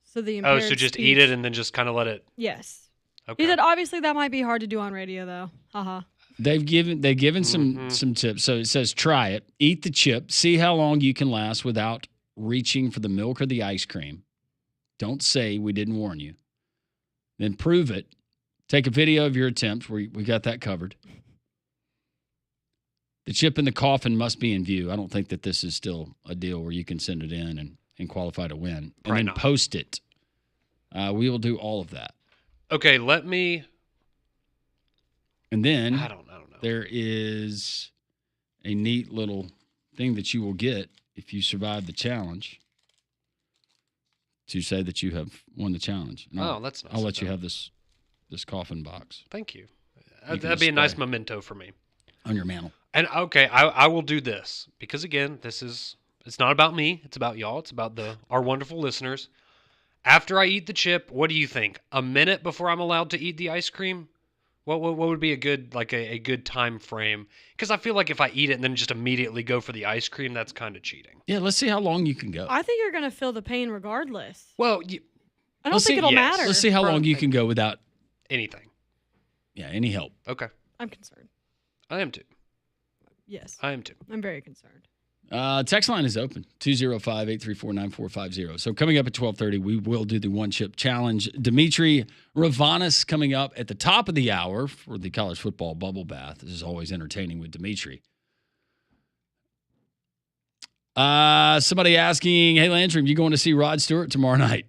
So the impaired so just speech. eat it and then just kind of let it. Yes. Okay. He said obviously that might be hard to do on radio though. Haha. They've given some tips. So it says try it, eat the chip, see how long you can last without reaching for the milk or the ice cream. Don't say we didn't warn you. Then prove it. Take a video of your attempt. We got that covered. The chip in the coffin must be in view. I don't think that this is still a deal where you can send it in and qualify to win. And Probably then not. post it. We will do all of that. Okay, let me. And then I don't know. There is a neat little thing that you will get if you survive the challenge to say that you have won the challenge. And That's nice. I'll let you have this coffin box. Thank you. You That'd be a nice memento for me. On your mantle. And okay, I will do this because again, it's not about me. It's about y'all. It's about our wonderful listeners. After I eat the chip, what do you think? A minute before I'm allowed to eat the ice cream? What would be a good a good time frame? Because I feel like if I eat it and then just immediately go for the ice cream, that's kind of cheating. Yeah, let's see how long you can go. I think you're gonna feel the pain regardless. Well, I don't think it'll matter. Let's see how long you can go without anything. Yeah, any help. Okay. I'm concerned. I am too. Yes. I am too. I'm very concerned. Text line is open, 205-834-9450. So coming up at 12:30, we will do the one-chip challenge. Dimmitri Ravenos coming up at the top of the hour for the college football bubble bath. This is always entertaining with Dimmitri. Somebody asking, hey, Landrum, you going to see Rod Stewart tomorrow night?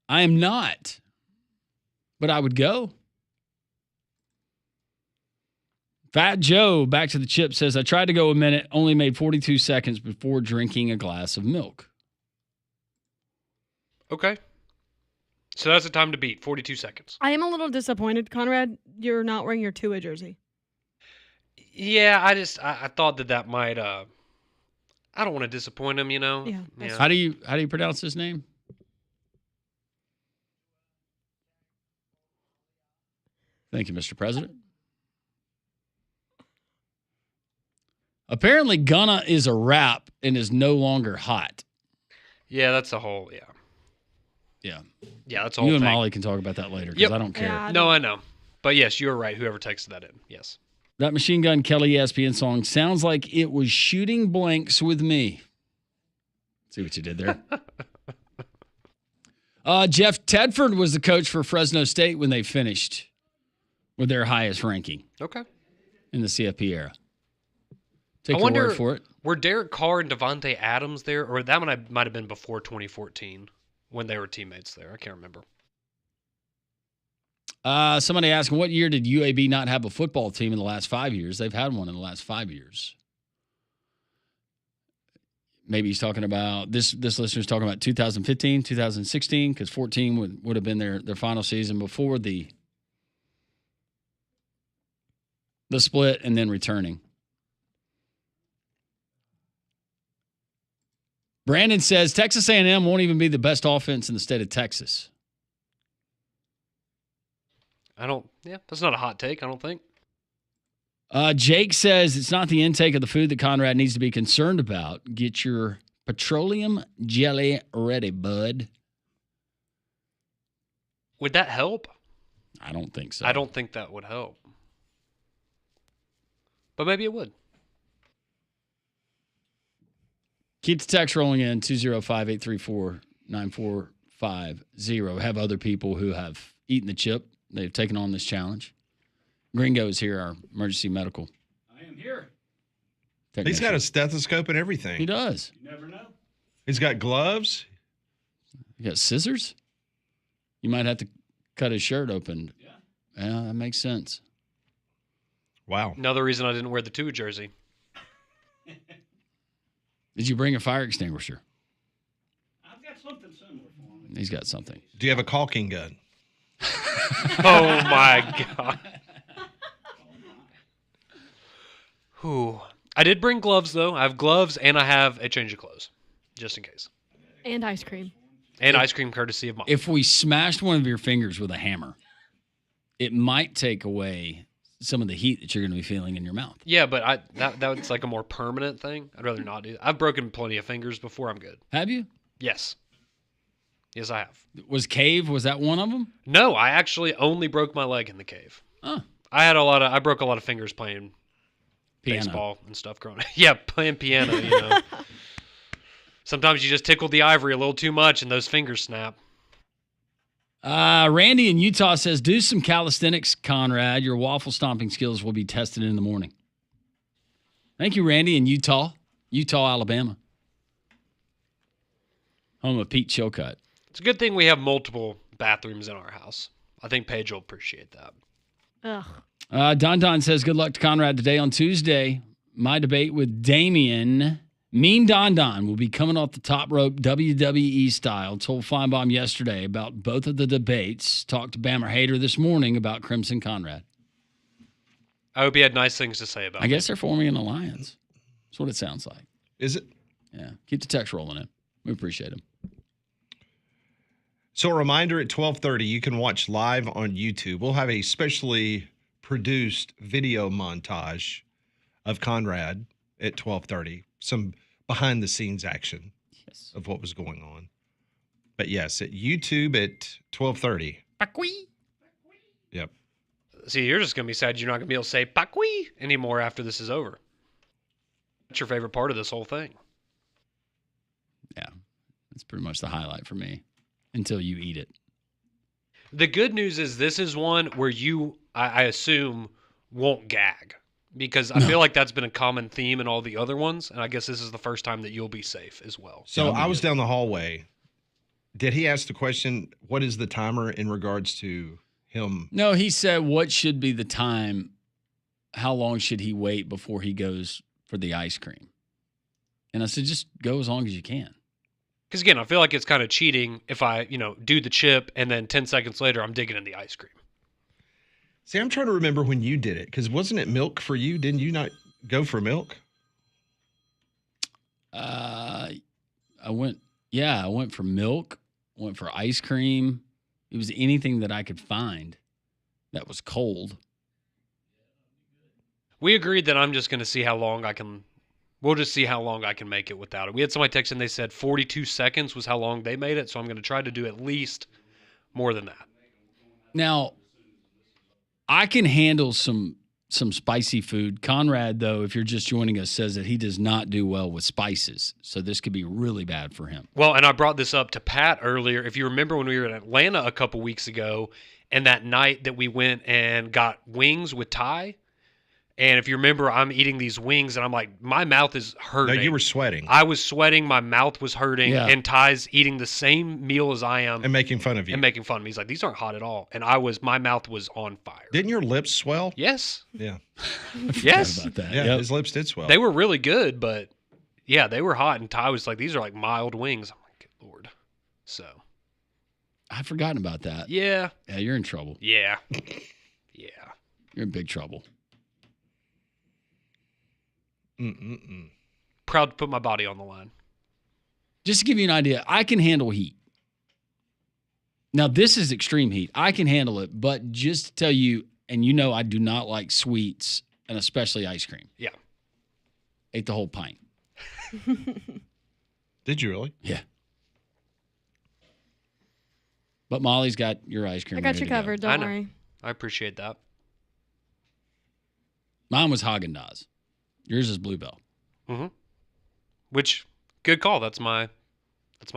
I am not, but I would go. Fat Joe, back to the chip, says, I tried to go a minute, only made 42 seconds before drinking a glass of milk. Okay. So that's the time to beat, 42 seconds. I am a little disappointed, Conrad. You're not wearing your Tua jersey. Yeah, I thought that might I don't want to disappoint him, you know. Yeah. How do you pronounce his name? Thank you, Mr. President. Apparently, Gunna is a rap and is no longer hot. Yeah, that's a whole, Yeah, that's a whole You and thing. Molly can talk about that later because I don't care. Yeah, No, I know. But yes, you're right. Whoever texted that in. Yes. That Machine Gun Kelly ESPN song sounds like it was shooting blanks with me. See what you did there? Jeff Tedford was the coach for Fresno State when they finished with their highest ranking. Okay. In the CFP era. Take I your wonder, word for it. Were Derek Carr and Devontae Adams there? Or that one might have been before 2014 when they were teammates there. I can't remember. Somebody asking, what year did UAB not have a football team in the last 5 years? They've had one in the last 5 years. maybe he's talking about this listener's talking about 2015, 2016, because 14 would have been their final season before the split and then returning. Brandon says Texas A&M won't even be the best offense in the state of Texas. That's not a hot take, I don't think. Jake says it's not the intake of the food that Conrad needs to be concerned about. Get your petroleum jelly ready, bud. Would that help? I don't think so. I don't think that would help. But maybe it would. Keep the text rolling in, 205-834-9450. Have other people who have eaten the chip. They've taken on this challenge. Gringo is here, our emergency medical. I am here. He's got a stethoscope and everything. He does. You never know. He's got gloves. You got scissors? You might have to cut his shirt open. Yeah. Yeah, that makes sense. Wow. Another reason I didn't wear the 2 jersey. Did you bring a fire extinguisher? I've got something similar for him. He's got something. Do you have a caulking gun? Oh, my God. Whew. I did bring gloves, though. I have gloves, and I have a change of clothes, just in case. And ice cream. And ice cream courtesy of Mom. If we smashed one of your fingers with a hammer, it might take away some of the heat that you're going to be feeling in your mouth. Yeah, but that's like a more permanent thing. I'd rather not do that. I've broken plenty of fingers before. I'm good. Have you? Yes. Yes, I have. Was that one of them? No, I actually only broke my leg in the cave. Oh. I broke a lot of fingers playing Piano. baseball and stuff growing up. Yeah, playing piano, you know. Sometimes you just tickle the ivory a little too much and those fingers snap. Randy in Utah says, do some calisthenics, Conrad. Your waffle stomping skills will be tested in the morning. Thank you, Randy in Utah, Alabama. Home of Pete Chilcutt. It's a good thing we have multiple bathrooms in our house. I think Paige will appreciate that. Ugh. Don says, good luck to Conrad today on Tuesday. My debate with Damien. Mean Don will be coming off the top rope WWE style. Told Feinbaum yesterday about both of the debates. Talked to Bammer Hater this morning about Crimson Conrad. I hope he had nice things to say about it. I guess they're forming an alliance. That's what it sounds like. Is it? Yeah. Keep the text rolling in. We appreciate him. So a reminder, at 12:30, you can watch live on YouTube. We'll have a specially produced video montage of Conrad at 12:30. Some behind-the-scenes action of what was going on. But yes, at YouTube at 12:30. Yep. See, you're just going to be sad you're not going to be able to say "Paqui" anymore after this is over. What's your favorite part of this whole thing? Yeah, that's pretty much the highlight for me until you eat it. The good news is this is one where you, I assume, won't gag. Because I feel like that's been a common theme in all the other ones, and I guess this is the first time that you'll be safe as well. So I was down the hallway. Did he ask the question, what is the timer in regards to him? No, he said, what should be the time? How long should he wait before he goes for the ice cream? And I said, just go as long as you can. Because, again, I feel like it's kind of cheating if I, do the chip, and then 10 seconds later I'm digging in the ice cream. See, I'm trying to remember when you did it, because wasn't it milk for you? Didn't you not go for milk? I went for milk, went for ice cream. It was anything that I could find that was cold. We agreed that I'm just going to see how long I can. We'll just see how long I can make it without it. We had somebody text and they said 42 seconds was how long they made it, so I'm going to try to do at least more than that. Now, I can handle some spicy food. Conrad, though, if you're just joining us, says that he does not do well with spices, so this could be really bad for him. Well, and I brought this up to Pat earlier. If you remember when we were in Atlanta a couple weeks ago, and that night that we went and got wings with Ty, and if you remember, I'm eating these wings, and I'm like, my mouth is hurting. No, you were sweating. I was sweating. My mouth was hurting. Yeah. And Ty's eating the same meal as I am. And making fun of you. And making fun of me. He's like, these aren't hot at all. And my mouth was on fire. Didn't your lips swell? Yes. Yeah. Yes. About that. Yeah, Yep. his lips did swell. They were really good, but Yeah, they were hot, and Ty was like, "These are like mild wings." I'm like, "Good Lord." So I've forgotten about that. yeah, Yeah, you're in trouble. yeah, yeah. You're in big trouble. Proud to put my body on the line. Just to give you an idea, I can handle heat. Now, this is extreme heat. I can handle it, but just to tell you, and you know I do not like sweets, and especially ice cream. Yeah. Ate the whole pint. Did you really? Yeah. But Molly's got your ice cream. I got ready you to go. covered. Don't worry. I appreciate that. Mine was Haagen-Dazs. Yours is Bluebell. Mm-hmm. Which, good call. That's my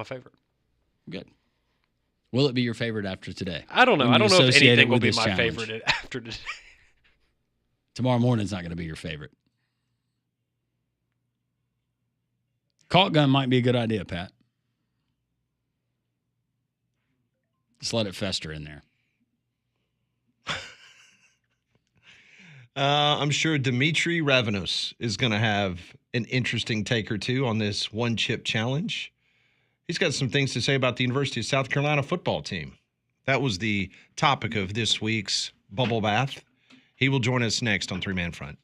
favorite. Good. Will it be your favorite after today? I don't know. When I you don't know if associate anything it will with be this my challenge? favorite after today. Tomorrow morning's not going to be your favorite. Caulk gun might be a good idea, Pat. Just let it fester in there. I'm sure Dimmitri Ravenos is going to have an interesting take or two on this one chip challenge. He's got some things to say about the University of South Carolina football team. That was the topic of this week's bubble bath. He will join us next on Three Man Front.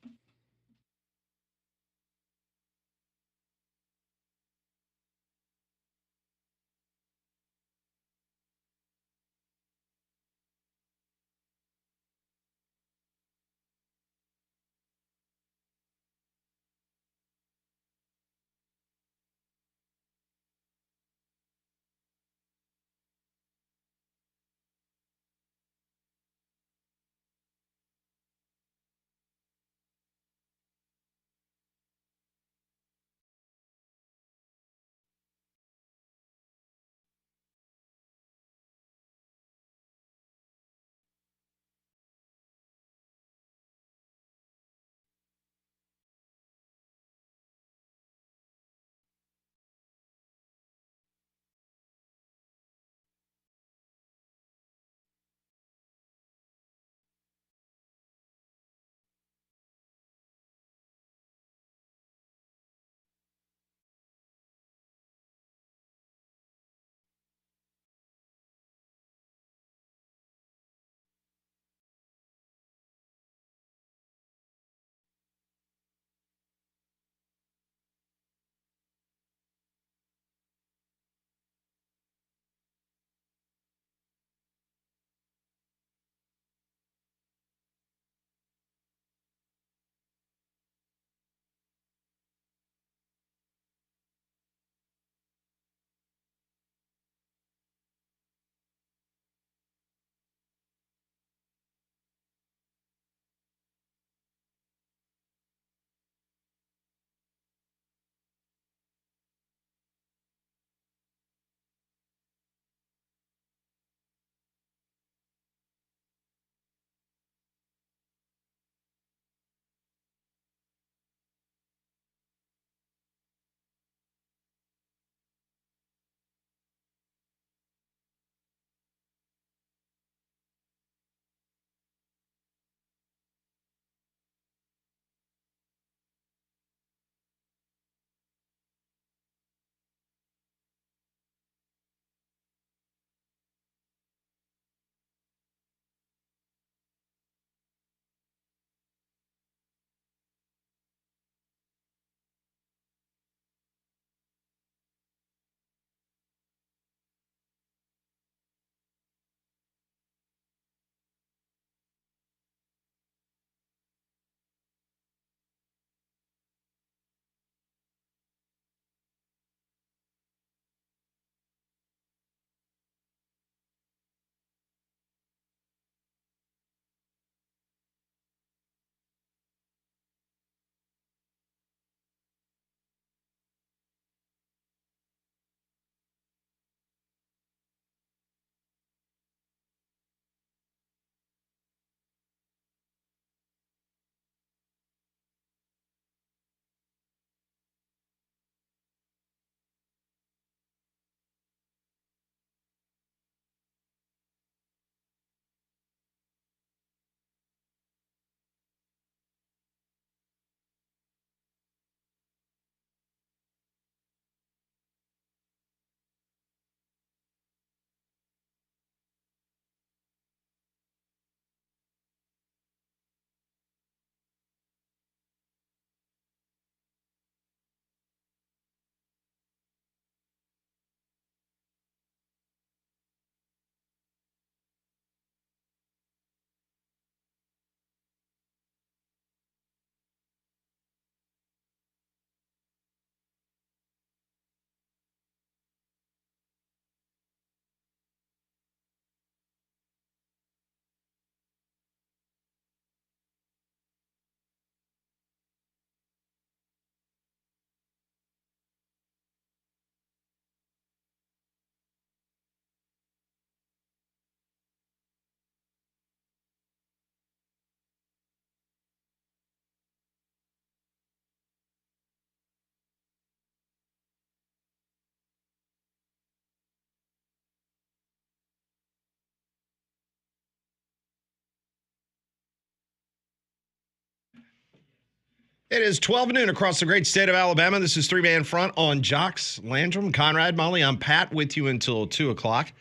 It is 12 noon across the great state of Alabama. This is Three Man Front on Jox, Landrum, Conrad, Molly. I'm Pat with you until 2 o'clock.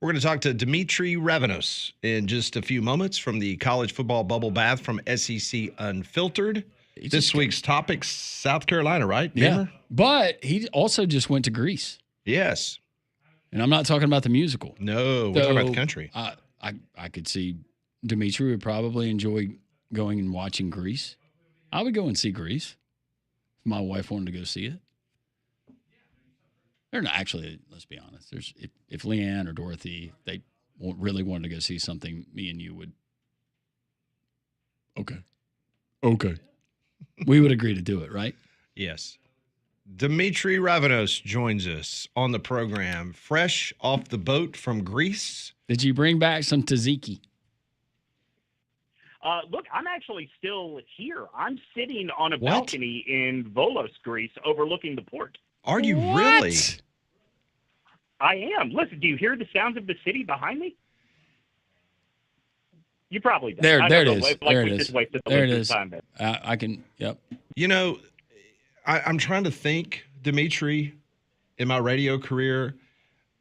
We're going to talk to Dimmitri Ravenos in just a few moments from the college football bubble bath from SEC Unfiltered. This week's topic, South Carolina, right? Yeah. Beamer? But he also just went to Greece. Yes. And I'm not talking about the musical. No, we're talking about the country. I could see Dimmitri would probably enjoy going and watching Greece. I would go and see Greece if my wife wanted to go see it. They're not actually, let's be honest. There's if Leanne or Dorothy, they really wanted to go see something, me and you would. Okay. We would agree to do it, right? Yes. Dimmitri Ravenos joins us on the program, fresh off the boat from Greece. Did you bring back some tzatziki? Look, I'm actually still here. I'm sitting on a balcony in Volos, Greece, overlooking the port. Are you really? I am. Listen, do you hear the sounds of the city behind me? You probably don't. There it is. There it is. There it is. I can, yep. You know, I'm trying to think, Dimmitri, in my radio career,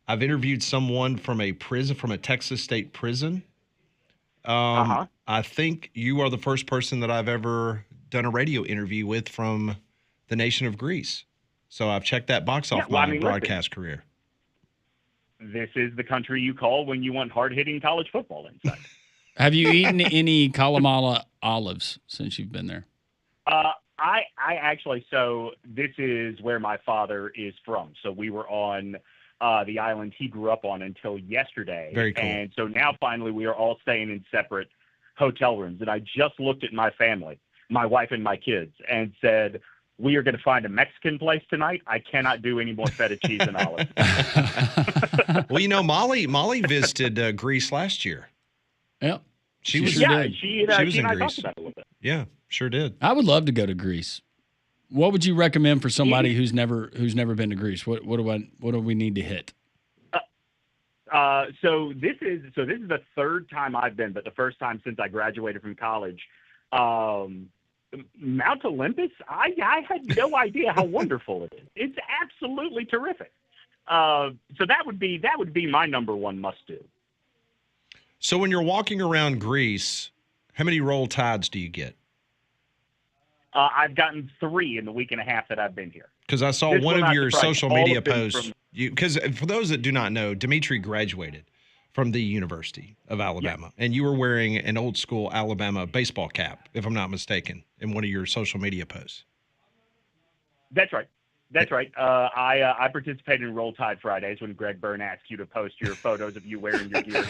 I've interviewed someone from a prison, from a Texas state prison. I think you are the first person that I've ever done a radio interview with from the nation of Greece. So I've checked that box off my broadcast career. This is the country you call when you want hard-hitting college football inside. Have you eaten any Kalamala olives since you've been there? I actually, so this is where my father is from. So we were on the island he grew up on until yesterday. Very cool. And so now finally we are all staying in separate hotel rooms. And I just looked at my family, my wife and my kids, and said, we are going to find a Mexican place tonight. I cannot do any more feta cheese and olives. Well, you know, Molly visited Greece last year. Yep. She was she and in I Greece. talked about it a little bit. Yeah, sure did. I would love to go to Greece. What would you recommend for somebody who's never been to Greece? What do we need to hit? So this is the third time I've been, but the first time since I graduated from college. Mount Olympus, I had no idea how wonderful it is. It's absolutely terrific. So that would be my number one must do. So when you're walking around Greece, how many roll tides do you get? I've gotten 3 in the week and a half that I've been here. Because I saw one of your social media posts. Because for those that do not know, Dimmitri graduated from the University of Alabama, and you were wearing an old school Alabama baseball cap, if I'm not mistaken, in one of your social media posts. That's right. That's right. I participated in Roll Tide Fridays when Greg Byrne asked you to post your photos of you wearing your gear.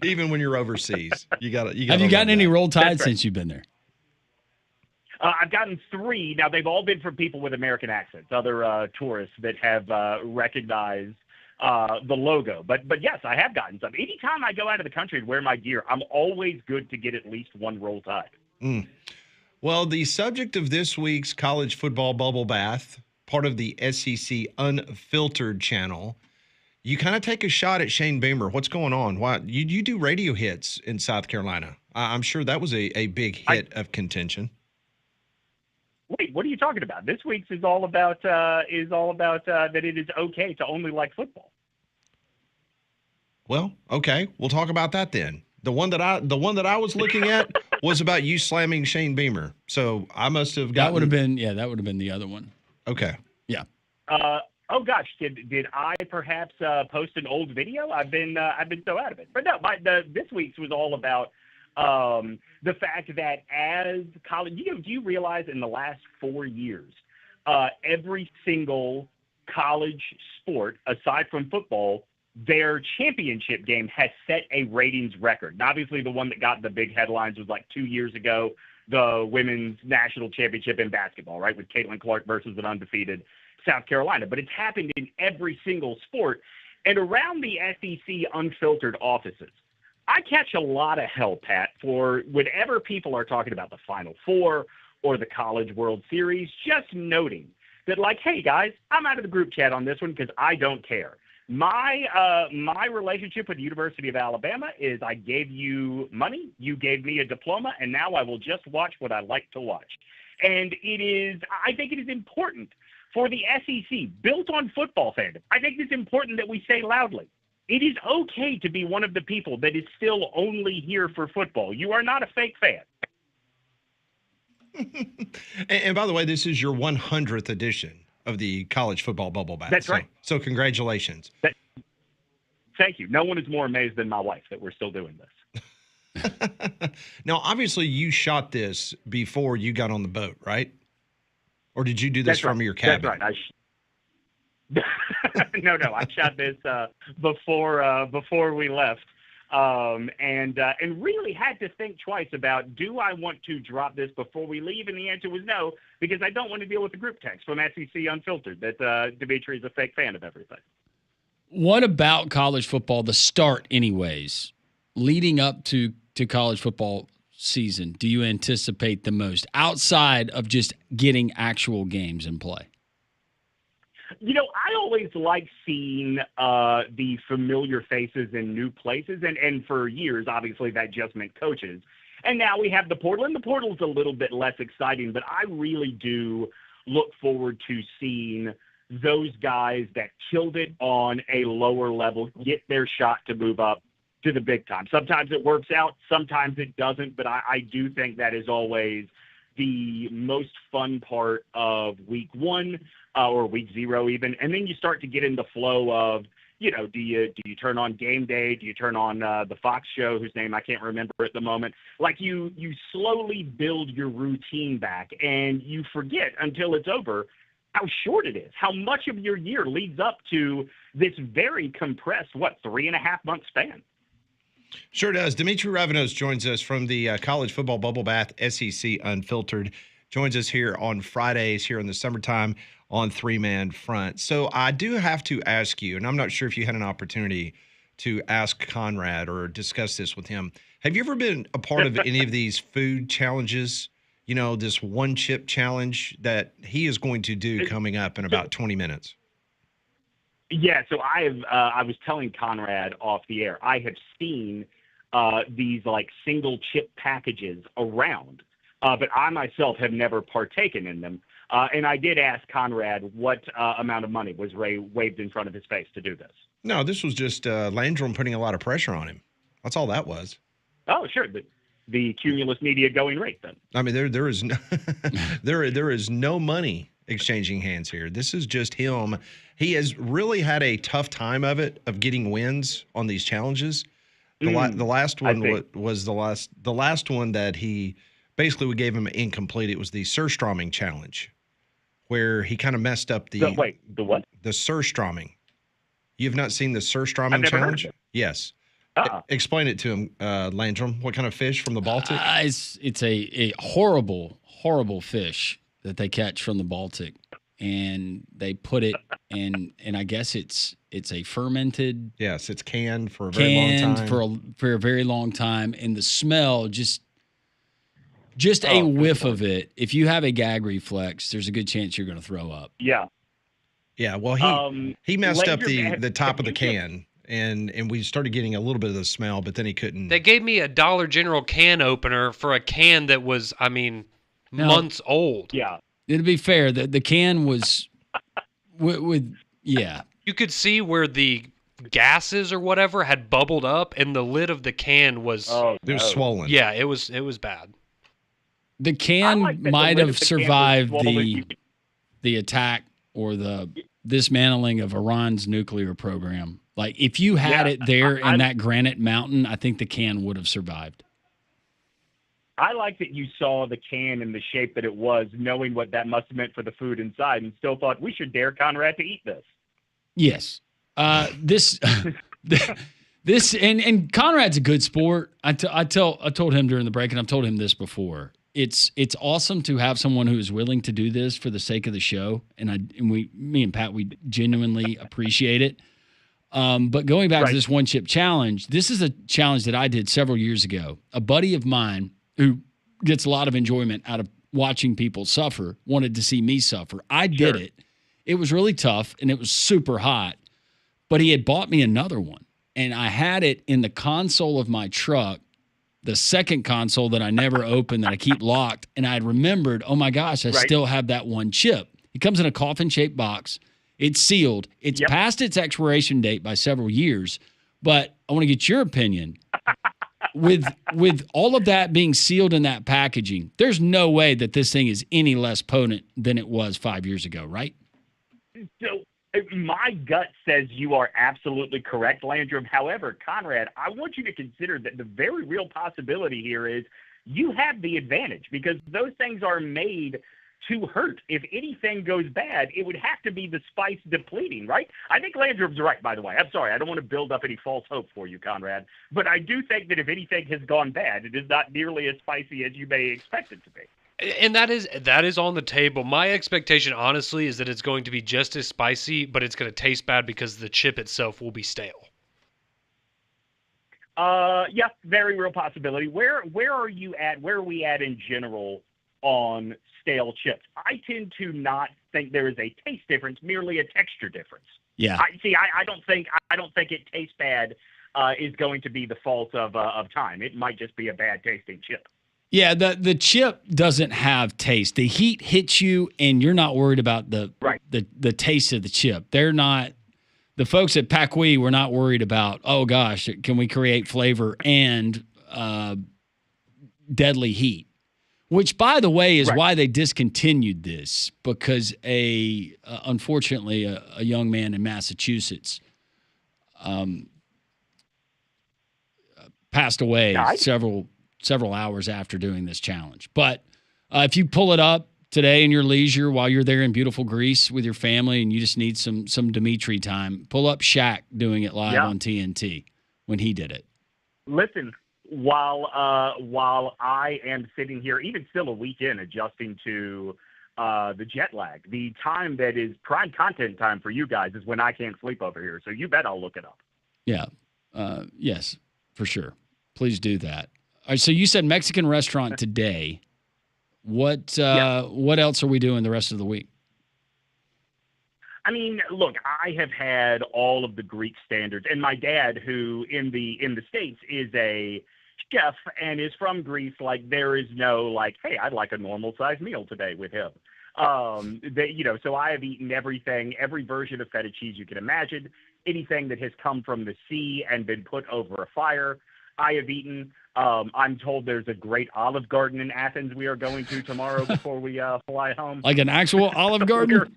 Even when you're overseas, you got. Have you gotten any Roll Tide since you've been there? I've gotten 3. Now they've all been from people with American accents, other tourists that have recognized the logo. But yes, I have gotten some. Anytime I go out of the country and wear my gear, I'm always good to get at least one Roll Tide. Mm. Well, the subject of this week's college football bubble bath, part of the SEC Unfiltered channel, you kind of take a shot at Shane Beamer. What's going on? Why you do radio hits in South Carolina? I'm sure that was a big hit of contention. Wait, what are you talking about? This week's is all about that it is okay to only like football. Well, okay, we'll talk about that then. The one that I was looking at was about you slamming Shane Beamer. So I must have gotten. That would have been the other one. Okay. Yeah. Oh gosh, did I perhaps post an old video? I've been so out of it. But no, this week's was all about the fact that as college, do you realize in the last 4 years, every single college sport aside from football, their championship game has set a ratings record. And obviously, the one that got the big headlines was like 2 years ago, the women's national championship in basketball, right, with Caitlin Clark versus an undefeated South Carolina. But it's happened in every single sport. And around the SEC Unfiltered offices, I catch a lot of hell, Pat, for whenever people are talking about the Final Four or the College World Series, just noting that, like, hey, guys, I'm out of the group chat on this one because I don't care. My relationship with the University of Alabama is I gave you money, you gave me a diploma, and now I will just watch what I like to watch. And I think it is important for the SEC, built on football fandom. I think it's important that we say loudly, it is okay to be one of the people that is still only here for football. You are not a fake fan. And by the way, this is your 100th edition of the College Football Bubble Bath. That's right. So congratulations. Thank you. No one is more amazed than my wife that we're still doing this. Now, obviously, you shot this before you got on the boat, right? Or did you do this from your cabin? That's right. No, I shot this before we left, and really had to think twice about, do I want to drop this before we leave? And the answer was no, because I don't want to deal with the group text from SEC Unfiltered that Dimmitri is a fake fan of everything. What about college football, the start anyways, leading up to college football season, do you anticipate the most outside of just getting actual games in play? I always like seeing the familiar faces in new places. And for years, obviously, that just meant coaches. And now we have the portal. And the portal's a little bit less exciting. But I really do look forward to seeing those guys that killed it on a lower level get their shot to move up to the big time. Sometimes it works out. Sometimes it doesn't. But I do think that is always the most fun part of week one. Or week 0 even, and then you start to get in the flow of, do you turn on game day? Do you turn on the Fox show, whose name I can't remember at the moment? Like you slowly build your routine back, and you forget until it's over how short it is, how much of your year leads up to this very compressed, 3.5 month span. Sure does. Dimmitri Ravenos joins us from the College Football Bubble Bath, SEC Unfiltered. Joins us here on Fridays here in the summertime on Three Man Front. So I do have to ask you, and I'm not sure if you had an opportunity to ask Conrad or discuss this with him. Have you ever been a part of any of these food challenges? This one chip challenge that he is going to do coming up in about 20 minutes. Yeah, so I was telling Conrad off the air, I have seen these single chip packages around, but I myself have never partaken in them. And I did ask Conrad what amount of money was waved in front of his face to do this. No, this was just Landrum putting a lot of pressure on him. That's all that was. Oh, sure. The cumulus media going rate then. I mean, there is no there is no money exchanging hands here. This is just him. He has really had a tough time of getting wins on these challenges. The last one was the last one that he basically we gave him an incomplete. It was the surströmming challenge, where he kind of messed up the what? The surströmming. You have not seen the surströmming challenge? Yes. Explain it to him, Landrum. What kind of fish from the Baltic? It's a horrible, horrible fish that they catch from the Baltic, and they put it in, and I guess it's a fermented. Yes, it's canned for a very long time. for a very long time, and the smell just a whiff of it. If you have a gag reflex, there's a good chance you're going to throw up. Yeah. Yeah. Well, he messed up the top of the can. And we started getting a little bit of the smell, but then he couldn't. They gave me a Dollar General can opener for a can that was, months old. Yeah. To be fair, the can was with. You could see where the gases or whatever had bubbled up, and the lid of the can was. It was swollen. Yeah, it was bad. The can might have survived the attack or the dismantling of Iran's nuclear program. Like, if you had it there in that granite mountain, I think the can would have survived. I like that you saw the can in the shape that it was, knowing what that must have meant for the food inside, and still thought we should dare Conrad to eat this. Yes. This and Conrad's a good sport. I told him during the break, and I've told him this before. It's awesome to have someone who is willing to do this for the sake of the show, me and Pat, we genuinely appreciate it. But going back to this one chip challenge, this is a challenge that I did several years ago. A buddy of mine who gets a lot of enjoyment out of watching people suffer wanted to see me suffer. I did it. It was really tough and it was super hot, But he had bought me another one, and I had it in the console of my truck, the second console that I never opened that I keep locked, and I had remembered, oh my gosh, I still have that one chip. It comes in a coffin-shaped box. It's sealed. It's past its expiration date by several years, but I want to get your opinion. With all of that being sealed in that packaging, there's no way that this thing is any less potent than it was 5 years ago, right? So my gut says you are absolutely correct, Landrum. However, Conrad, I want you to consider that the very real possibility here is you have the advantage because those things are made to hurt. If anything goes bad, it would have to be the spice depleting, right? I think Landrum's right, by the way. I'm sorry. I don't want to build up any false hope for you, Conrad. But I do think that if anything has gone bad, it is not nearly as spicy as you may expect it to be. And that is on the table. My expectation, honestly, is that it's going to be just as spicy, but it's going to taste bad because the chip itself will be stale. Yeah, very real possibility. Where are you at? Where are we at in general on stale chips? I tend to not think there is a taste difference, merely a texture difference. Yeah. I don't think it tastes bad is going to be the fault of time. It might just be a bad tasting chip. Yeah, the chip doesn't have taste. The heat hits you, and you're not worried about the taste of the chip. They're not. The folks at Pac-Wee were not worried about, oh gosh, can we create flavor and deadly heat? Which, by the way, is why they discontinued this, because unfortunately a young man in Massachusetts passed away several hours after doing this challenge. But if you pull it up today in your leisure while you're there in beautiful Greece with your family and you just need some Dimmitri time, pull up Shaq doing it live on TNT when he did it. Listen, while I am sitting here, even still a weekend, adjusting to the jet lag, the time that is prime content time for you guys is when I can't sleep over here. So you bet I'll look it up. Yeah. Yes, for sure. Please do that. All right, so you said Mexican restaurant today. What else are we doing the rest of the week? I mean, look, I have had all of the Greek standards, and my dad, who in the States is a chef and is from Greece, like there is no like, hey, I'd like a normal sized meal today with him. So I have eaten everything, every version of feta cheese you can imagine, anything that has come from the sea and been put over a fire. I have eaten. I'm told there's a great Olive Garden in Athens we are going to tomorrow before we fly home. Like an actual Olive Garden?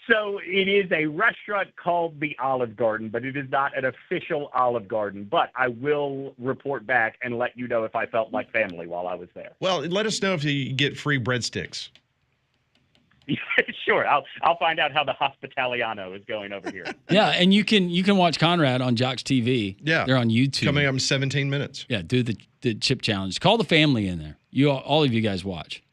So it is a restaurant called the Olive Garden, but it is not an official Olive Garden. But I will report back and let you know if I felt like family while I was there. Well, let us know if you get free breadsticks. Sure, I'll find out how the Hospitaliano is going over here. Yeah, and you can watch Conrad on Jox TV. Yeah, they're on YouTube. Coming up in 17 minutes. Yeah, do the chip challenge. Call the family in there. All of you guys watch.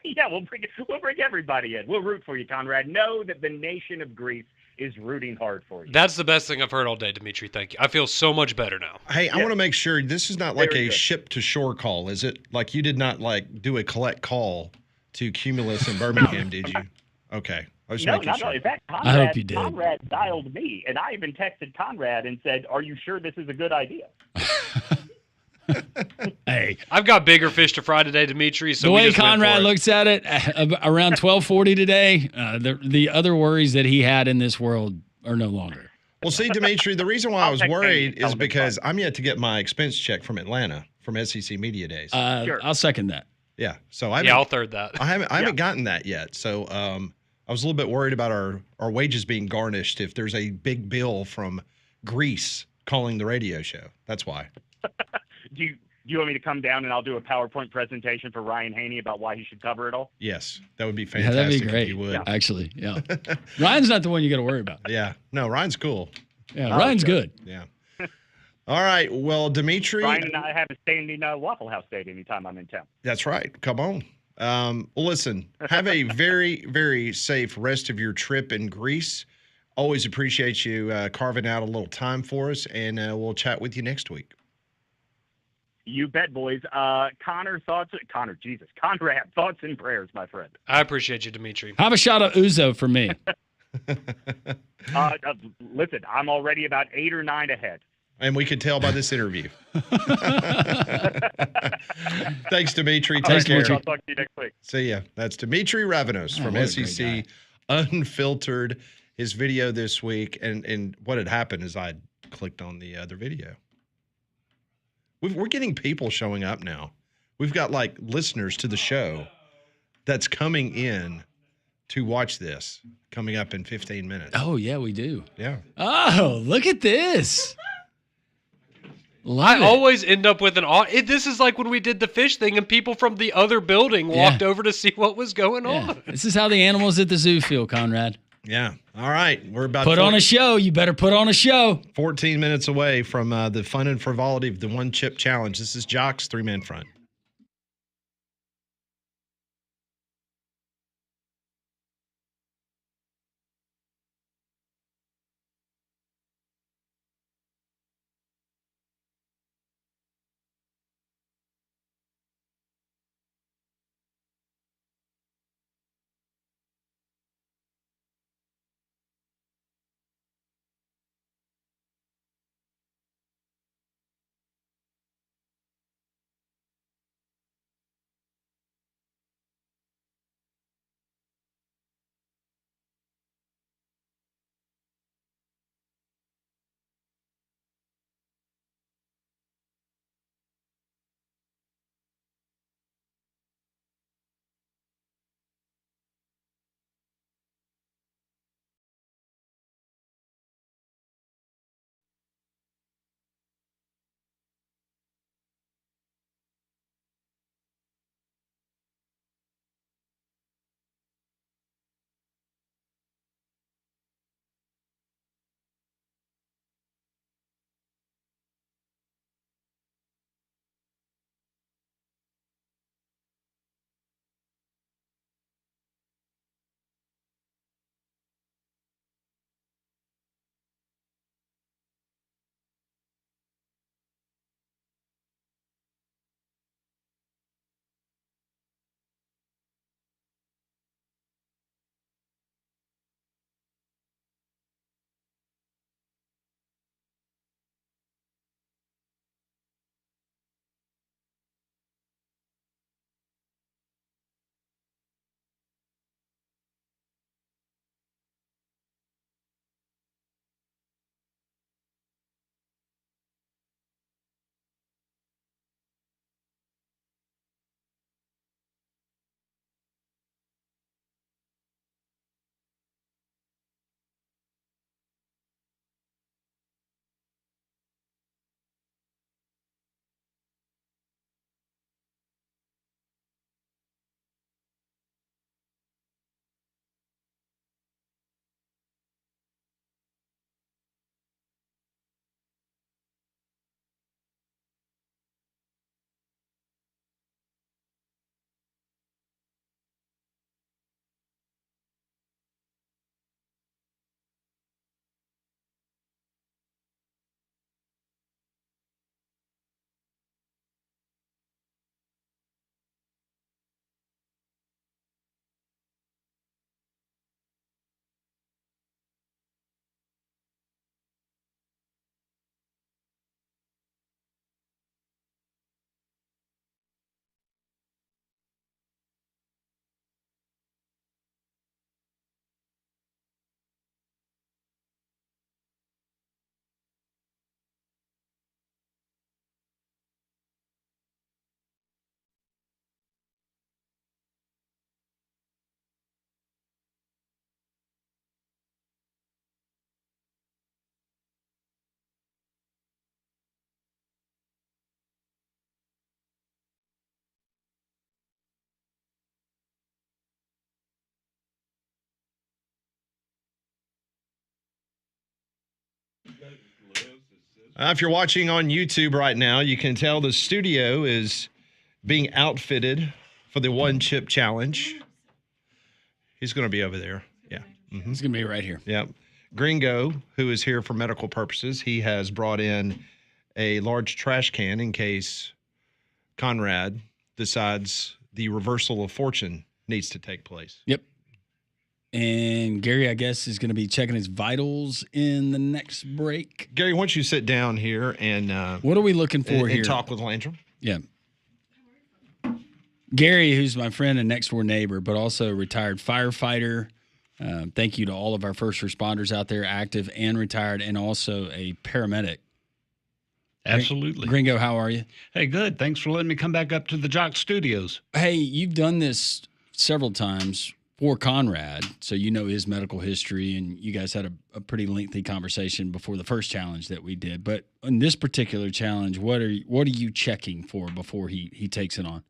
Yeah, we'll bring everybody in. We'll root for you, Conrad. Know that the nation of Greece is rooting hard for you. That's the best thing I've heard all day, Dimmitri. Thank you. I feel so much better now. Hey, I want to make sure this is not like Very a good. ship to shore call, is it? Like you did not like do a collect call to Cumulus in Birmingham, did you? Okay. I was making sure. No. In fact, I hope you did. Conrad dialed me, and I even texted Conrad and said, "Are you sure this is a good idea?" Hey, I've got bigger fish to fry today, Dimmitri. So the we way just went Conrad for it. looks at it, around 12:40 today, the other worries that he had in this world are no longer. Well, see, Dimmitri, the reason why I was text worried Andy, tell is him it's because I'm yet to get my expense check from Atlanta from SEC Media Days. Sure. I'll second that. Yeah, so I'll third that. I haven't gotten that yet. So I was a little bit worried about our wages being garnished if there's a big bill from Greece calling the radio show. That's why. Do you want me to come down and I'll do a PowerPoint presentation for Ryan Haney about why he should cover it all? Yes, that would be Yeah, fantastic. that'd be great. If you would. Actually, yeah. Ryan's not the one you got to worry about. Yeah, no, Ryan's cool. Yeah, Ryan's good. Yeah. All right. Well, Dimmitri. Ryan and I have a standing Waffle House date anytime I'm in town. That's right. Come on. Well, listen, have a very, very safe rest of your trip in Greece. Always appreciate you carving out a little time for us, and we'll chat with you next week. You bet, boys. Conrad, thoughts and prayers, my friend. I appreciate you, Dimmitri. Have a shot of Uzo for me. Listen, I'm already about 8 or 9 ahead. And we could tell by this interview. Thanks, Dimmitri. All right, Take care. I'll talk to you next week. See ya. That's Dimmitri Ravenos from what a great SEC Unfiltered. His video this week. And what had happened is I clicked on the other video. We're getting people showing up now. We've got like listeners to the show that's coming in to watch this coming up in 15 minutes. Oh, yeah, we do. Yeah. Oh, look at this. I always end up with this is like when we did the fish thing and people from the other building walked over to see what was going on. This is how the animals at the zoo feel, Conrad. Yeah. All right. We're about put on a show. You better put on a show. 14 minutes away from the fun and frivolity of the One Chip Challenge. This is Jox, 3-Man Front. If you're watching on YouTube right now, you can tell the studio is being outfitted for the One Chip Challenge. He's going to be over there. Yeah. Mm-hmm. He's going to be right here. Yep. Gringo, who is here for medical purposes, he has brought in a large trash can in case Conrad decides the reversal of fortune needs to take place. Yep. And Gary, I guess, is going to be checking his vitals in the next break. Gary, why don't you sit down here and what are we looking for here? And talk with Landrum. Yeah. Gary, who's my friend and next door neighbor, but also a retired firefighter. Thank you to all of our first responders out there, active and retired, and also a paramedic. Absolutely. Gringo, how are you? Hey, good. Thanks for letting me come back up to the Jox Studios. Hey, you've done this several times for Conrad, so you know his medical history, and you guys had a pretty lengthy conversation before the first challenge that we did. But in this particular challenge, what are you checking for before he takes it on?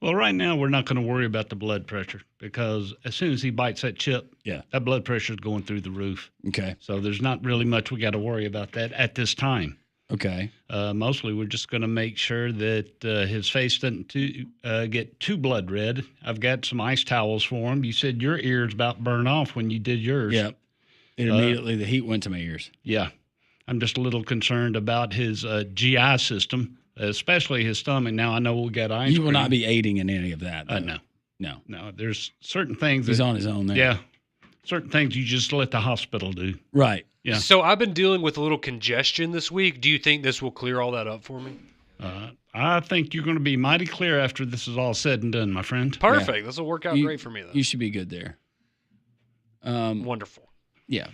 Well, right now we're not going to worry about the blood pressure because as soon as he bites that chip, that blood pressure is going through the roof. Okay. So there's not really much we got to worry about that at this time. Okay. Mostly we're just going to make sure that his face doesn't get too blood red. I've got some ice towels for him. You said your ears about burned off when you did yours. Yep. And immediately the heat went to my ears. Yeah. I'm just a little concerned about his GI system, especially his stomach. Now, I know we'll get ice You will cream. not be aiding in any of that. No. No. There's certain things. He's on his own there. Yeah. Certain things you just let the hospital do. Right. Yeah. So I've been dealing with a little congestion this week. Do you think this will clear all that up for me? I think you're going to be mighty clear after this is all said and done, my friend. Perfect. This will work out great for me then. You should be good there. Wonderful. Yeah.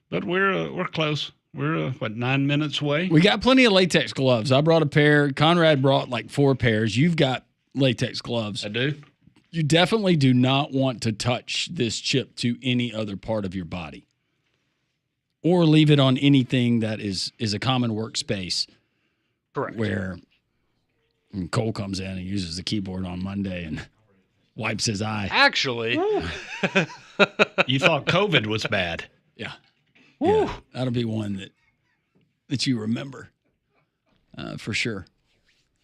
But we're close. We're 9 minutes away. We got plenty of latex gloves. I brought a pair. Conrad brought like 4 pairs. You've got latex gloves. I do. You definitely do not want to touch this chip to any other part of your body or leave it on anything that is a common workspace. Correct. Where Cole comes in and uses the keyboard on Monday and wipes his eye. Actually. You thought COVID was bad. Yeah. Yeah, that'll be one that you remember for sure.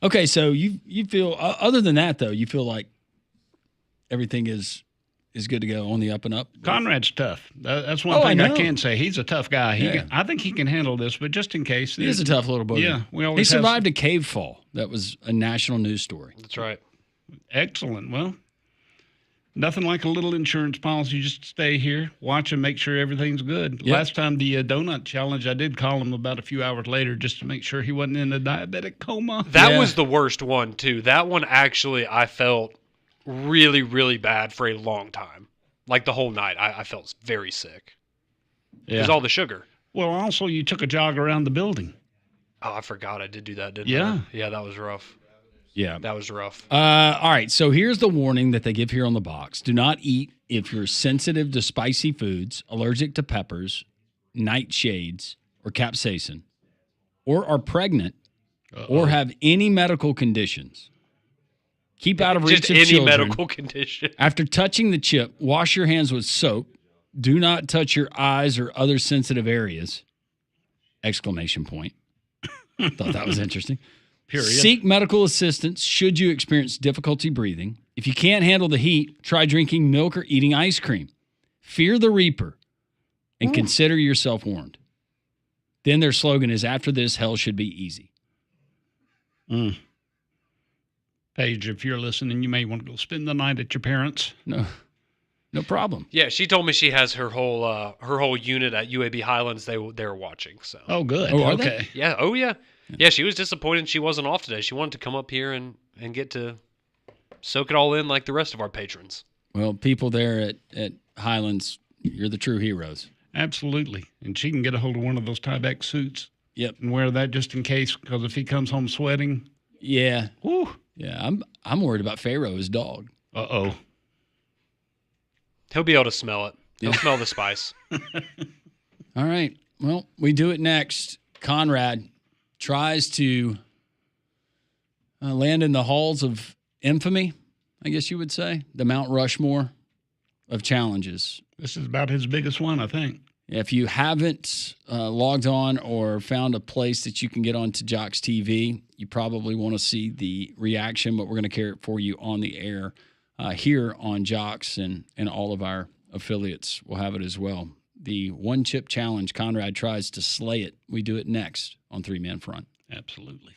Okay, so you feel other than that though, you feel like everything is good to go on the up and up. Conrad's tough. That's one thing I can say. He's a tough guy. Yeah. I think he can handle this, but just in case, He is a tough little boy. Yeah, we always he survived a cave fall. That was a national news story. That's right. Excellent. Well, nothing like a little insurance policy. Just stay here, watch and make sure everything's good. Yep. Last time the donut challenge, I did call him about a few hours later just to make sure he wasn't in a diabetic coma. That was the worst one too. That one actually I felt really, really bad for a long time. Like the whole night, I felt very sick. Because all the sugar. Well, also you took a jog around the building. Oh, I forgot I did do that, didn't Yeah. I? Yeah, that was rough. Yeah. That was rough. All right, so here's the warning that they give here on the box. Do not eat if you're sensitive to spicy foods, allergic to peppers, nightshades, or capsaicin, or are pregnant, or have any medical conditions. Keep out of reach Just of any children. medical condition. After touching the chip, wash your hands with soap. Do not touch your eyes or other sensitive areas. Exclamation point. Thought that was interesting. Period. Seek medical assistance should you experience difficulty breathing. If you can't handle the heat, try drinking milk or eating ice cream. Fear the Reaper and consider yourself warned. Then their slogan is, after this, hell should be easy. Paige, if you're listening, you may want to go spend the night at your parents'. No problem. Yeah, she told me she has her whole unit at UAB Highlands. They're watching. So. Oh, good. Oh, are okay. Yeah. Oh, yeah. Yeah, she was disappointed she wasn't off today. She wanted to come up here and get to soak it all in like the rest of our patrons. Well, people there at Highlands, you're the true heroes. Absolutely. And she can get a hold of one of those tie-back suits. Yep. And wear that just in case, because if he comes home sweating. Yeah. Whew. Yeah, I'm worried about Pharaoh, his dog. Uh-oh. He'll be able to smell it. He'll smell the spice. All right. Well, we do it next. Conrad tries to land in the halls of infamy, I guess you would say, the Mount Rushmore of challenges. This is about his biggest one, I think. If you haven't logged on or found a place that you can get onto Jox TV, you probably want to see the reaction, but we're going to carry it for you on the air here on Jox, and all of our affiliates will have it as well. The one chip challenge, Conrad tries to slay it. We do it next on Three Man Front. Absolutely.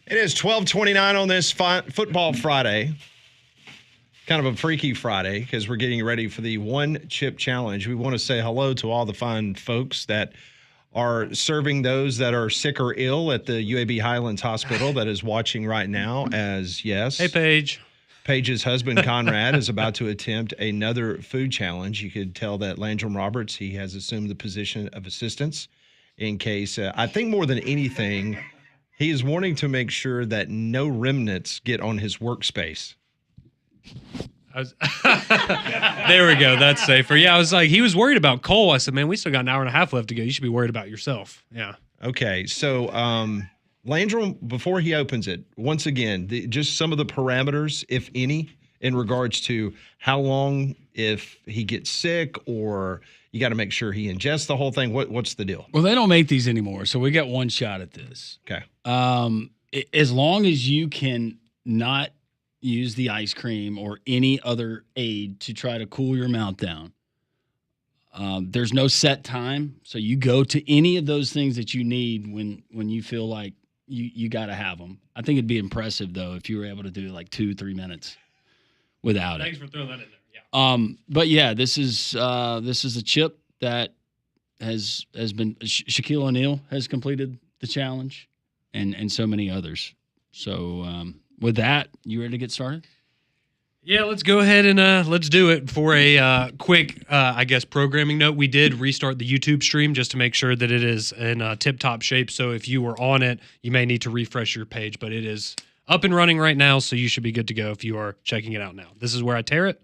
It is 12:29 on this Football Friday. Kind of a freaky Friday because we're getting ready for the One Chip Challenge. We want to say hello to all the fine folks that are serving those that are sick or ill at the UAB Highlands Hospital that is watching right now as, yes. Hey, Paige. Paige's husband, Conrad, is about to attempt another food challenge. You could tell that Landrum Roberts, he has assumed the position of assistance in case, I think more than anything, he is wanting to make sure that no remnants get on his workspace. There we go. That's safer. Yeah, I was like, he was worried about Cole. I said, man, we still got an hour and a half left to go. You should be worried about yourself. Yeah. Okay, so Landrum, before he opens it, once again, just some of the parameters, if any, in regards to how long, if he gets sick, or you got to make sure he ingests the whole thing. What's the deal? Well, they don't make these anymore, so we got one shot at this. Okay. As long as you can not use the ice cream or any other aid to try to cool your mouth down. There's no set time, so you go to any of those things that you need when you feel like you got to have them. I think it'd be impressive though if you were able to do like 2-3 minutes without Thanks it. for throwing that in there. Yeah. But yeah, this is a chip that has been Shaquille O'Neal has completed the challenge, and so many others. So with that, you ready to get started? Yeah, let's go ahead and let's do it. For a quick, I guess, programming note, we did restart the YouTube stream just to make sure that it is in tip-top shape. So if you were on it, you may need to refresh your page, but it is up and running right now, so you should be good to go if you are checking it out now. This is where I tear it.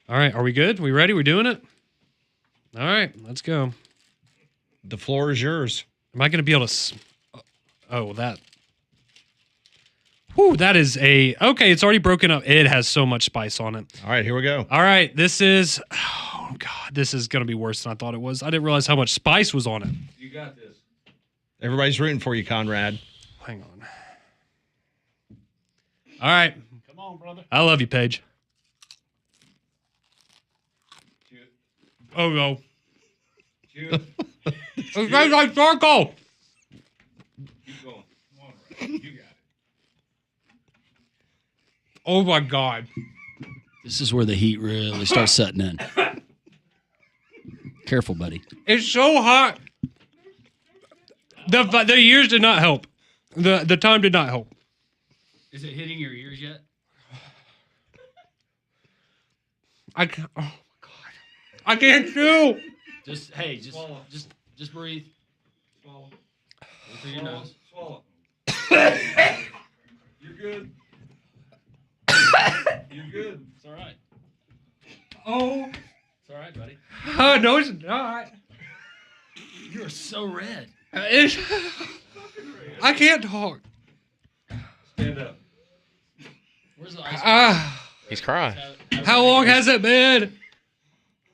All right, are we good? We ready? We're doing it? All right, let's go. The floor is yours. Am I going to be able to... Oh, that... Whew, that is okay, it's already broken up. It has so much spice on it. All right, here we go. All right, this is, oh, God, this is going to be worse than I thought it was. I didn't realize how much spice was on it. You got this. Everybody's rooting for you, Conrad. Hang on. All right. Come on, brother. I love you, Paige. Oh, no. Chew. It tastes like charcoal. Keep going. Come on, Ray. You got it. Oh, my God. This is where the heat really starts setting in. Careful, buddy. It's so hot. The years did not help. The time did not help. Is it hitting your ears yet? I can't. Oh my God! I can't chew. Just breathe. Swallow. Go through your nose. Swallow. You're good. You're good. It's all right. Oh. It's all right, buddy. Oh no, it's not. You're so red. I can't talk. Stand up. Where's the ice cream? He's crying. How long has it been?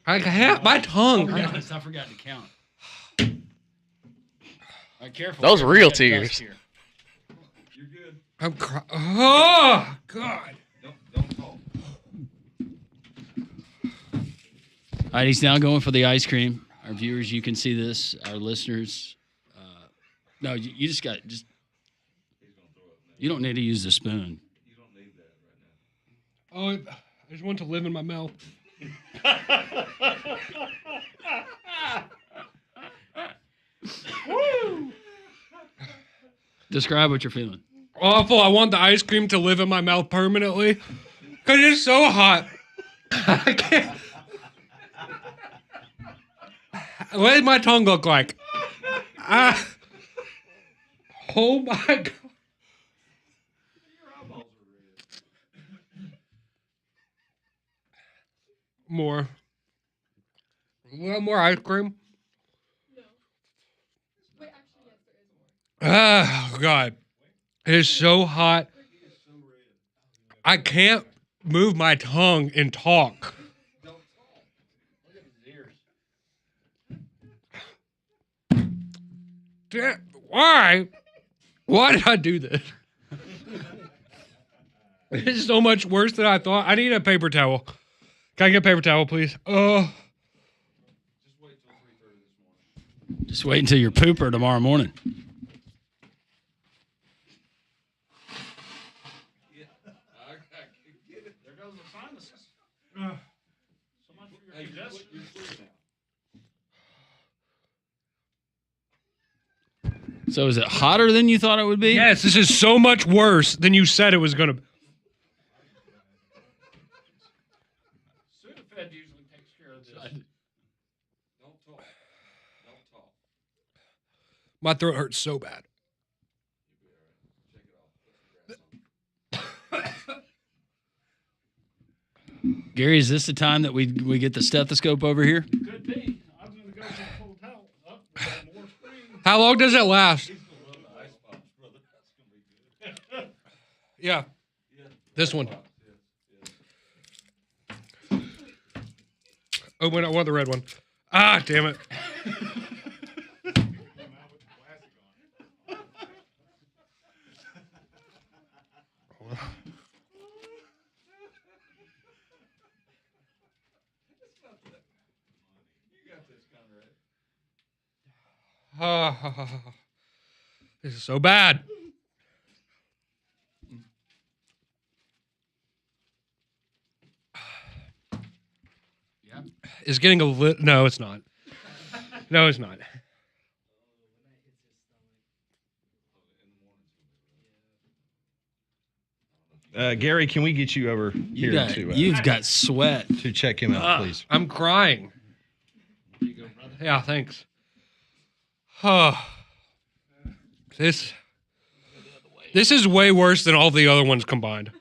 I can't. My tongue. I forgot to count. All right, careful. Those Careful, real we got dust tears. here. You're good. I'm crying. Oh God. Don't talk. All right, he's now going for the ice cream. Our viewers, you can see this. Our listeners, no, you just got just. You don't need to use the spoon. You don't need that right now. Oh, I just want to live in my mouth. Woo! Describe what you're feeling. Awful. I want the ice cream to live in my mouth permanently because it's so hot. I can't. What does my tongue look like? Oh my God. More. More ice cream? No. Wait, actually, yes, there is more. Oh, God. It is so hot. I can't move my tongue and talk. Why? Why did I do this? It's so much worse than I thought. I need a paper towel. Can I get a paper towel, please? Oh. Just wait until you're pooper tomorrow morning. So is it hotter than you thought it would be? Yes, this is so much worse than you said it was going to. Sudafed usually takes care of this. Don't talk. My throat hurts so bad. Gary, is this the time that we get the stethoscope over here? Could be. I was going to go for the full towel. More spring. How long does it last? Yeah. This one. Oh, wait, I want the red one. Ah, damn it. This is so bad. Yeah. It's getting a little. No, it's not. No, it's not. Gary, can we get you over here You've got sweat. to check him out, please? I'm crying. Yeah, thanks. This is way worse than all the other ones combined.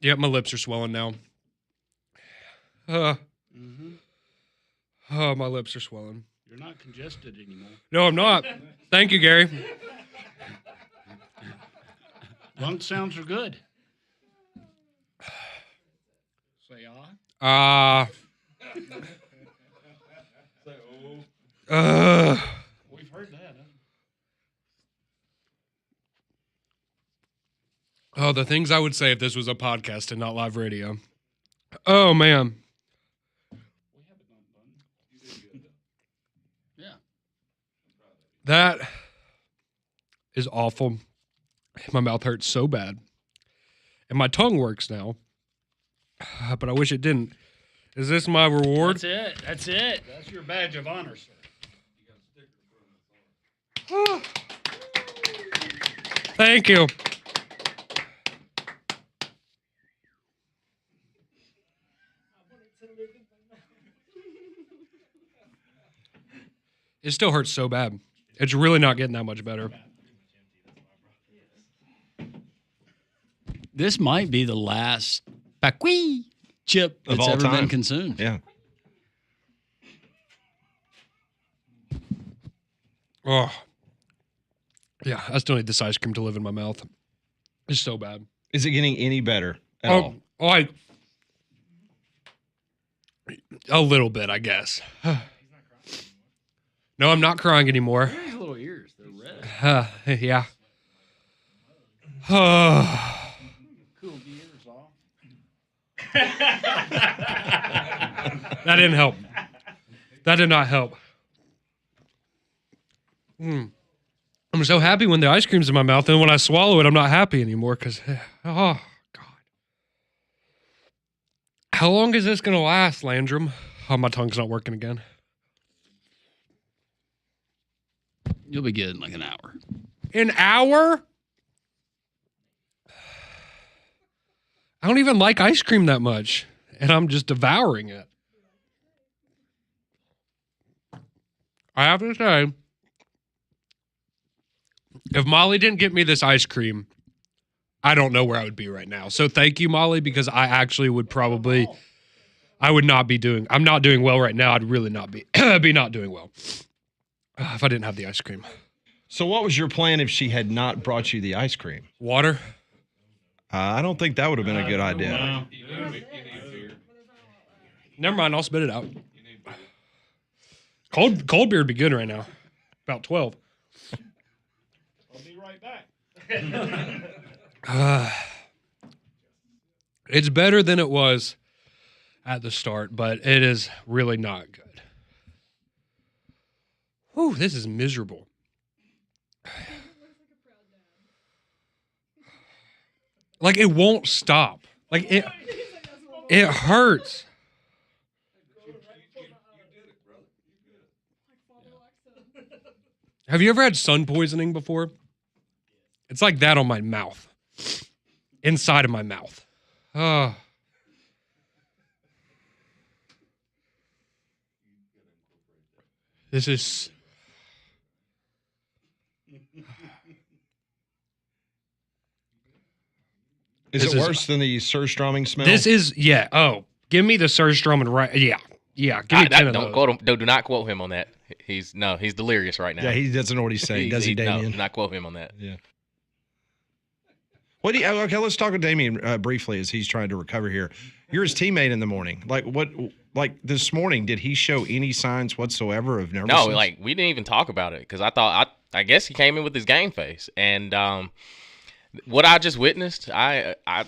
Yep, my lips are swelling now. Oh, my lips are swelling. You're not congested anymore. No, I'm not. Thank you, Gary. Lung sounds are good. Say We've heard that, huh? Oh, the things I would say if this was a podcast and not live radio. Oh, man. Yeah. That is awful. My mouth hurts so bad. And my tongue works now. But I wish it didn't. Is this my reward? That's it. That's your badge of honor, sir. Thank you. It still hurts so bad. It's really not getting that much better. This might be the last Paqui chip Of that's all ever time. been consumed. Yeah. Oh. Yeah, I still need this ice cream to live in my mouth. It's so bad. Is it getting any better at all? Like a little bit, I guess. No, I'm not crying anymore. His little ears, they're red. Yeah. Cool the ears off. That didn't help. That did not help. I'm so happy when the ice cream's in my mouth, and when I swallow it, I'm not happy anymore because, oh, God. How long is this going to last, Landrum? Oh, my tongue's not working again. You'll be good in like an hour. An hour? I don't even like ice cream that much, and I'm just devouring it. I have to say, if Molly didn't get me this ice cream, I don't know where I would be right now. So thank you, Molly, because I actually would probably, I'm not doing well right now. I'd really not be not doing well if I didn't have the ice cream. So what was your plan if she had not brought you the ice cream? Water? I don't think that would have been a good idea. Never mind, I'll spit it out. Cold beer would be good right now. About 12. I'll be right back. It's better than it was at the start, but it is really not good. Whew, this is miserable. Like, it won't stop. Like, it hurts. Have you ever had sun poisoning before? It's like that on my mouth. Inside of my mouth. Oh. This is... Is it worse than the surströmming smell? This is, yeah. Oh, give me the surströmming right. Yeah. Yeah. Give me 10 of don't those. quote him. Do not quote him on that. He's delirious right now. Yeah, he doesn't know what he's saying, does he, Damien? No, do not quote him on that. Yeah. What do you, okay, let's talk with Damien briefly as he's trying to recover here. You're his teammate in the morning. Like this morning, did he show any signs whatsoever of nervousness? No, like we didn't even talk about it because I guess he came in with his game face. And what I just witnessed, my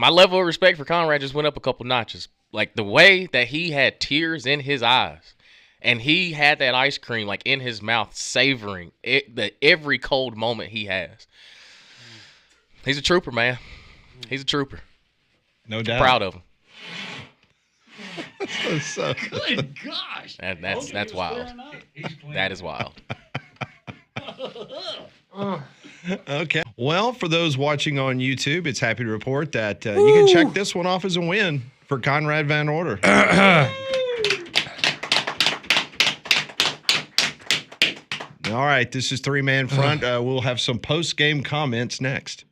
level of respect for Conrad just went up a couple notches. Like the way that he had tears in his eyes and he had that ice cream like in his mouth, savoring every cold moment he has. He's a trooper, man. He's a trooper. No doubt. Proud of him. Good gosh. That's wild. That is wild. Okay. Well, for those watching on YouTube, it's happy to report that you can check this one off as a win for Conrad Van Order. All right. This is three-man front. We'll have some post-game comments next.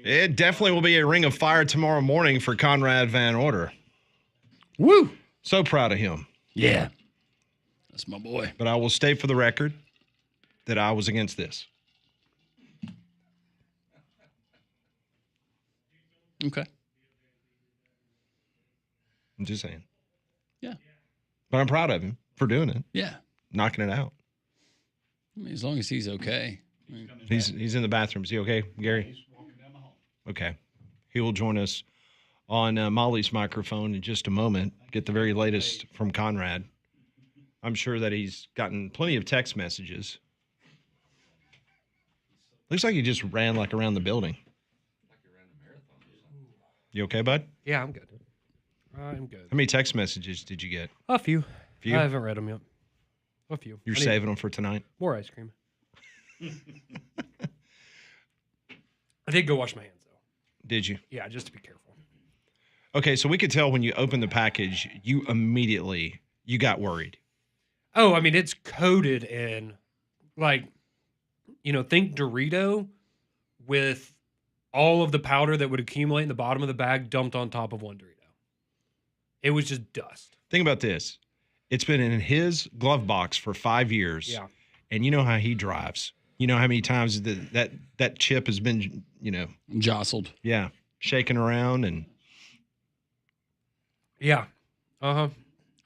It definitely will be a ring of fire tomorrow morning for Conrad Van Order. Woo! So proud of him. Yeah. That's my boy. But I will state for the record that I was against this. Okay. I'm just saying. Yeah. But I'm proud of him for doing it. Yeah. Knocking it out. I mean, as long as he's okay. He's in the bathroom. Is he okay, Gary? Okay. He will join us on Molly's microphone in just a moment. Get the very latest from Conrad. I'm sure that he's gotten plenty of text messages. Looks like he just ran like around the building. You okay, bud? Yeah, I'm good. I'm good. How many text messages did you get? A few. Few? I haven't read them yet. A few. You're I need saving them for tonight? More ice cream. I did go wash my hands, though. Did you? Yeah, just to be careful. Okay, so we could tell when you opened the package, you got worried. Oh, I mean, it's coated in, like, think Dorito with all of the powder that would accumulate in the bottom of the bag dumped on top of one Dorito. It was just dust. Think about this. It's been in his glove box for 5 years. Yeah. And you know how he drives. You know how many times that chip has been, jostled. Yeah. Shaking around and. Yeah. Uh-huh.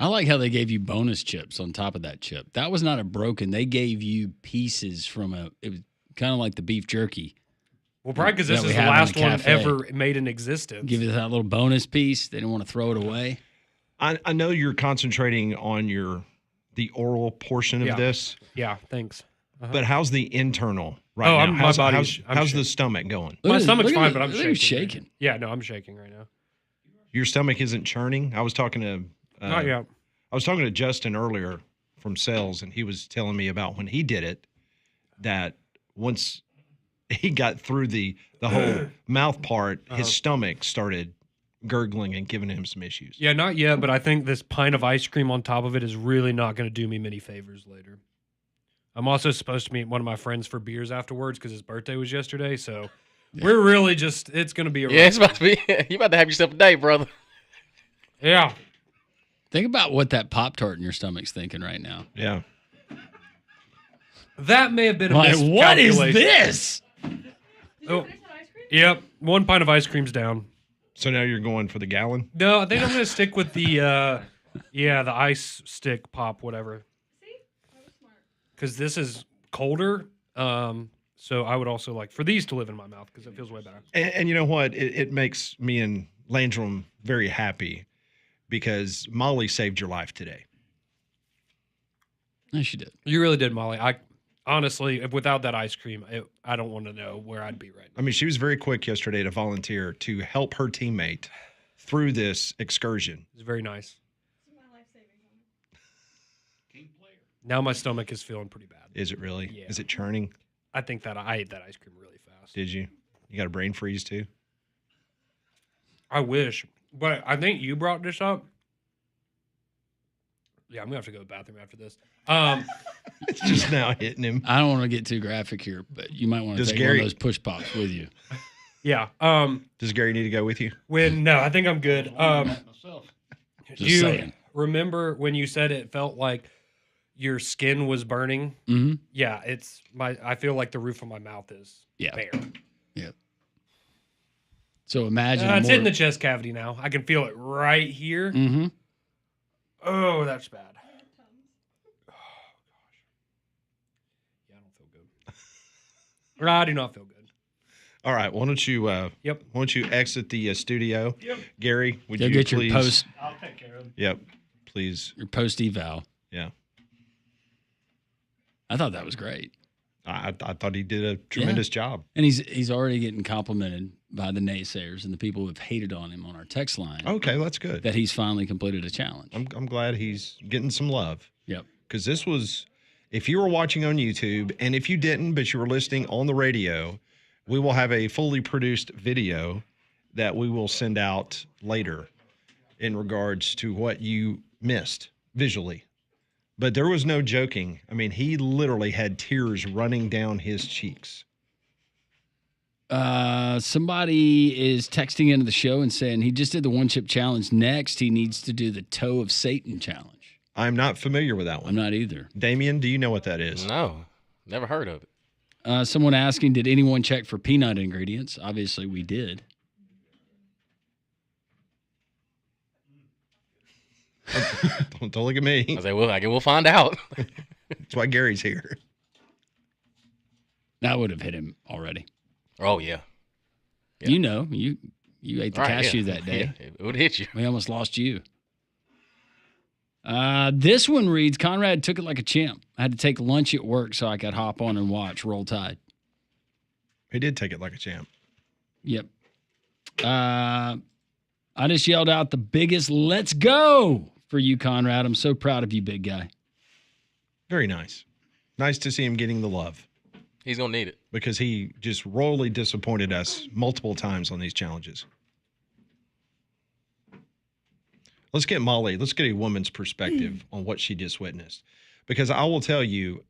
I like how they gave you bonus chips on top of that chip. That was not a broken. They gave you pieces from it was kind of like the beef jerky. Well, probably because this is the last one ever made in existence. Give you that little bonus piece. They didn't want to throw it away. I know you're concentrating on the oral portion of this. Yeah, thanks. Uh-huh. But how's the internal right now? How's the stomach going? My stomach's fine, but I'm shaking. shaking. Yeah, no, I'm shaking right now. Your stomach isn't churning? I was talking to Not yet. I was talking to Justin earlier from sales, and he was telling me about when he did it, that once he got through the whole mouth part, his stomach started gurgling and giving him some issues. Yeah, not yet, but I think this pint of ice cream on top of it is really not going to do me many favors later. I'm also supposed to meet one of my friends for beers afterwards because his birthday was yesterday, so we're really just, it's going to be a it's about to be, you about to have yourself a day, brother. Yeah. Think about what that Pop-Tart in your stomach's thinking right now. Yeah. That may have been a miscalculation. What is this? Oh, yep. 1 pint of ice cream's down. So now you're going for the gallon? No, I think I'm going to stick with the ice stick pop, whatever. Because this is colder. So I would also like for these to live in my mouth because it feels way better. And you know what? It makes me and Landrum very happy because Molly saved your life today. No, she did. You really did, Molly. I honestly, without that ice cream, I don't want to know where I'd be right now. I mean, she was very quick yesterday to volunteer to help her teammate through this excursion. It's very nice. Now my stomach is feeling pretty bad. Is it really? Yeah. Is it churning? I think that I ate that ice cream really fast. Did you? You got a brain freeze too? I wish. But I think you brought this up. Yeah, I'm going to have to go to the bathroom after this. It's just now hitting him. I don't want to get too graphic here, but you might want to take one of those push pops with you. Yeah. Does Gary need to go with you? No, I think I'm good. Just you saying. remember when you said it felt like your skin was burning? Mm-hmm. Yeah, I feel like the roof of my mouth is bare. Yep. So imagine it's hitting the chest cavity now. I can feel it right here. Mm-hmm. Oh, that's bad. Oh, gosh. Yeah, I don't feel good. I do not feel good. All right. Why don't you Why don't you exit the studio? Yep. Gary, would Go you get please? your post. I'll take care of it. Yep. Please. Your post eval. Yeah. I thought that was great. I thought he did a tremendous job. And he's already getting complimented by the naysayers and the people who have hated on him on our text line. Okay, that's good. That he's finally completed a challenge. I'm glad he's getting some love. Yep. Because this was, if you were watching on YouTube, and if you didn't, but you were listening on the radio, we will have a fully produced video that we will send out later in regards to what you missed visually. But there was no joking. I mean, he literally had tears running down his cheeks. Somebody is texting into the show and saying he just did the one chip challenge. Next, he needs to do the Toe of Satan challenge. I'm not familiar with that one. I'm not either. Damien, do you know what that is? No, never heard of it. Someone asking, did anyone check for peanut ingredients? Obviously, we did. Don't look at me. I say, well, we'll find out. That's why Gary's here. That would have hit him already. Oh, yeah. You know, you ate the cashew that day. Yeah, it would hit you. We almost lost you. This one reads, Conrad took it like a champ. I had to take lunch at work so I could hop on and watch Roll Tide. He did take it like a champ. Yep. I just yelled out the biggest let's go for you, Conrad. I'm so proud of you, big guy. Very nice. Nice to see him getting the love. He's going to need it. Because he just royally disappointed us multiple times on these challenges. Let's get Molly. Let's get a woman's perspective on what she just witnessed. Because I will tell you,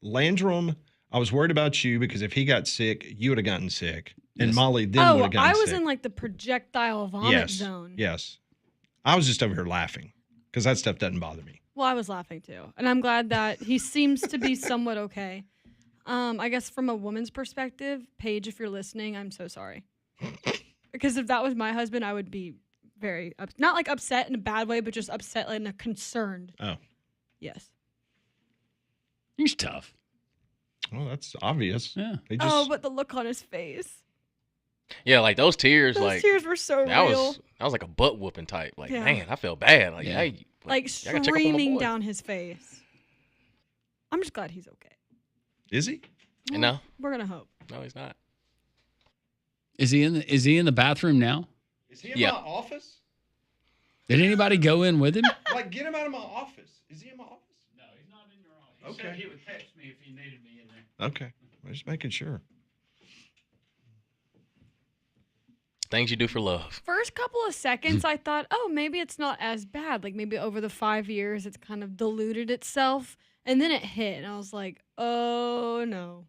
Landrum, I was worried about you because if he got sick, you would have gotten sick. And Molly then would have gotten sick. I was in like the projectile vomit zone. Yes. I was just over here laughing because that stuff doesn't bother me. Well, I was laughing too. And I'm glad that he seems to be somewhat okay. I guess from a woman's perspective, Paige, if you're listening, I'm so sorry. Because if that was my husband, I would be very not like upset in a bad way, but just upset and concerned. Oh. Yes. He's tough. Well, that's obvious. Yeah. But the look on his face. Yeah, like those tears. Those tears were so real. That was like a butt whooping type. Like, Yeah. man, I feel bad. Like, hey. Like I gotta check up on my streaming boy. down his face. I'm just glad he's okay. Is he? No. We're gonna hope. No, he's not. Is he in the bathroom now? Is he in my office? Did anybody go in with him? Like, get him out of my office. Is he in my office? No, he's not in your office. He said he would text me if he needed me in there. Okay. I'm just making sure. Things you do for love. First couple of seconds, I thought, oh, maybe it's not as bad. Like maybe over the 5 years, it's kind of diluted itself. And then it hit, and I was like, oh, no.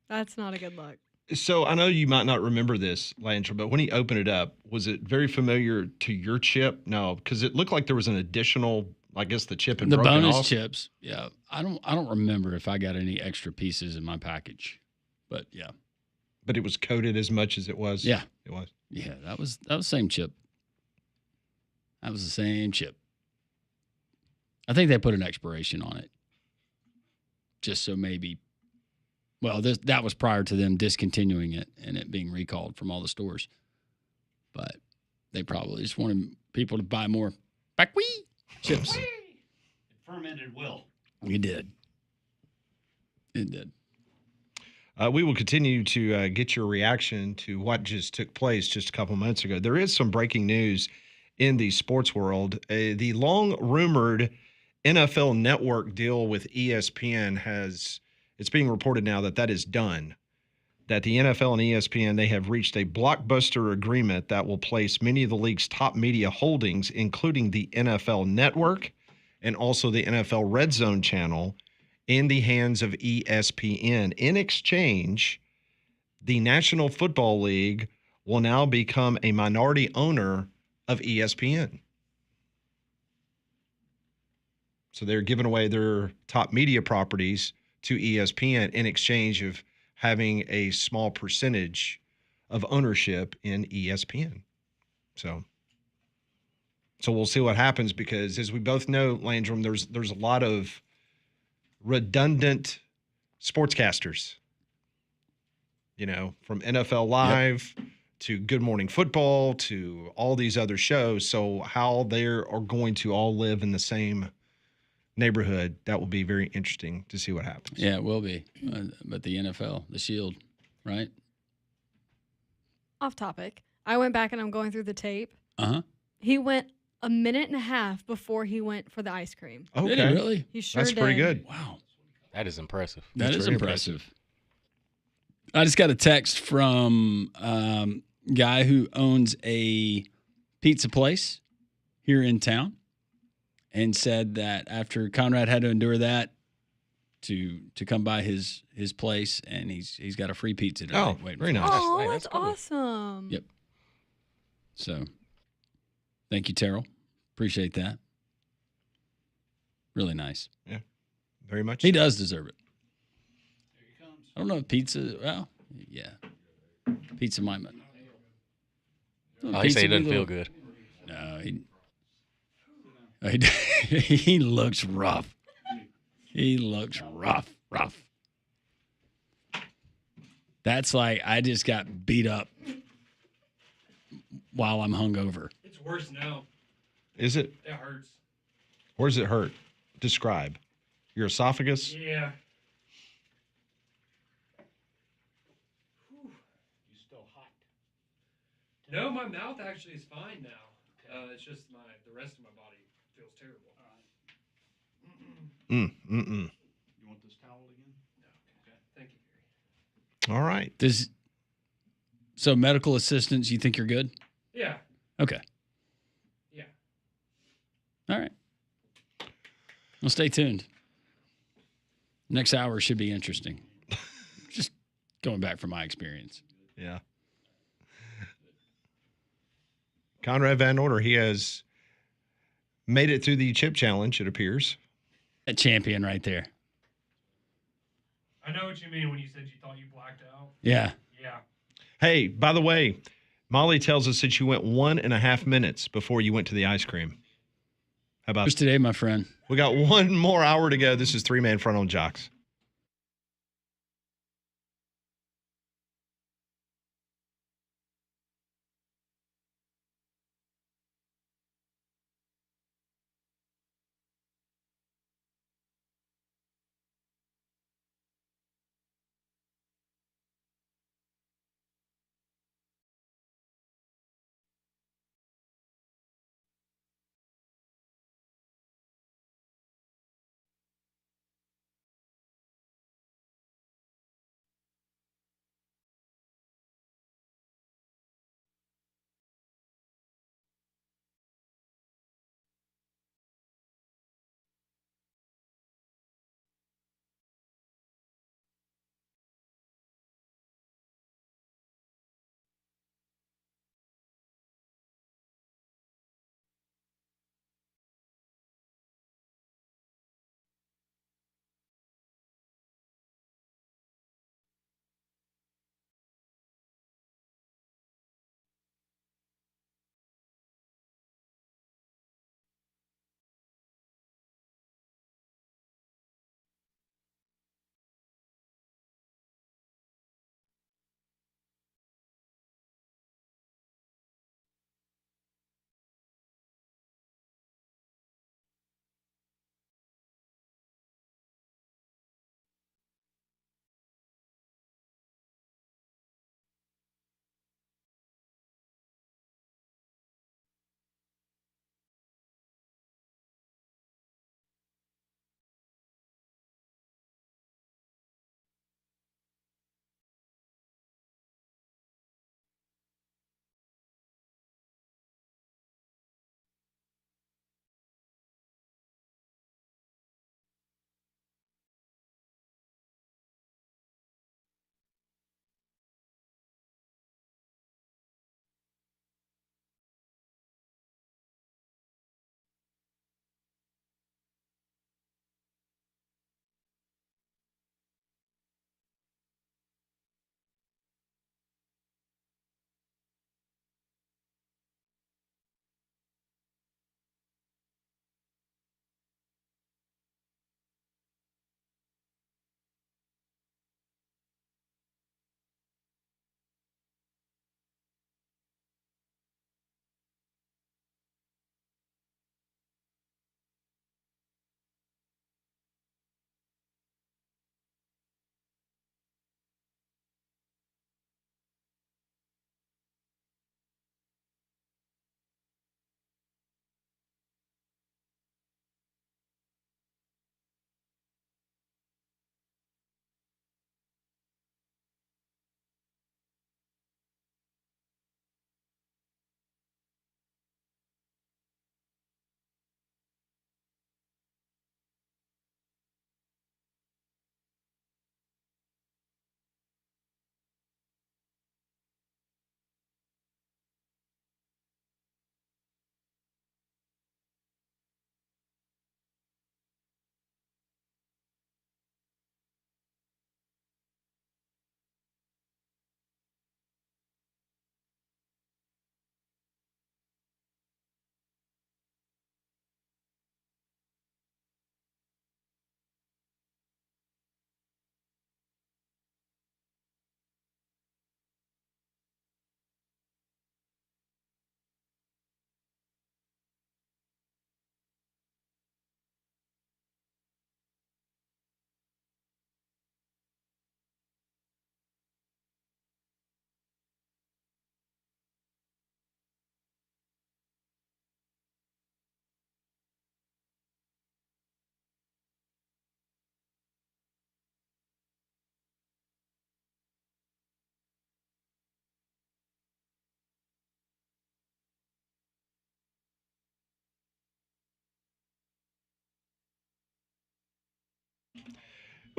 That's not a good look. So I know you might not remember this, Landrum, but when he opened it up, was it very familiar to your chip? No, because it looked like there was an additional, I guess the chip had The broken bonus off. chips. Yeah. I don't remember if I got any extra pieces in my package. But yeah. But it was coated as much as it was. Yeah. It was. Yeah, that was the same chip. That was the same chip. I think they put an expiration on it. Just so maybe, well, that was prior to them discontinuing it and it being recalled from all the stores. But they probably just wanted people to buy more chips. It fermented well. It did. It did. We will continue to get your reaction to what just took place just a couple months ago. There is some breaking news in the sports world. The long-rumored NFL Network deal with ESPN it's being reported now that is done. That the NFL and ESPN, they have reached a blockbuster agreement that will place many of the league's top media holdings, including the NFL Network and also the NFL Red Zone channel, in the hands of ESPN. In exchange, the National Football League will now become a minority owner of ESPN. So they're giving away their top media properties to ESPN in exchange of having a small percentage of ownership in ESPN. So we'll see what happens because, as we both know, Landrum, there's a lot of redundant sportscasters, from NFL Live to Good Morning Football to all these other shows. So how they are going to all live in the same neighborhood, that will be very interesting to see what happens. Yeah, it will be. But the NFL, the Shield, right? Off topic. I went back and I'm going through the tape. Uh-huh. He went a minute and a half before he went for the ice cream. Okay. Did he really? He sure That's did. pretty good. Wow. That is impressive. That That's is very impressive. I just got a text from guy who owns a pizza place here in town and said that after Conrad had to endure that, to come by his place, and he's got a free pizza tonight. Oh, waiting very for nice. us. Oh, Hey, that's that's cool. awesome. Yep. So, thank you, Terrell. Appreciate that. Really nice. Yeah, very much. He does deserve it. I don't know if pizza. Well, yeah, pizza might. Oh, he said he doesn't feel good. No, he looks rough. He looks rough. That's like I just got beat up while I'm hungover. It's worse now. Is it? It hurts. Where does it hurt? Describe. Your esophagus? Yeah. You still hot? No, my mouth actually is fine now. It's just the rest of my body feels terrible. Mm. You want this towel again? Okay. Thank you, All right. So medical assistance, you think you're good? Yeah. Okay. Yeah. All right. Well, stay tuned. Next hour should be interesting. Just going back from my experience. Yeah. Conrad Van Order, he has made it through the chip challenge, it appears. A champion right there. I know what you mean when you said you thought you blacked out. Yeah. Yeah. Hey, by the way, Molly tells us that you went 1.5 minutes before you went to the ice cream. How about today, my friend? We got one more hour to go. This is Three Man Front on Jox.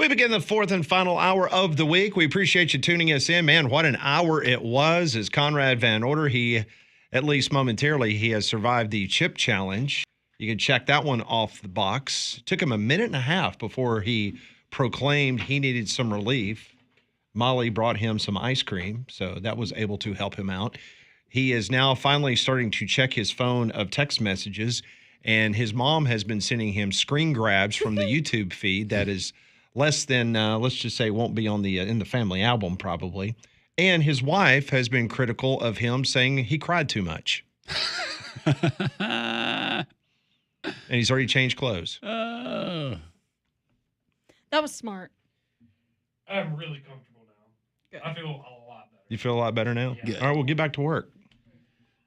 We begin the fourth and final hour of the week. We appreciate you tuning us in. Man, what an hour it was. As Conrad Van Order, he, at least momentarily, he has survived the chip challenge. You can check that one off the box. It took him a minute and a half before he proclaimed he needed some relief. Molly brought him some ice cream, so that was able to help him out. He is now finally starting to check his phone of text messages, and his mom has been sending him screen grabs from the YouTube feed that is less than, let's just say, won't be on the in the family album probably. And his wife has been critical of him, saying he cried too much. And he's already changed clothes. That was smart. I'm really comfortable now. I feel a lot better. You feel a lot better now? Yeah. All right, we'll get back to work.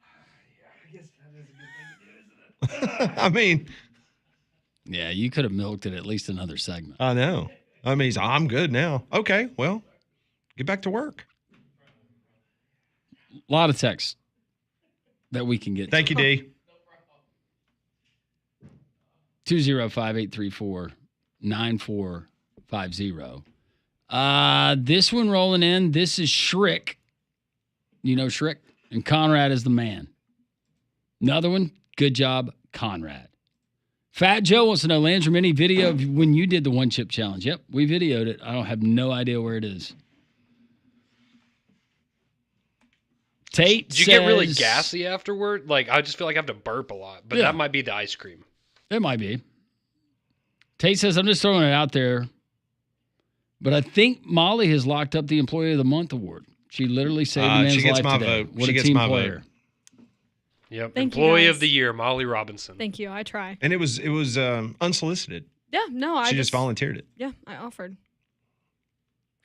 I guess that is a good thing to do, isn't it? I mean, Yeah, you could have milked it at least another segment. I know. I mean, I'm good now. Okay, well, get back to work. A lot of texts that we can get. Thank you, D. 205-834-9450. This one rolling in. This is Shrick. You know Shrick? And Conrad is the man. Another one. Good job, Conrad. Fat Joe wants to know, Landrum, any video of when you did the one chip challenge? Yep, we videoed it. I don't have no idea where it is. Tate Did you get really gassy afterward? Like, I just feel like I have to burp a lot, but Yeah. that might be the ice cream. It might be. Tate says, I'm just throwing it out there, but I think Molly has locked up the Employee of the Month award. She literally saved a man's she gets life my today. vote. What She a gets team my player. vote. Yep. Thank you, Employee guys. of the Year, Molly Robinson. Thank you. I try. And it was unsolicited. Yeah, no, I She just volunteered it. Yeah, I offered.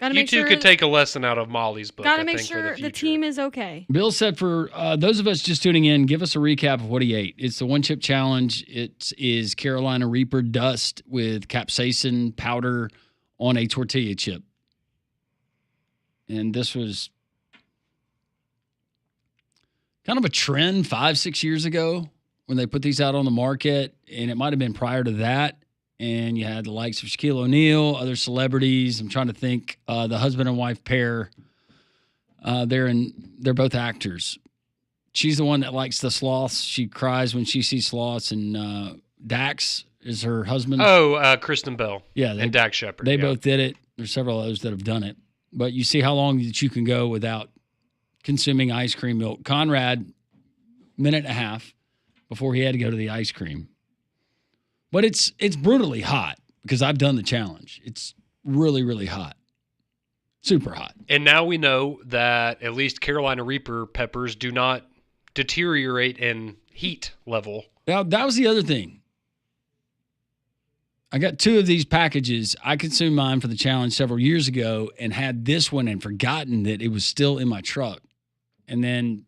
Got to You make two sure. could take a lesson out of Molly's book. Got to I make think, for sure the the team is okay. Bill said for those of us just tuning in, give us a recap of what he ate. It's the one chip challenge. It is Carolina Reaper dust with capsaicin powder on a tortilla chip. And this was kind of a trend 5-6 years ago when they put these out on the market. And it might have been prior to that. And you had the likes of Shaquille O'Neal, other celebrities. I'm trying to think. The husband and wife pair. They're both actors. She's the one that likes the sloths. She cries when she sees sloths, and Dax is her husband. Oh, Kristen Bell. Yeah, and Dax Shepard. They yeah. both did it. There's several others that have done it. But you see how long that you can go without consuming ice cream milk. Conrad, minute and a half before he had to go to the ice cream. But it's brutally hot because I've done the challenge. It's really, really hot. Super hot. And now we know that at least Carolina Reaper peppers do not deteriorate in heat level. Now, that was the other thing. I got 2 of these packages. I consumed mine for the challenge several years ago and had this one and forgotten that it was still in my truck. And then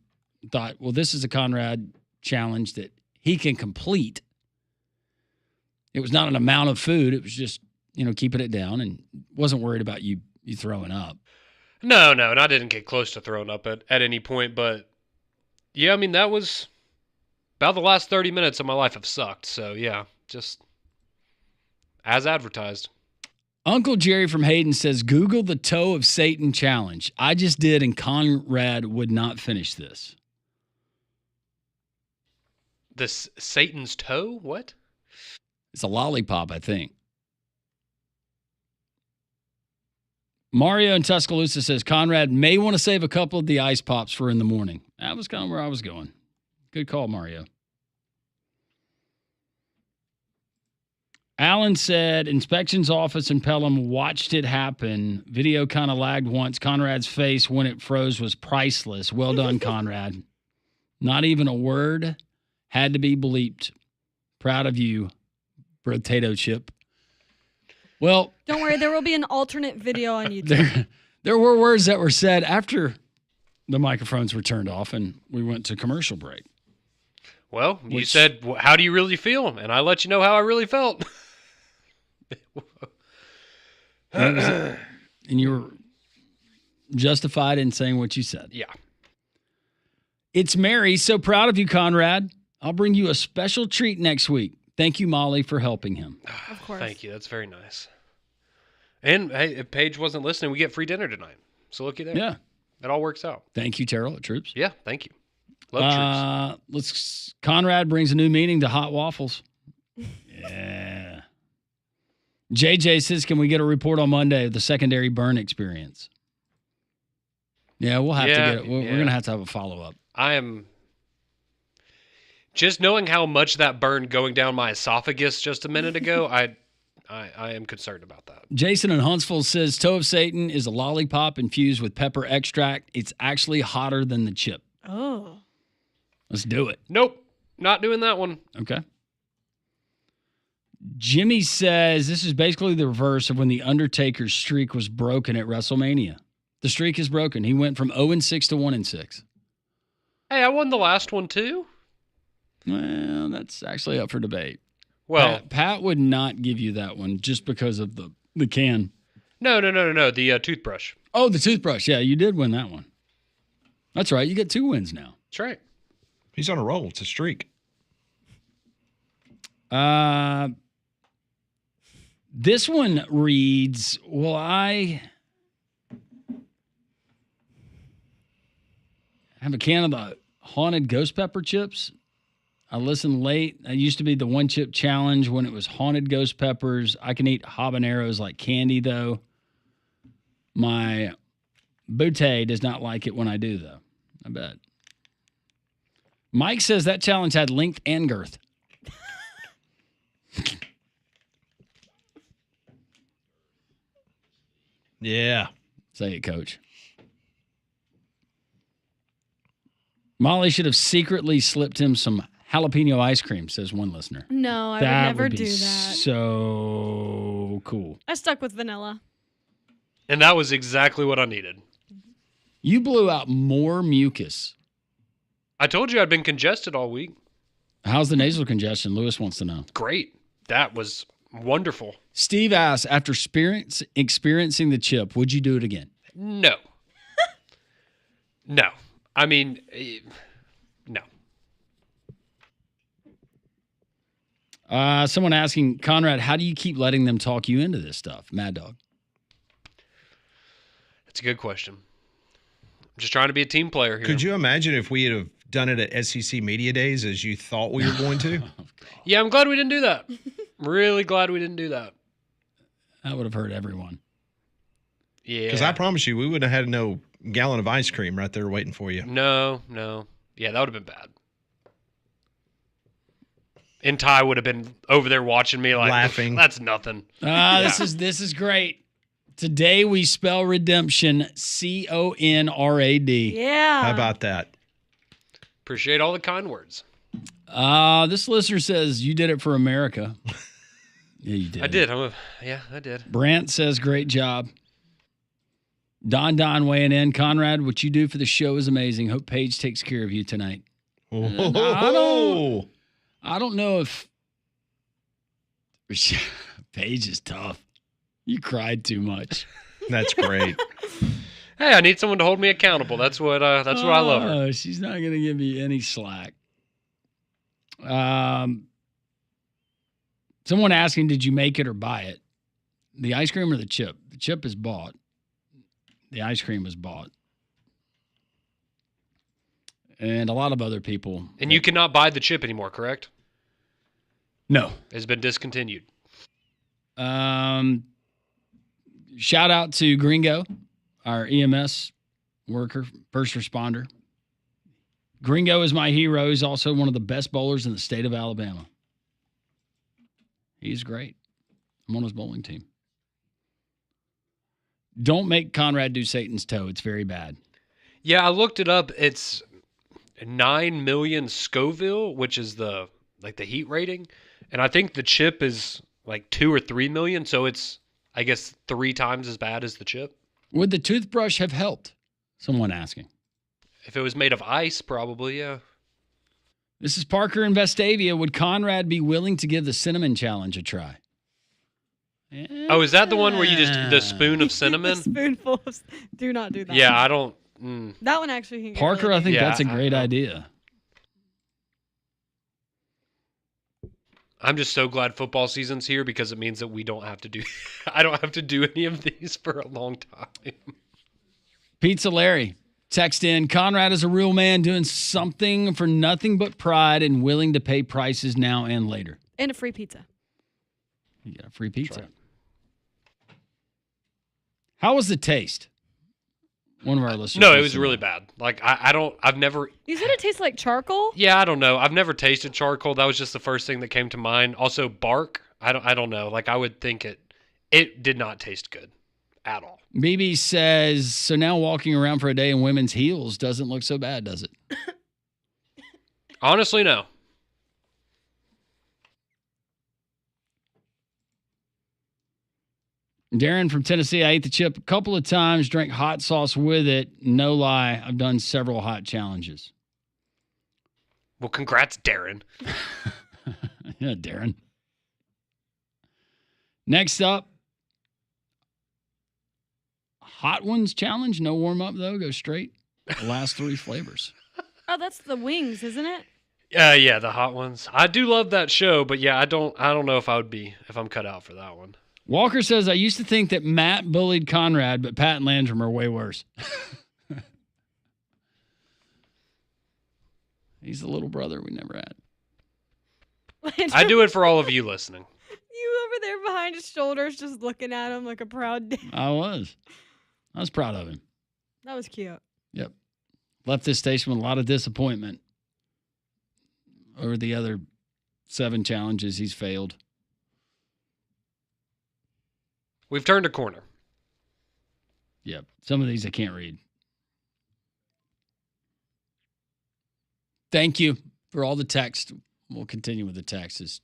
thought, well, this is a Conrad challenge that he can complete. It was not an amount of food. It was just, keeping it down, and wasn't worried about you throwing up. No, and I didn't get close to throwing up at any point. But, yeah, I mean, that was about the last 30 minutes of my life have sucked. So, yeah, just as advertised. Uncle Jerry from Hayden says, Google the Toe of Satan challenge. I just did, and Conrad would not finish this. This Satan's toe? What? It's a lollipop, I think. Mario in Tuscaloosa says, Conrad may want to save a couple of the ice pops for in the morning. That was kind of where I was going. Good call, Mario. Alan said, inspections office in Pelham watched it happen. Video kind of lagged once. Conrad's face when it froze was priceless. Well done, Conrad. Not even a word had to be bleeped. Proud of you, potato chip. Well, Don't worry, there will be an alternate video on YouTube. there were words that were said after the microphones were turned off and we went to commercial break. Well, you said, how do you really feel? And I let you know how I really felt. And you were justified in saying what you said. Yeah. It's Mary. So proud of you, Conrad. I'll bring you a special treat next week. Thank you, Molly, for helping him. Of course. Thank you. That's very nice. And hey, if Paige wasn't listening, we get free dinner tonight. So looky there. Yeah. It all works out. Thank you, Terrell at Troops. Yeah, thank you. Love Troops. Conrad brings a new meaning to hot waffles. Yeah. JJ says, can we get a report on Monday of the secondary burn experience? Yeah, we'll have to get it. We're going to have a follow-up. I am just knowing how much that burned going down my esophagus just a minute ago. I am concerned about that. Jason in Huntsville says toe of Satan is a lollipop infused with pepper extract. It's actually hotter than the chip. Oh. Let's do it. Nope. Not doing that one. Okay. Jimmy says this is basically the reverse of when the Undertaker's streak was broken at WrestleMania. The streak is broken. He went from 0-6 to 1-6. Hey, I won the last one too. Well, that's actually up for debate. Well, Pat would not give you that one just because of the can. No. The toothbrush. Oh, the toothbrush. Yeah, you did win that one. That's right. You get 2 wins now. That's right. He's on a roll. It's a streak. This one reads, well, I have a can of the haunted ghost pepper chips. I listened late. It used to be the one chip challenge when it was haunted ghost peppers. I can eat habaneros like candy, though. My bootay does not like it when I do, though. I bet. Mike says that challenge had length and girth. Yeah. Say it, Coach. Molly should have secretly slipped him some jalapeno ice cream, says one listener. No, I would never do that. So cool. I stuck with vanilla. And that was exactly what I needed. You blew out more mucus. I told you I'd been congested all week. How's the nasal congestion? Lewis wants to know. Great. That was wonderful. Steve asks, after experiencing the chip, would you do it again? No. No. I mean, no. Someone asking, Conrad, how do you keep letting them talk you into this stuff? Mad Dog. That's a good question. I'm just trying to be a team player here. Could you imagine if we had done it at SEC Media Days as you thought we were going to? Yeah, I'm glad we didn't do that. Really glad we didn't do that. That would have hurt everyone. Yeah. Because I promise you, we would have had no gallon of ice cream right there waiting for you. No. Yeah, that would have been bad. And Ty would have been over there watching me like laughing. That's nothing. This is great. Today we spell redemption Conrad. Yeah. How about that? Appreciate all the kind words. This listener says you did it for America. Yeah, you did. I did. I did. Brant says great job. Don weighing in. Conrad, what you do for the show is amazing. Hope Paige takes care of you tonight. Oh. I don't know if Paige is tough. You cried too much. That's great. Hey, I need someone to hold me accountable. That's what I love her. She's not going to give me any slack. Someone asking, did you make it or buy it? The ice cream or the chip? The chip is bought. The ice cream was bought. And a lot of other people. And you cannot buy the chip anymore, correct? No. It's been discontinued. Shout out to Gringo, our EMS worker, first responder. Gringo is my hero. He's also one of the best bowlers in the state of Alabama. He's great. I'm on his bowling team. Don't make Conrad do Satan's toe. It's very bad. Yeah, I looked it up. It's 9 million Scoville, which is the heat rating. And I think the chip is like 2 or 3 million. So it's, I guess, 3 times as bad as the chip. Would the toothbrush have helped? Someone asking. If it was made of ice, probably, yeah. This is Parker in Vestavia. Would Conrad be willing to give the cinnamon challenge a try? Yeah. Oh, is that the one where you just, the spoon of cinnamon? The spoonful of, do not do that. Yeah, I don't. That one actually can get Parker, really I think big. that's a great idea. I'm just so glad football season's here because it means that we don't have to do I don't have to do any of these for a long time. Pizza Larry, text in, Conrad is a real man doing something for nothing but pride and willing to pay prices now and later. And a free pizza. You got a free pizza. How was the taste? One of our listeners. No, it was really bad. Like I've never. You said it tastes like charcoal? Yeah, I don't know. I've never tasted charcoal. That was just the first thing that came to mind. Also, bark. I don't know. Like I would think it did not taste good at all. BB says, so now walking around for a day in women's heels doesn't look so bad, does it? Honestly, no. Darren from Tennessee, I ate the chip a couple of times, drank hot sauce with it. No lie, I've done several hot challenges. Well, congrats, Darren. Yeah, Darren. Next up, Hot Ones Challenge. No warm-up, though. Go straight. The last 3 flavors. Oh, that's the wings, isn't it? Yeah, the hot ones. I do love that show, but yeah, I don't know if I'm cut out for that one. Walker says, I used to think that Matt bullied Conrad, but Pat and Landrum are way worse. He's the little brother we never had. I do it for all of you listening. You over there behind his shoulders just looking at him like a proud dad. I was proud of him. That was cute. Yep. Left this station with a lot of disappointment over the other 7 challenges he's failed. We've turned a corner. Yep. Some of these I can't read. Thank you for all the text. We'll continue with the text as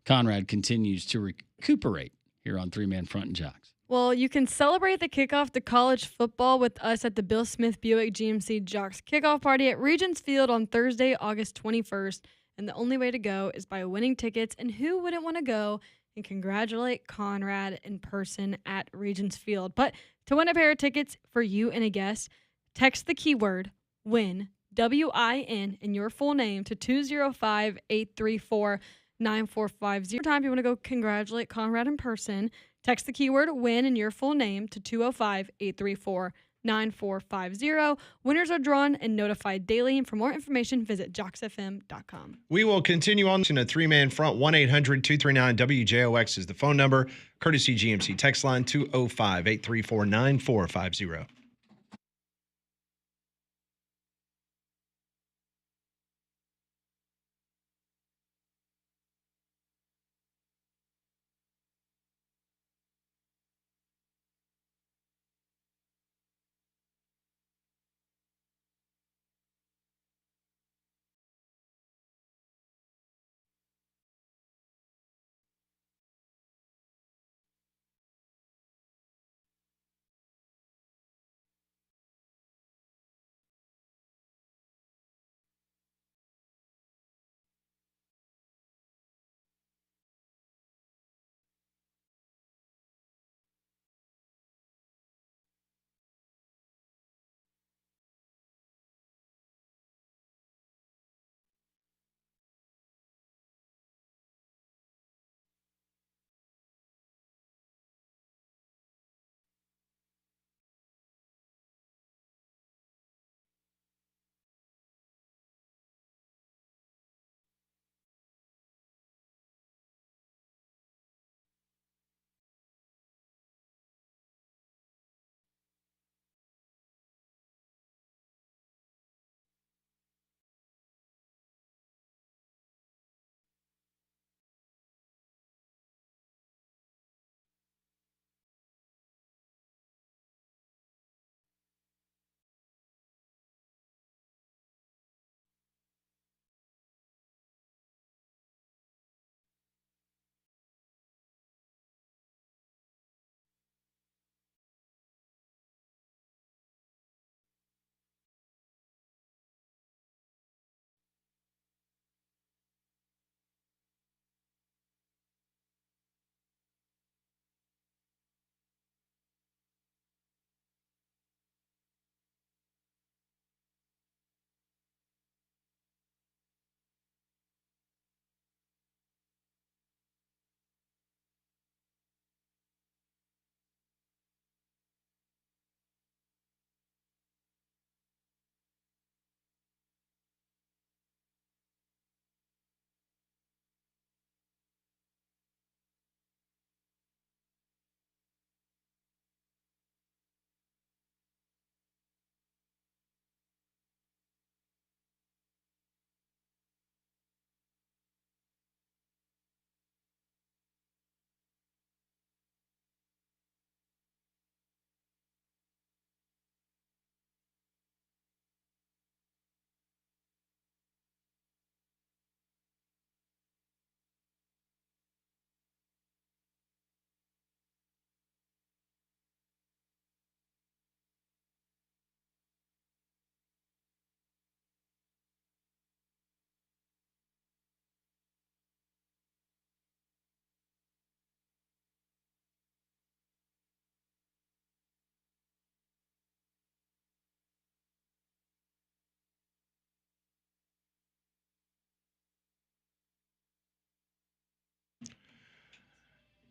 Conrad continues to recuperate here on 3-Man Front and Jox. Well, you can celebrate the kickoff to college football with us at the Bill Smith Buick GMC Jox kickoff party at Regents Field on Thursday, August 21st. And the only way to go is by winning tickets. And who wouldn't want to go and congratulate Conrad in person at Regents Field? But to win a pair of tickets for you and a guest, text the keyword WIN, WIN, and your full name to 205-834-9450. Time you want to go congratulate Conrad in person, text the keyword WIN and your full name to 205-834-9450. Winners are drawn and notified daily. And for more information, visit joxfm.com. We will continue on in a 3-man front. 1-800-239-WJOX is the phone number. Courtesy GMC text line 205-834-9450.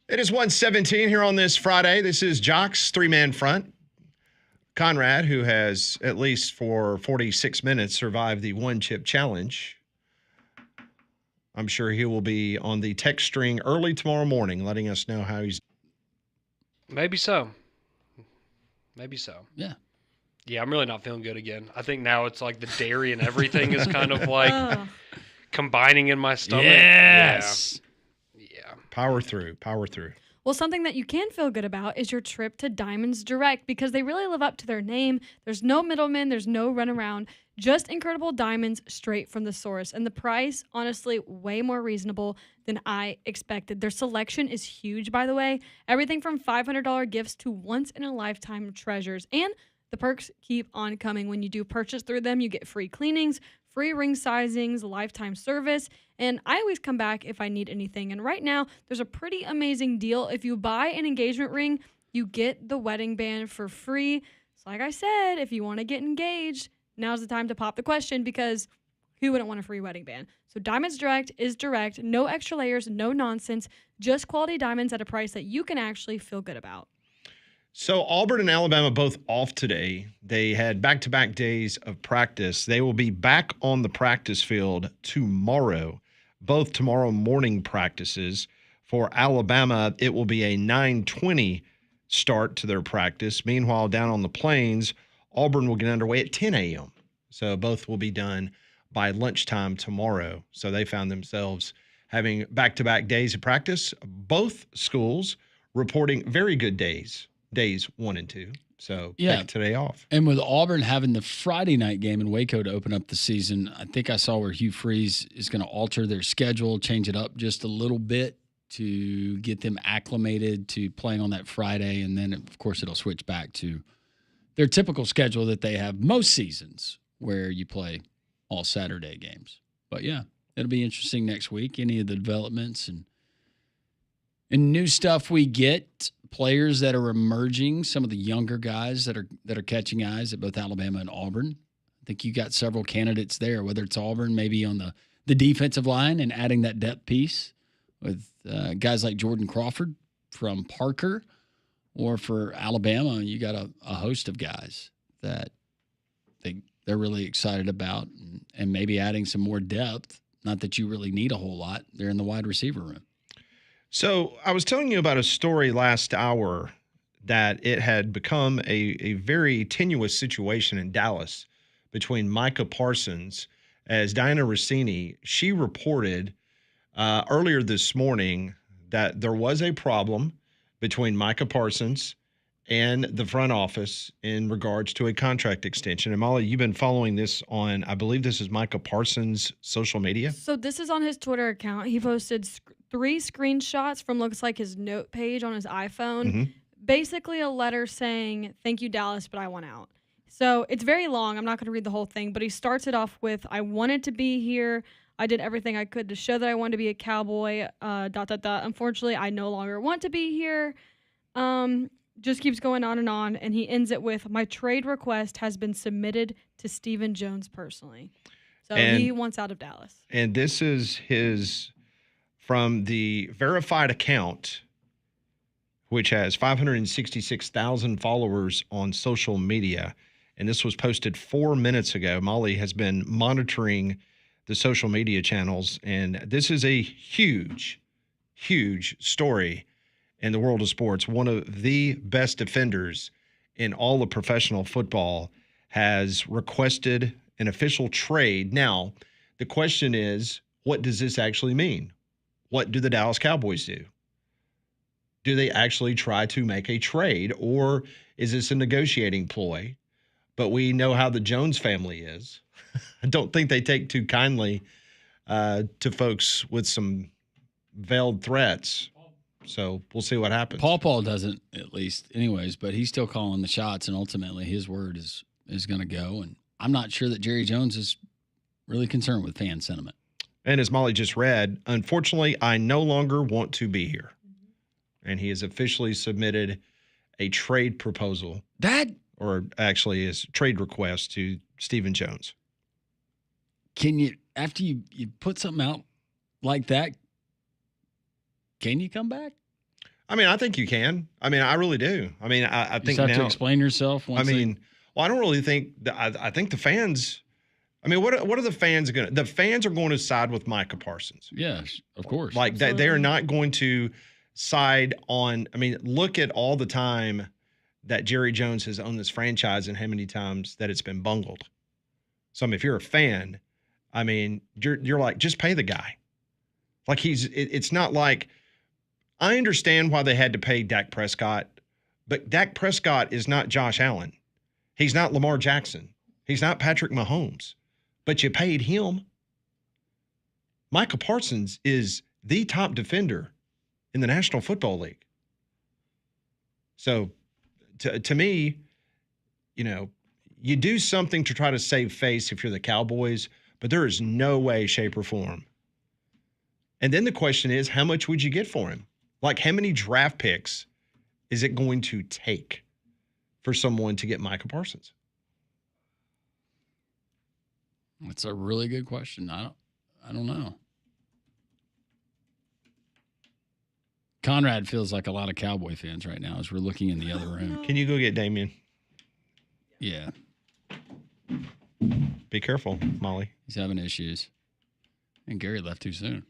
It is 1:17 here on this Friday. This is Jox, three-man front. Conrad, who has, at least for 46 minutes, survived the one-chip challenge. I'm sure he will be on the text string early tomorrow morning, letting us know how he's. Maybe so. Maybe so. Yeah. Yeah, I'm really not feeling good again. I think now it's like the dairy and everything is kind of like combining in my stomach. Yes. Yeah. Power through. Well, something that you can feel good about is your trip to Diamonds Direct because they really live up to their name. There's no middleman. There's no runaround. Just incredible diamonds straight from the source. And the price, honestly, way more reasonable than I expected. Their selection is huge, by the way. Everything from $500 gifts to once-in-a-lifetime treasures. And the perks keep on coming. When you do purchase through them, you get free cleanings, free ring sizings, lifetime service, and I always come back if I need anything. And right now, there's a pretty amazing deal. If you buy an engagement ring, you get the wedding band for free. So like I said, if you want to get engaged, now's the time to pop the question because who wouldn't want a free wedding band? So Diamonds Direct is direct, no extra layers, no nonsense, just quality diamonds at a price that you can actually feel good about. So Auburn and Alabama both off today. They had back-to-back days of practice. They will be back on the practice field tomorrow, both tomorrow morning practices. For Alabama, it will be a 9:20 start to their practice. Meanwhile, down on the plains, Auburn will get underway at 10 a.m. So both will be done by lunchtime tomorrow. So they found themselves having back-to-back days of practice. Both schools reporting very good days 1 and 2. So take today off. And with Auburn having the Friday night game in Waco to open up the season, I think I saw where Hugh Freeze is going to alter their schedule, change it up just a little bit to get them acclimated to playing on that Friday. And then, of course, it'll switch back to their typical schedule that they have most seasons where you play all Saturday games. But, yeah, it'll be interesting next week, any of the developments and new stuff we get. Players that are emerging, some of the younger guys that are catching eyes at both Alabama and Auburn. I think you got several candidates there, whether it's Auburn maybe on the defensive line and adding that depth piece with guys like Jordan Crawford from Parker, or for Alabama, you got a host of guys that they're really excited about and maybe adding some more depth. Not that you really need a whole lot. They're in the wide receiver room. So I was telling you about a story last hour that it had become a very tenuous situation in Dallas between Micha Parsons as Diana Rossini. She reported earlier this morning that there was a problem between Micha Parsons and the front office in regards to a contract extension. And Molly, you've been following this on, I believe this is Micha Parsons' social media. So this is on his Twitter account. He posted 3 screenshots from looks like his note page on his iPhone. Mm-hmm. Basically a letter saying, "Thank you, Dallas, but I want out." So it's very long. I'm not going to read the whole thing, but he starts it off with, "I wanted to be here. I did everything I could to show that I wanted to be a Cowboy, ... Unfortunately, I no longer want to be here." Just keeps going on, and he ends it with, "My trade request has been submitted to Stephen Jones personally." So he wants out of Dallas. And this is his from the verified account, which has 566,000 followers on social media. And this was posted 4 minutes ago. Molly has been monitoring the social media channels, and this is a huge, huge story in the world of sports. One of the best defenders in all of professional football has requested an official trade. Now, the question is, what does this actually mean? What do the Dallas Cowboys do? Do they actually try to make a trade, or is this a negotiating ploy? But we know how the Jones family is. I don't think they take too kindly to folks with some veiled threats. So we'll see what happens. Paul doesn't, at least, anyways, but he's still calling the shots, and ultimately his word is going to go. And I'm not sure that Jerry Jones is really concerned with fan sentiment. And as Molly just read, unfortunately, I no longer want to be here. And he has officially submitted a trade proposal. Or actually his trade request to Stephen Jones. Can you, after you put something out like that, can you come back? I mean, I think you can. I mean, I really do. I mean, I You think just have now. to explain yourself. I mean, well, I don't really think. I think the fans. I mean, what are the fans going to? The fans are going to side with Micha Parsons. Yes, of course. Like that, they are not going to side on. I mean, look at all the time that Jerry Jones has owned this franchise and how many times that it's been bungled. So, I mean, if you're a fan, I mean, you're like, just pay the guy. Like it's not like, I understand why they had to pay Dak Prescott, but Dak Prescott is not Josh Allen. He's not Lamar Jackson. He's not Patrick Mahomes, but you paid him. Micha Parsons is the top defender in the National Football League. So to me, you know, you do something to try to save face if you're the Cowboys, but there is no way, shape, or form. And then the question is, how much would you get for him? Like, how many draft picks is it going to take for someone to get Micha Parsons? That's a really good question. I don't know. Conrad feels like a lot of Cowboy fans right now as we're looking in the other room. Can you go get Damien? Yeah. Be careful, Molly. He's having issues. And Gary left too soon.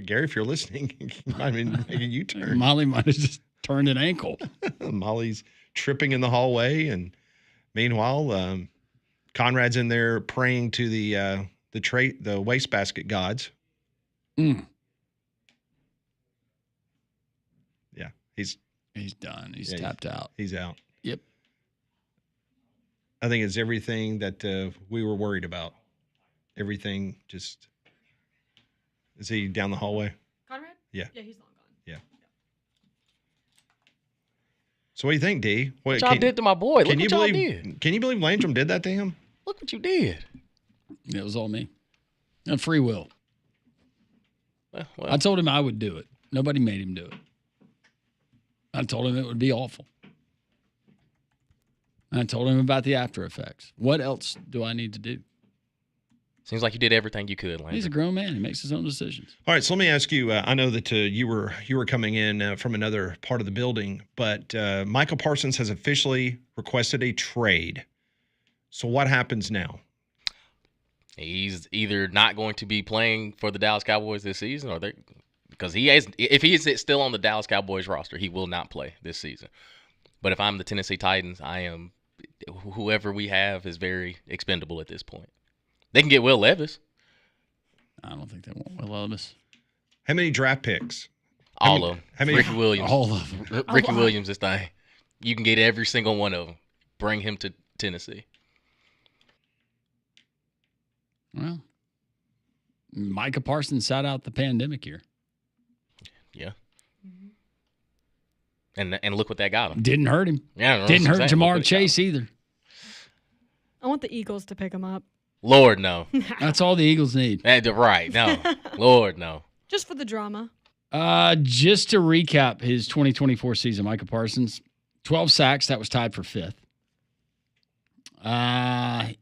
Gary, if you're listening, I mean, make a U-turn. Molly might have just turned an ankle. Molly's tripping in the hallway, and meanwhile, Conrad's in there praying to the wastebasket gods. Mm. Yeah, he's done. He's tapped out. He's out. Yep. I think it's everything that we were worried about. Everything just. Is he down the hallway? Conrad? Yeah. Yeah, he's long gone. Yeah. So what do you think, D? What y'all did to my boy. Look what y'all did. Can you believe Landrum did that to him? Look what you did. It was all me. And free will. Well, I told him I would do it. Nobody made him do it. I told him it would be awful. I told him about the after effects. What else do I need to do? Seems like you did everything you could, Landrum. He's a grown man. He makes his own decisions. All right, so let me ask you. I know that you were coming in from another part of the building, but Micha Parsons has officially requested a trade. So what happens now? He's either not going to be playing for the Dallas Cowboys this season, or because if he is still on the Dallas Cowboys roster, he will not play this season. But if I'm the Tennessee Titans, whoever we have is very expendable at this point. They can get Will Levis. I don't think they want Will Levis. How many draft picks? All of them. How many? Ricky Williams. All of them. Ricky Williams this thing. You can get every single one of them. Bring him to Tennessee. Well, Micha Parsons sat out the pandemic year. Yeah. And look what that got him. Didn't hurt him. Yeah. Didn't hurt Jamar Chase either. I want the Eagles to pick him up. Lord, no. That's all the Eagles need. Right. No. Lord, no. Just for the drama. Just to recap his 2024 season, Micha Parsons, 12 sacks. That was tied for fifth. I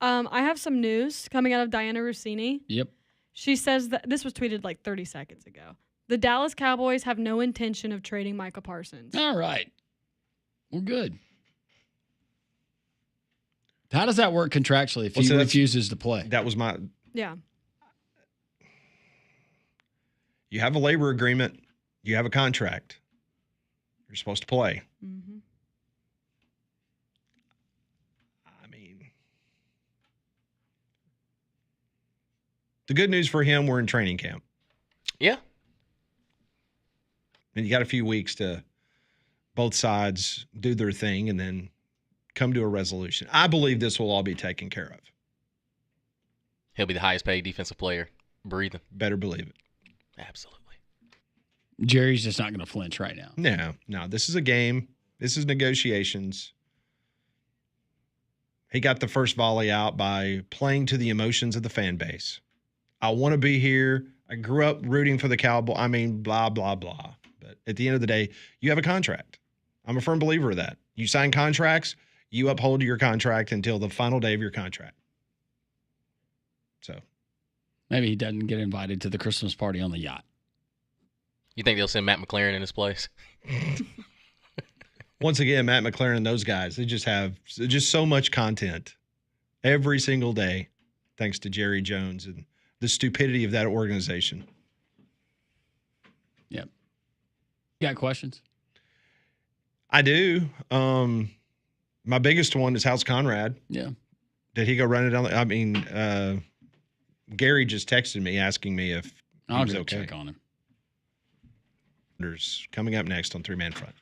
have some news coming out of Diana Rossini. Yep. She says that this was tweeted like 30 seconds ago. The Dallas Cowboys have no intention of trading Micha Parsons. All right. Well, good. How does that work contractually if he refuses to play? That was my. Yeah. You have a labor agreement. You have a contract. You're supposed to play. Mm-hmm. I mean, the good news for him, we're in training camp. Yeah. And you got a few weeks to both sides do their thing and then come to a resolution. I believe this will all be taken care of. He'll be the highest paid defensive player breathing. Better believe it. Absolutely. Jerry's just not going to flinch right now. No. This is a game. This is negotiations. He got the first volley out by playing to the emotions of the fan base. I want to be here. I grew up rooting for the Cowboys. I mean, blah, blah, blah. But at the end of the day, you have a contract. I'm a firm believer of that. You sign contracts, you uphold your contract until the final day of your contract. So maybe he doesn't get invited to the Christmas party on the yacht. You think they'll send Matt McLaren in his place? Once again, Matt McLaren and those guys, they just have just so much content every single day, thanks to Jerry Jones and the stupidity of that organization. Yep. You got questions? I do. My biggest one is how's Conrad? Yeah. Did he go run it down? I mean, Gary just texted me asking me if I'll he was go okay. check on him. Coming up next on Three Man Front.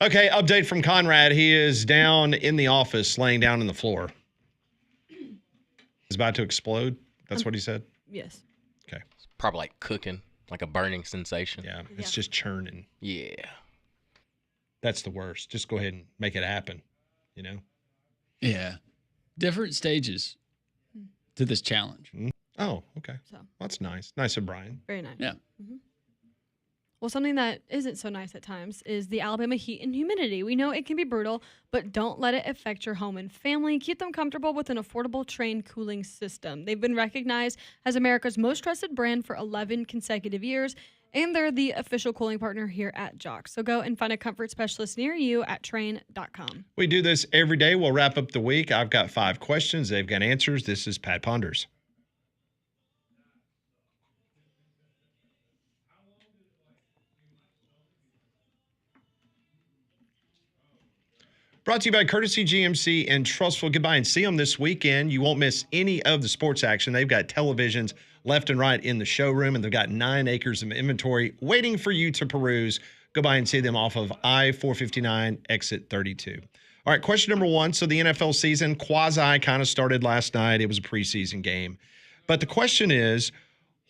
Okay, update from Conrad. He is down in the office, laying down on the floor. He's about to explode. That's what he said? Yes. Okay. It's probably like cooking, like a burning sensation. Yeah, it's just churning. Yeah. That's the worst. Just go ahead and make it happen, you know? Yeah. Different stages to this challenge. Oh, okay. So. That's nice. Nice of Brian. Very nice. Yeah. Mm-hmm. Well, something that isn't so nice at times is the Alabama heat and humidity. We know it can be brutal, but don't let it affect your home and family. Keep them comfortable with an affordable Trane cooling system. They've been recognized as America's most trusted brand for 11 consecutive years, and they're the official cooling partner here at Jox. So go and find a comfort specialist near you at Trane.com. We do this every day. We'll wrap up the week. I've got 5 questions. They've got answers. This is Pat Ponders. Brought to you by Courtesy GMC and Trustful. Goodbye and see them this weekend. You won't miss any of the sports action. They've got televisions left and right in the showroom, and they've got 9 acres of inventory waiting for you to peruse. Go by and see them off of I-459, exit 32. All right, question number 1. So the NFL season quasi kind of started last night. It was a preseason game. But the question is,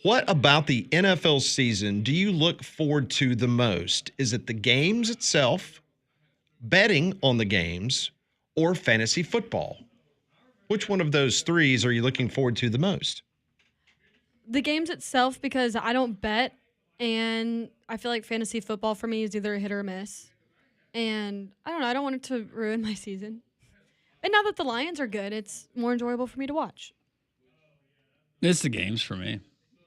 what about the NFL season do you look forward to the most? Is it the games itself, betting on the games, or fantasy football? Which one of those threes are you looking forward to the most? The games itself, because I don't bet, and I feel like fantasy football for me is either a hit or a miss. And I don't know, I don't want it to ruin my season. And now that the Lions are good, it's more enjoyable for me to watch. It's the games for me.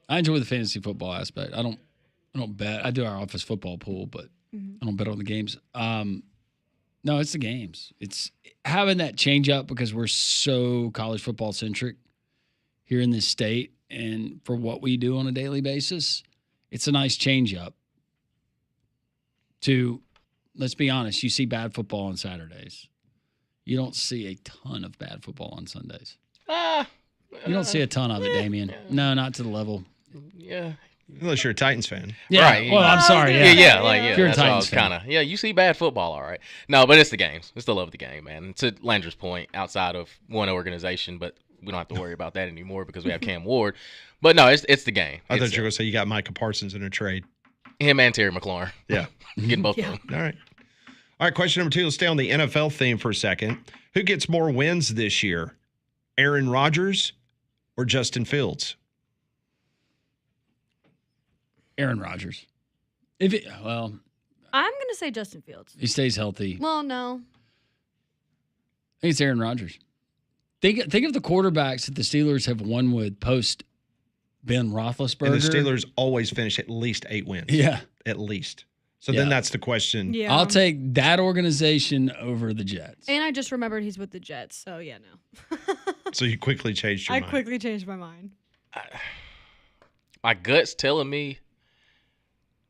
I enjoy the fantasy football aspect. I don't bet. I do our office football pool, but I don't bet on the games. No, it's the games. It's having that change up because we're so college football centric here in this state, and for what we do on a daily basis, it's a nice change up. To, let's be honest, you see bad football on Saturdays. You don't see a ton of bad football on Sundays. You don't see a ton of it, Damien. Yeah. No, not to the level. Yeah. Unless you're a Titans fan. Yeah. Right. Well, I'm sorry. Yeah. You're a That's Titans fan. kind of. Yeah, you see bad football, all right. No, but it's the games. It's the love of the game, man. To Landra's point, outside of one organization, but we don't have to worry about that anymore because we have Cam Ward. But no, it's the game. I thought you were going to say you got Micha Parsons in a trade. Him and Terry McLaurin. Yeah. Getting both of them. All right. All right, question number 2. Let's stay on the NFL theme for a second. Who gets more wins this year? Aaron Rodgers or Justin Fields? Aaron Rodgers. Well, I'm going to say Justin Fields. he stays healthy. Well, no. I think it's Aaron Rodgers. Think of the quarterbacks that the Steelers have won with post Ben Roethlisberger. And the Steelers always finish at least 8 wins. Yeah. At least. So then that's the question. Yeah. I'll take that organization over the Jets. And I just remembered he's with the Jets, so yeah, no. So you quickly changed your I mind. quickly changed my mind. My gut's telling me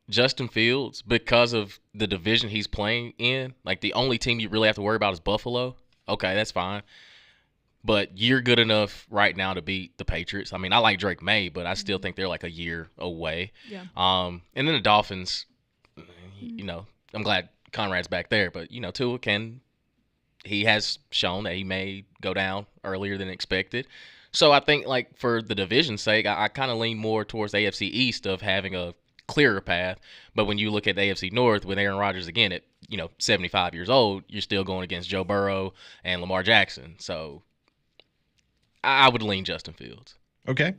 Justin Fields because of the division he's playing in. Like, the only team you really have to worry about is Buffalo. Okay, that's fine. But you're good enough right now to beat the Patriots. I mean, I like Drake May, but I still think they're like a year away. Yeah. And then the Dolphins, you know, I'm glad Conrad's back there, but, you know, Tua he has shown that he may go down earlier than expected. So I think, like, for the division's sake, I kind of lean more towards the AFC East of having a clearer path. But when you look at the AFC North with Aaron Rodgers again at, 75 years old, you're still going against Joe Burrow and Lamar Jackson. So I would lean Justin Fields. Okay.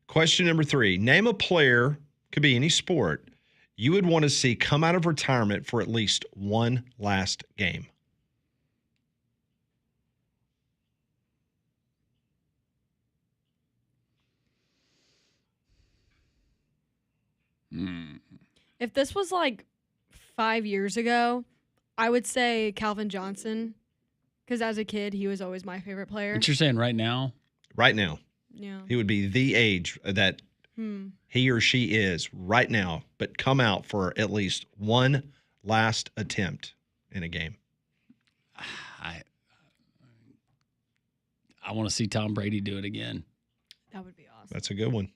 Question number 3. Name a player, could be any sport, you would want to see come out of retirement for at least one last game. If this was like 5 years ago, I would say Calvin Johnson, because as a kid, he was always my favorite player. What you're saying right now? Right now. Yeah. He would be the age that he or she is right now, but come out for at least one last attempt in a game. I want to see Tom Brady do it again. That would be awesome. That's a good one.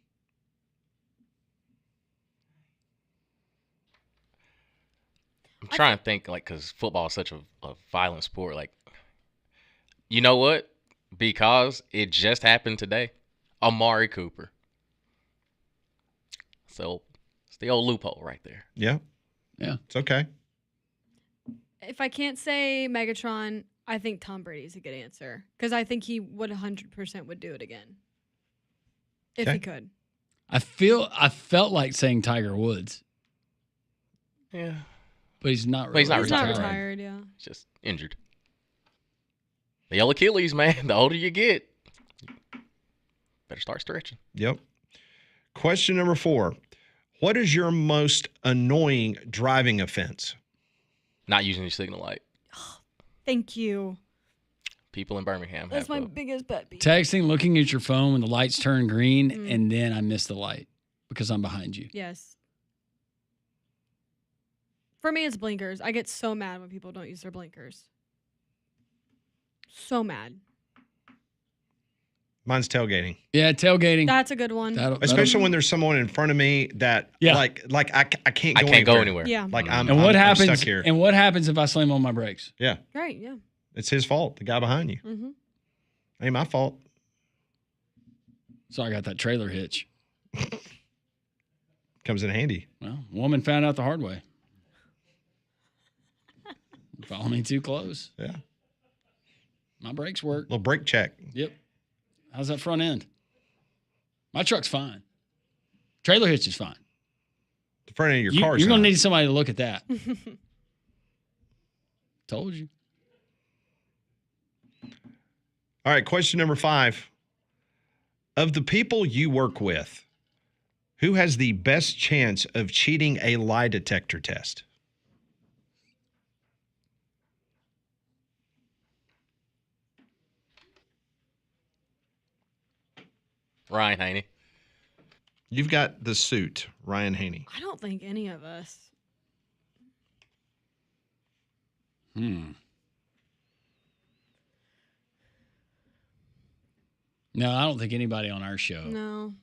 I'm trying to think, like, because football is such a violent sport. Like, you know what? Because it just happened today. Amari Cooper. So it's the old loophole right there. Yeah. Yeah. It's okay. If I can't say Megatron, I think Tom Brady's a good answer, because I think he would 100% would do it again if he could. I felt like saying Tiger Woods. Yeah. But he's not. But he's not He's retired. not retired, yeah. He's just injured. The old Achilles, man. The older you get, better start stretching. Yep. Question number 4. What is your most annoying driving offense? Not using your signal light. Thank you. People in Birmingham That's have my biggest pet peeve. Texting, looking at your phone when the lights turn green, and then I miss the light because I'm behind you. Yes. For me, it's blinkers. I get so mad when people don't use their blinkers. So mad. Mine's tailgating. Yeah, tailgating. That's a good one. Especially when there's someone in front of me that like I can't go I can't go anywhere. Yeah. Like and I'm happens? stuck here. And what happens if I slam on my brakes? Yeah. Right, yeah. It's his fault. The guy behind you. Mm-hmm. Ain't my fault. So I got that trailer hitch. Comes in handy. Well, woman found out the hard way. Follow me too close. Yeah. My brakes work. Little brake check. Yep. How's that front end? My truck's fine. Trailer hitch is fine. The front end of your You're car's going not. to need somebody to look at that. Told you. All right, question number 5. Of the people you work with, who has the best chance of cheating a lie detector test? Ryan Haney. You've got the suit, Ryan Haney. I don't think any of us. No, I don't think anybody on our show. No.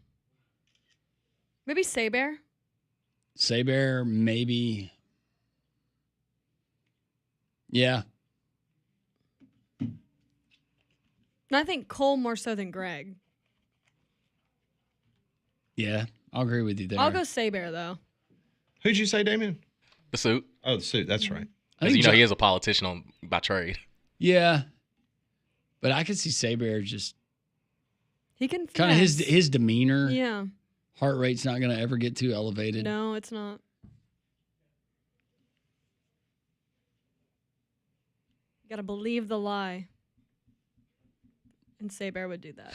Maybe Saybear? Saybear, maybe. Yeah. And I think Cole more so than Greg. Yeah, I'll agree with you there. I'll go Saybear, though. Who'd you say, Damien? The suit. Oh, the suit. That's right. Because, he is a politician by trade. Yeah. But I could see Saybear just He can kind of finesse. his demeanor. Yeah. Heart rate's not going to ever get too elevated. No, it's not. You gotta believe the lie. And Saybear would do that.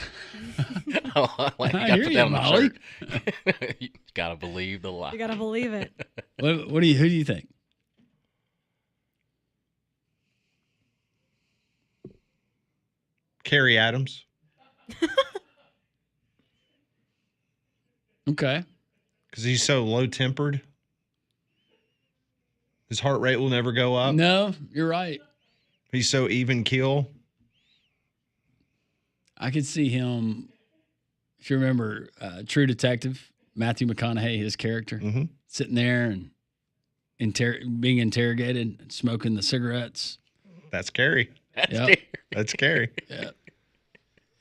Like, I hear you, Molly. You gotta believe the lie. You gotta believe it. Who do you think? Kerry Adams. Okay. Because he's so low-tempered. His heart rate will never go up. No, you're right. He's so even keel. I could see him, if you remember True Detective, Matthew McConaughey, his character, sitting there and being interrogated, smoking the cigarettes. That's Kerry. Yep. That's Kerry. Yeah.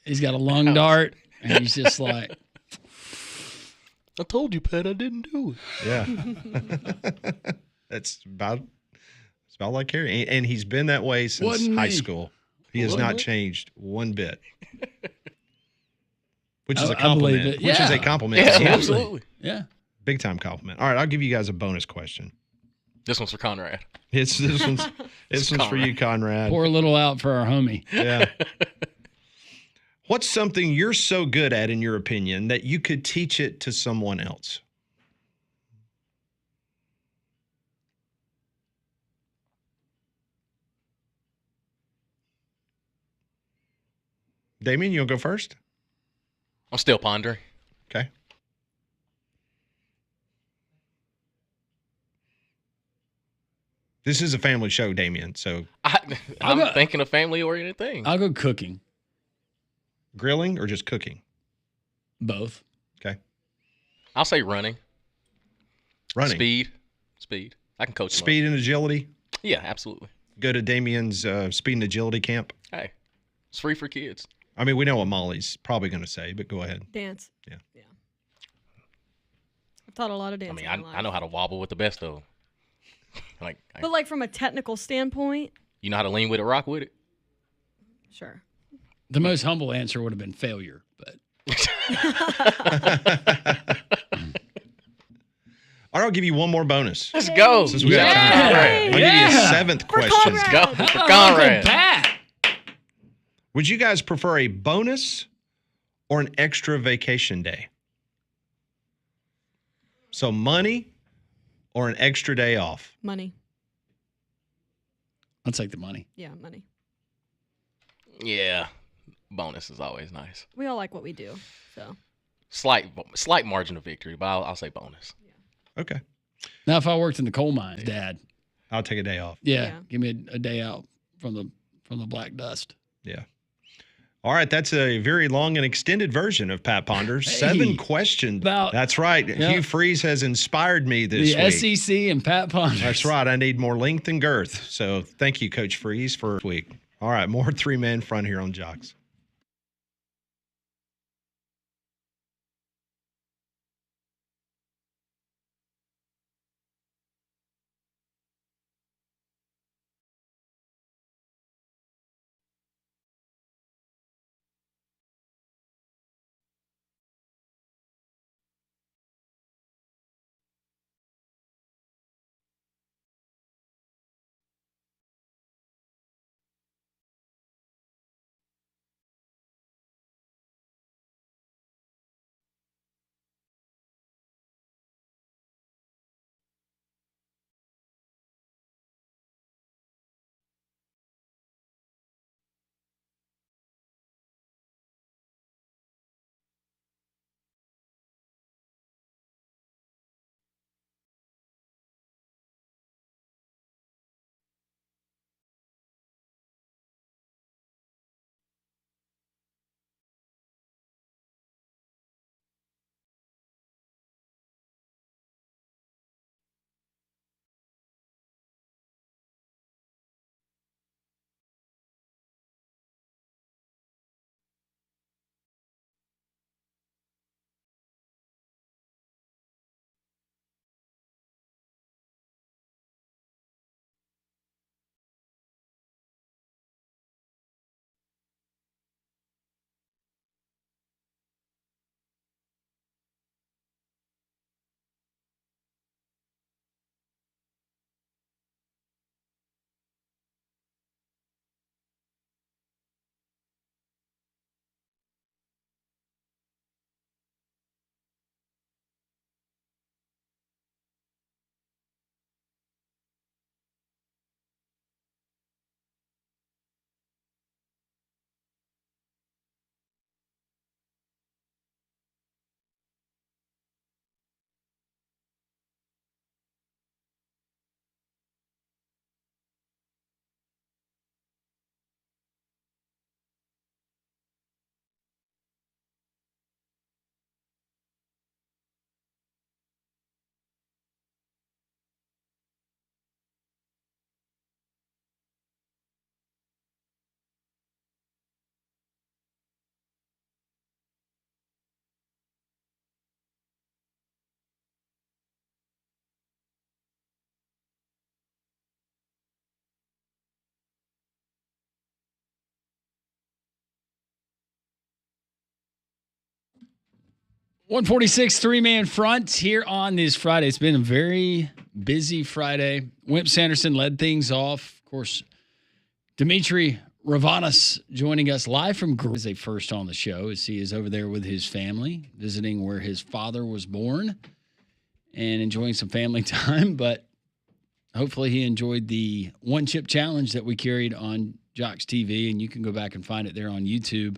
He's got a lung dart, and he's just like, I told you, Pat, I didn't do it. Yeah. It's about like Kerry. And he's been that way since Wasn't high me. school. He has Wasn't not it? changed one bit. Which is I a compliment. believe it. Which is Yeah. a compliment. Yeah, to him. absolutely. Yeah. Big time compliment. All right, I'll give you guys a bonus question. This one's for Conrad. This one's for you, Conrad. pour a little out for our homie. Yeah. What's something you're so good at, in your opinion, that you could teach it to someone else? Damien, you'll go first? I'm still pondering. Okay. This is a family show, Damien, so I'm thinking of family-oriented things. I'll go cooking. grilling or just cooking? Both. Okay. I'll say running. Running. Speed. I can coach them up. Speed and agility? Yeah, absolutely. Go to Damien's speed and agility camp? Hey, it's free for kids. I mean, we know what Molly's probably going to say, but go ahead. Dance. Yeah. I've taught a lot of dance. I mean, in my life. I know how to wobble with the best of them. But like from a technical standpoint, You know how to lean with it, rock with it? sure. The most humble answer would have been failure, but All right, I'll give you one more bonus. Let's go. Since we got time. All right, I'll give you a seventh question. Let's go for Conrad. Would you guys prefer a bonus or an extra vacation day? So money or an extra day off? Money. I'll take the money. Yeah, money. Yeah, bonus is always nice. We all like what we do, so. Slight margin of victory, but I'll say bonus. Okay. Now, if I worked in the coal mines, Dad, I'll take a day off. yeah. Give me a day out from the black dust. Yeah. All right, that's a very long and extended version of Pat Ponders. Hey. 7 questions. That's right. Yeah. Hugh Freeze has inspired me this The week. SEC and Pat Ponders. That's right. I need more length and girth. So thank you, Coach Freeze, for this week. All right, more three-man front here on Jox. 146 three-man front here on this Friday. It's been a very busy Friday. Wimp Sanderson led things off. Of course, Dimmitri Ravenos joining us live from is a first on the show as he is over there with his family, visiting where his father was born and enjoying some family time. But hopefully he enjoyed the one chip challenge that we carried on Jox TV, and you can go back and find it there on YouTube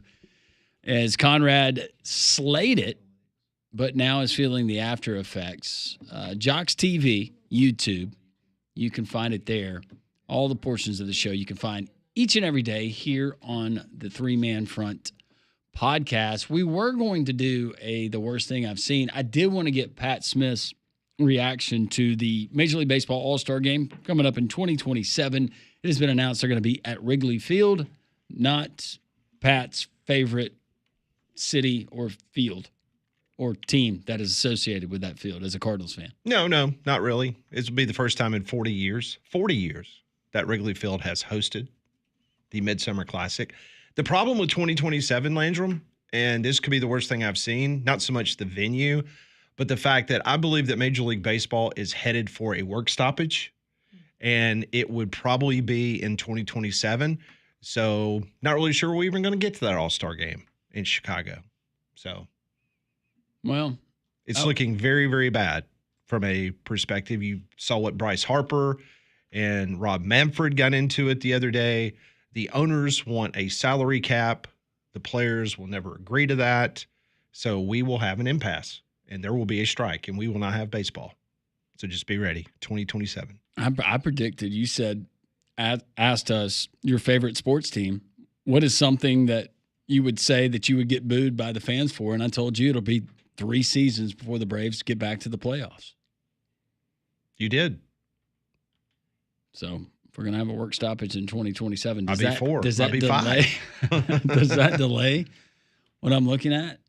as Conrad slayed it, but now is feeling the after effects. Jox TV, YouTube, you can find it there. All the portions of the show you can find each and every day here on the Three Man Front podcast. We were going to do the worst thing I've seen. I did want to get Pat Smith's reaction to the Major League Baseball All-Star Game coming up in 2027. It has been announced they're going to be at Wrigley Field, not Pat's favorite city or field or team that is associated with that field as a Cardinals fan. No, not really. This will be the first time in 40 years that Wrigley Field has hosted the Midsummer Classic. The problem with 2027, Landrum, and this could be the worst thing I've seen, not so much the venue, but the fact that I believe that Major League Baseball is headed for a work stoppage, and it would probably be in 2027. So not really sure we're even going to get to that All-Star game in Chicago. So, well, it's looking very, very bad from a perspective. You saw what Bryce Harper and Rob Manfred got into it the other day. The owners want a salary cap. The players will never agree to that. So we will have an impasse, and there will be a strike, and we will not have baseball. So just be ready, 2027. I predicted, you said, asked us your favorite sports team. What is something that you would say that you would get booed by the fans for? And I told you it'll be 3 seasons before the Braves get back to the playoffs. You did. So if we're going to have a work stoppage in 2027, I'll be 4. Does that I'll be delay? 5. Does that delay what I'm looking at?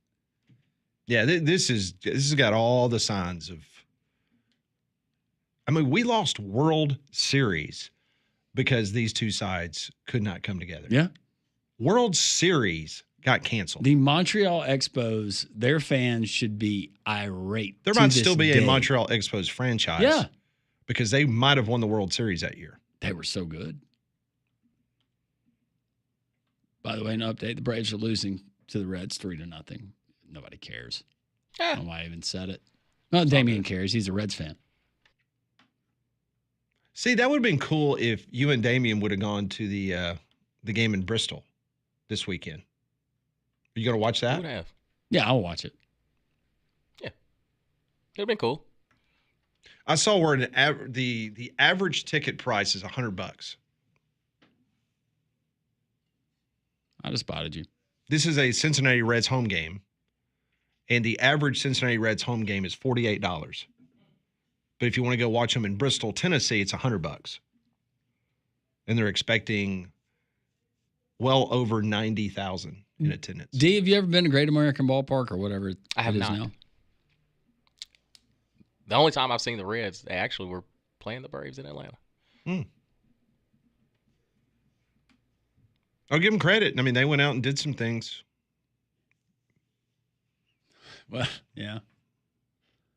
Yeah, this has got all the signs of. I mean, we lost World Series because these two sides could not come together. Yeah. World Series got canceled. The Montreal Expos, their fans should be irate. There might still be a Montreal Expos franchise. Yeah. Because they might have won the World Series that year. They were so good. By the way, an update. The Braves are losing to the Reds 3-0. Nobody cares. I don't know why I even said it. Well, Damian cares. He's a Reds fan. See, that would have been cool if you and Damian would have gone to the game in Bristol this weekend. Are you going to watch that? Would have. Yeah, I'll watch it. Yeah. It would have been cool. I saw where the average ticket price is $100. I just spotted you. This is a Cincinnati Reds home game, and the average Cincinnati Reds home game is $48. But if you want to go watch them in Bristol, Tennessee, it's $100. And they're expecting well over 90,000 in attendance. D, have you ever been to Great American Ballpark or whatever I have it is not. now? The only time I've seen the Reds, they actually were playing the Braves in Atlanta. I'll give them credit. I mean, they went out and did some things. Well, yeah.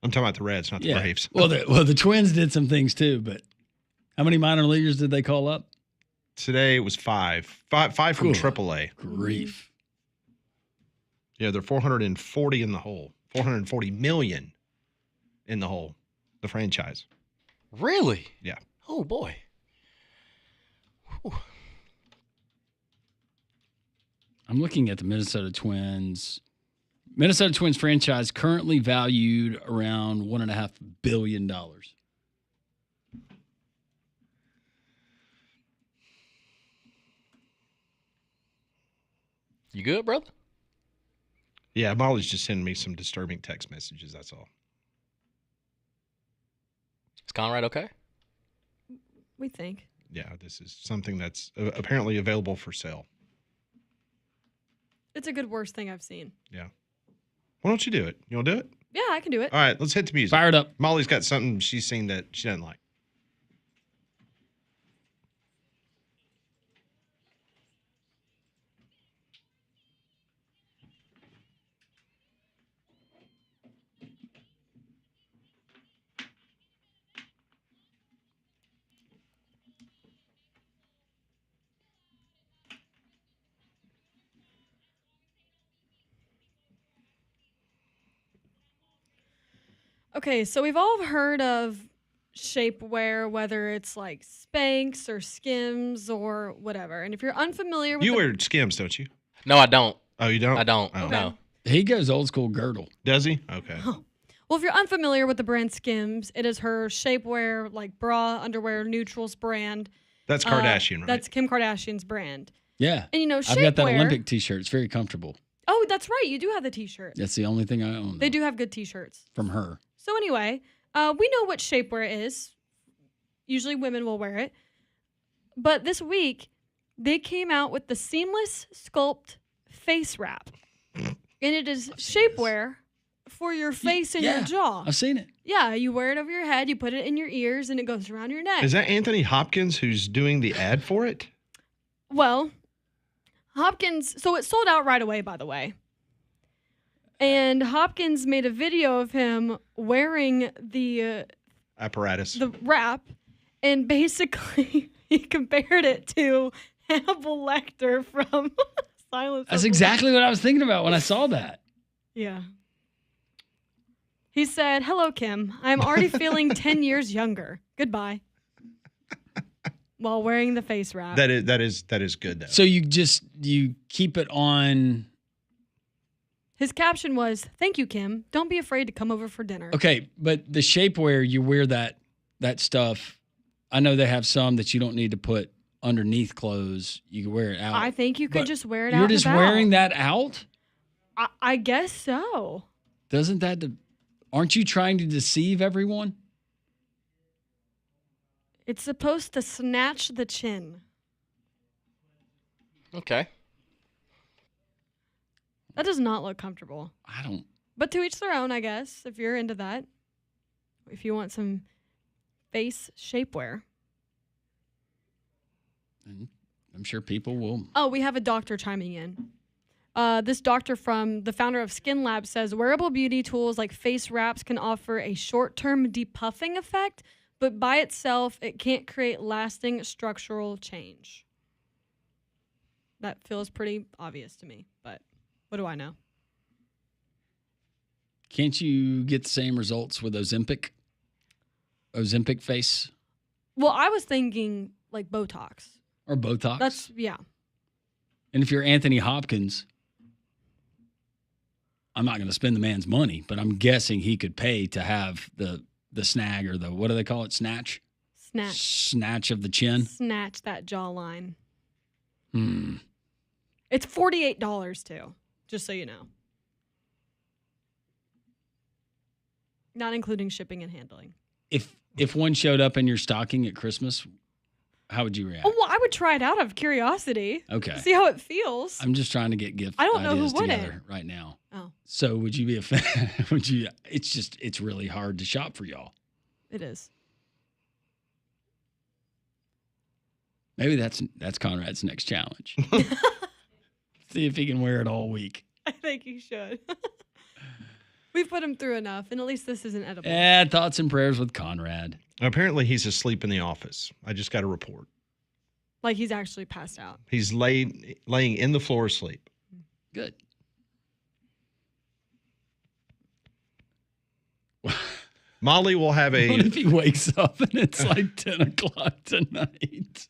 I'm talking about the Reds, not the Braves. Well, the Twins did some things too, but how many minor leaguers did they call up? Today it was 5 from AAA. Grief. Yeah, they're 440 in the hole. 440 million in the hole, the franchise. Really? Yeah. Oh, boy. Whew. I'm looking at the Minnesota Twins. Minnesota Twins franchise currently valued around $1.5 billion. You good, brother? Yeah, Molly's just sending me some disturbing text messages, that's all. Is Conrad okay? We think. Yeah, this is something that's apparently available for sale. It's a good worst thing I've seen. Yeah. Why don't you do it? You want to do it? Yeah, I can do it. All right, let's hit the music. Fire it up. Molly's got something she's seen that she doesn't like. Okay, so we've all heard of shapewear, whether it's like Spanx or Skims or whatever. And if you're unfamiliar with You wear Skims, don't you? No, I don't. Oh, you don't? I don't. Oh. No. He goes old school girdle. Does he? Okay. Well, if you're unfamiliar with the brand Skims, it is her shapewear, like bra, underwear, neutrals brand. That's Kardashian, right? That's Kim Kardashian's brand. Yeah. And I've got that shapewear- Olympic t-shirt. It's very comfortable. Oh, that's right. You do have the t-shirt. That's the only thing I own They do have good t-shirts. from her. So anyway, we know what shapewear is. Usually women will wear it. But this week, they came out with the Seamless Sculpt Face Wrap. And it is shapewear for your face and your jaw. I've seen it. Yeah, you wear it over your head, you put it in your ears, and it goes around your neck. Is that Anthony Hopkins who's doing the ad for it? Well, Hopkins, so it sold out right away, by the way. And Hopkins made a video of him wearing the Apparatus. wrap, and basically he compared it to Hannibal Lecter from Silence. That's of the exactly what I was thinking about when I saw that. Yeah. He said, "Hello, Kim. I'm already feeling 10 years younger. Goodbye." While wearing the face wrap. That is good though. So you keep it on. His caption was, "Thank you, Kim. Don't be afraid to come over for dinner." Okay, but the shapewear, you wear that stuff. I know they have some that you don't need to put underneath clothes. You can wear it out. I think you could But just wear it out. You're and just about. wearing that out? I guess so. Doesn't that? Aren't you trying to deceive everyone? It's supposed to snatch the chin. Okay. That does not look comfortable. I don't. But to each their own, I guess, if you're into that. If you want some face shapewear. I'm sure people will. Oh, we have a doctor chiming in. This doctor from the founder of Skin Lab says wearable beauty tools like face wraps can offer a short-term depuffing effect, but by itself, it can't create lasting structural change. That feels pretty obvious to me, but what do I know? Can't you get the same results with Ozempic face Well, I was thinking like Botox. or Botox? That's, yeah. And if you're Anthony Hopkins, I'm not going to spend the man's money, but I'm guessing he could pay to have the snag or the, what do they call it? Snatch? Snatch of the chin? Snatch that jawline. Hmm. It's $48 too, just so you know. Not including shipping and handling. If one showed up in your stocking at Christmas, how would you react? Oh, well, I would try it out of curiosity. Okay. See how it feels. I'm just trying to get gift I don't know who ideas wouldn't. together right now. Oh. So would you be a fan? Would you? It's really hard to shop for y'all. It is. Maybe that's Conrad's next challenge. See if he can wear it all week. I think you should. We've put him through enough, and at least this isn't edible. Thoughts and prayers with Conrad. Apparently, he's asleep in the office. I just got a report. Like he's actually passed out. He's laying in the floor asleep. Good. Molly will have a. What if he wakes up and it's like 10 o'clock tonight?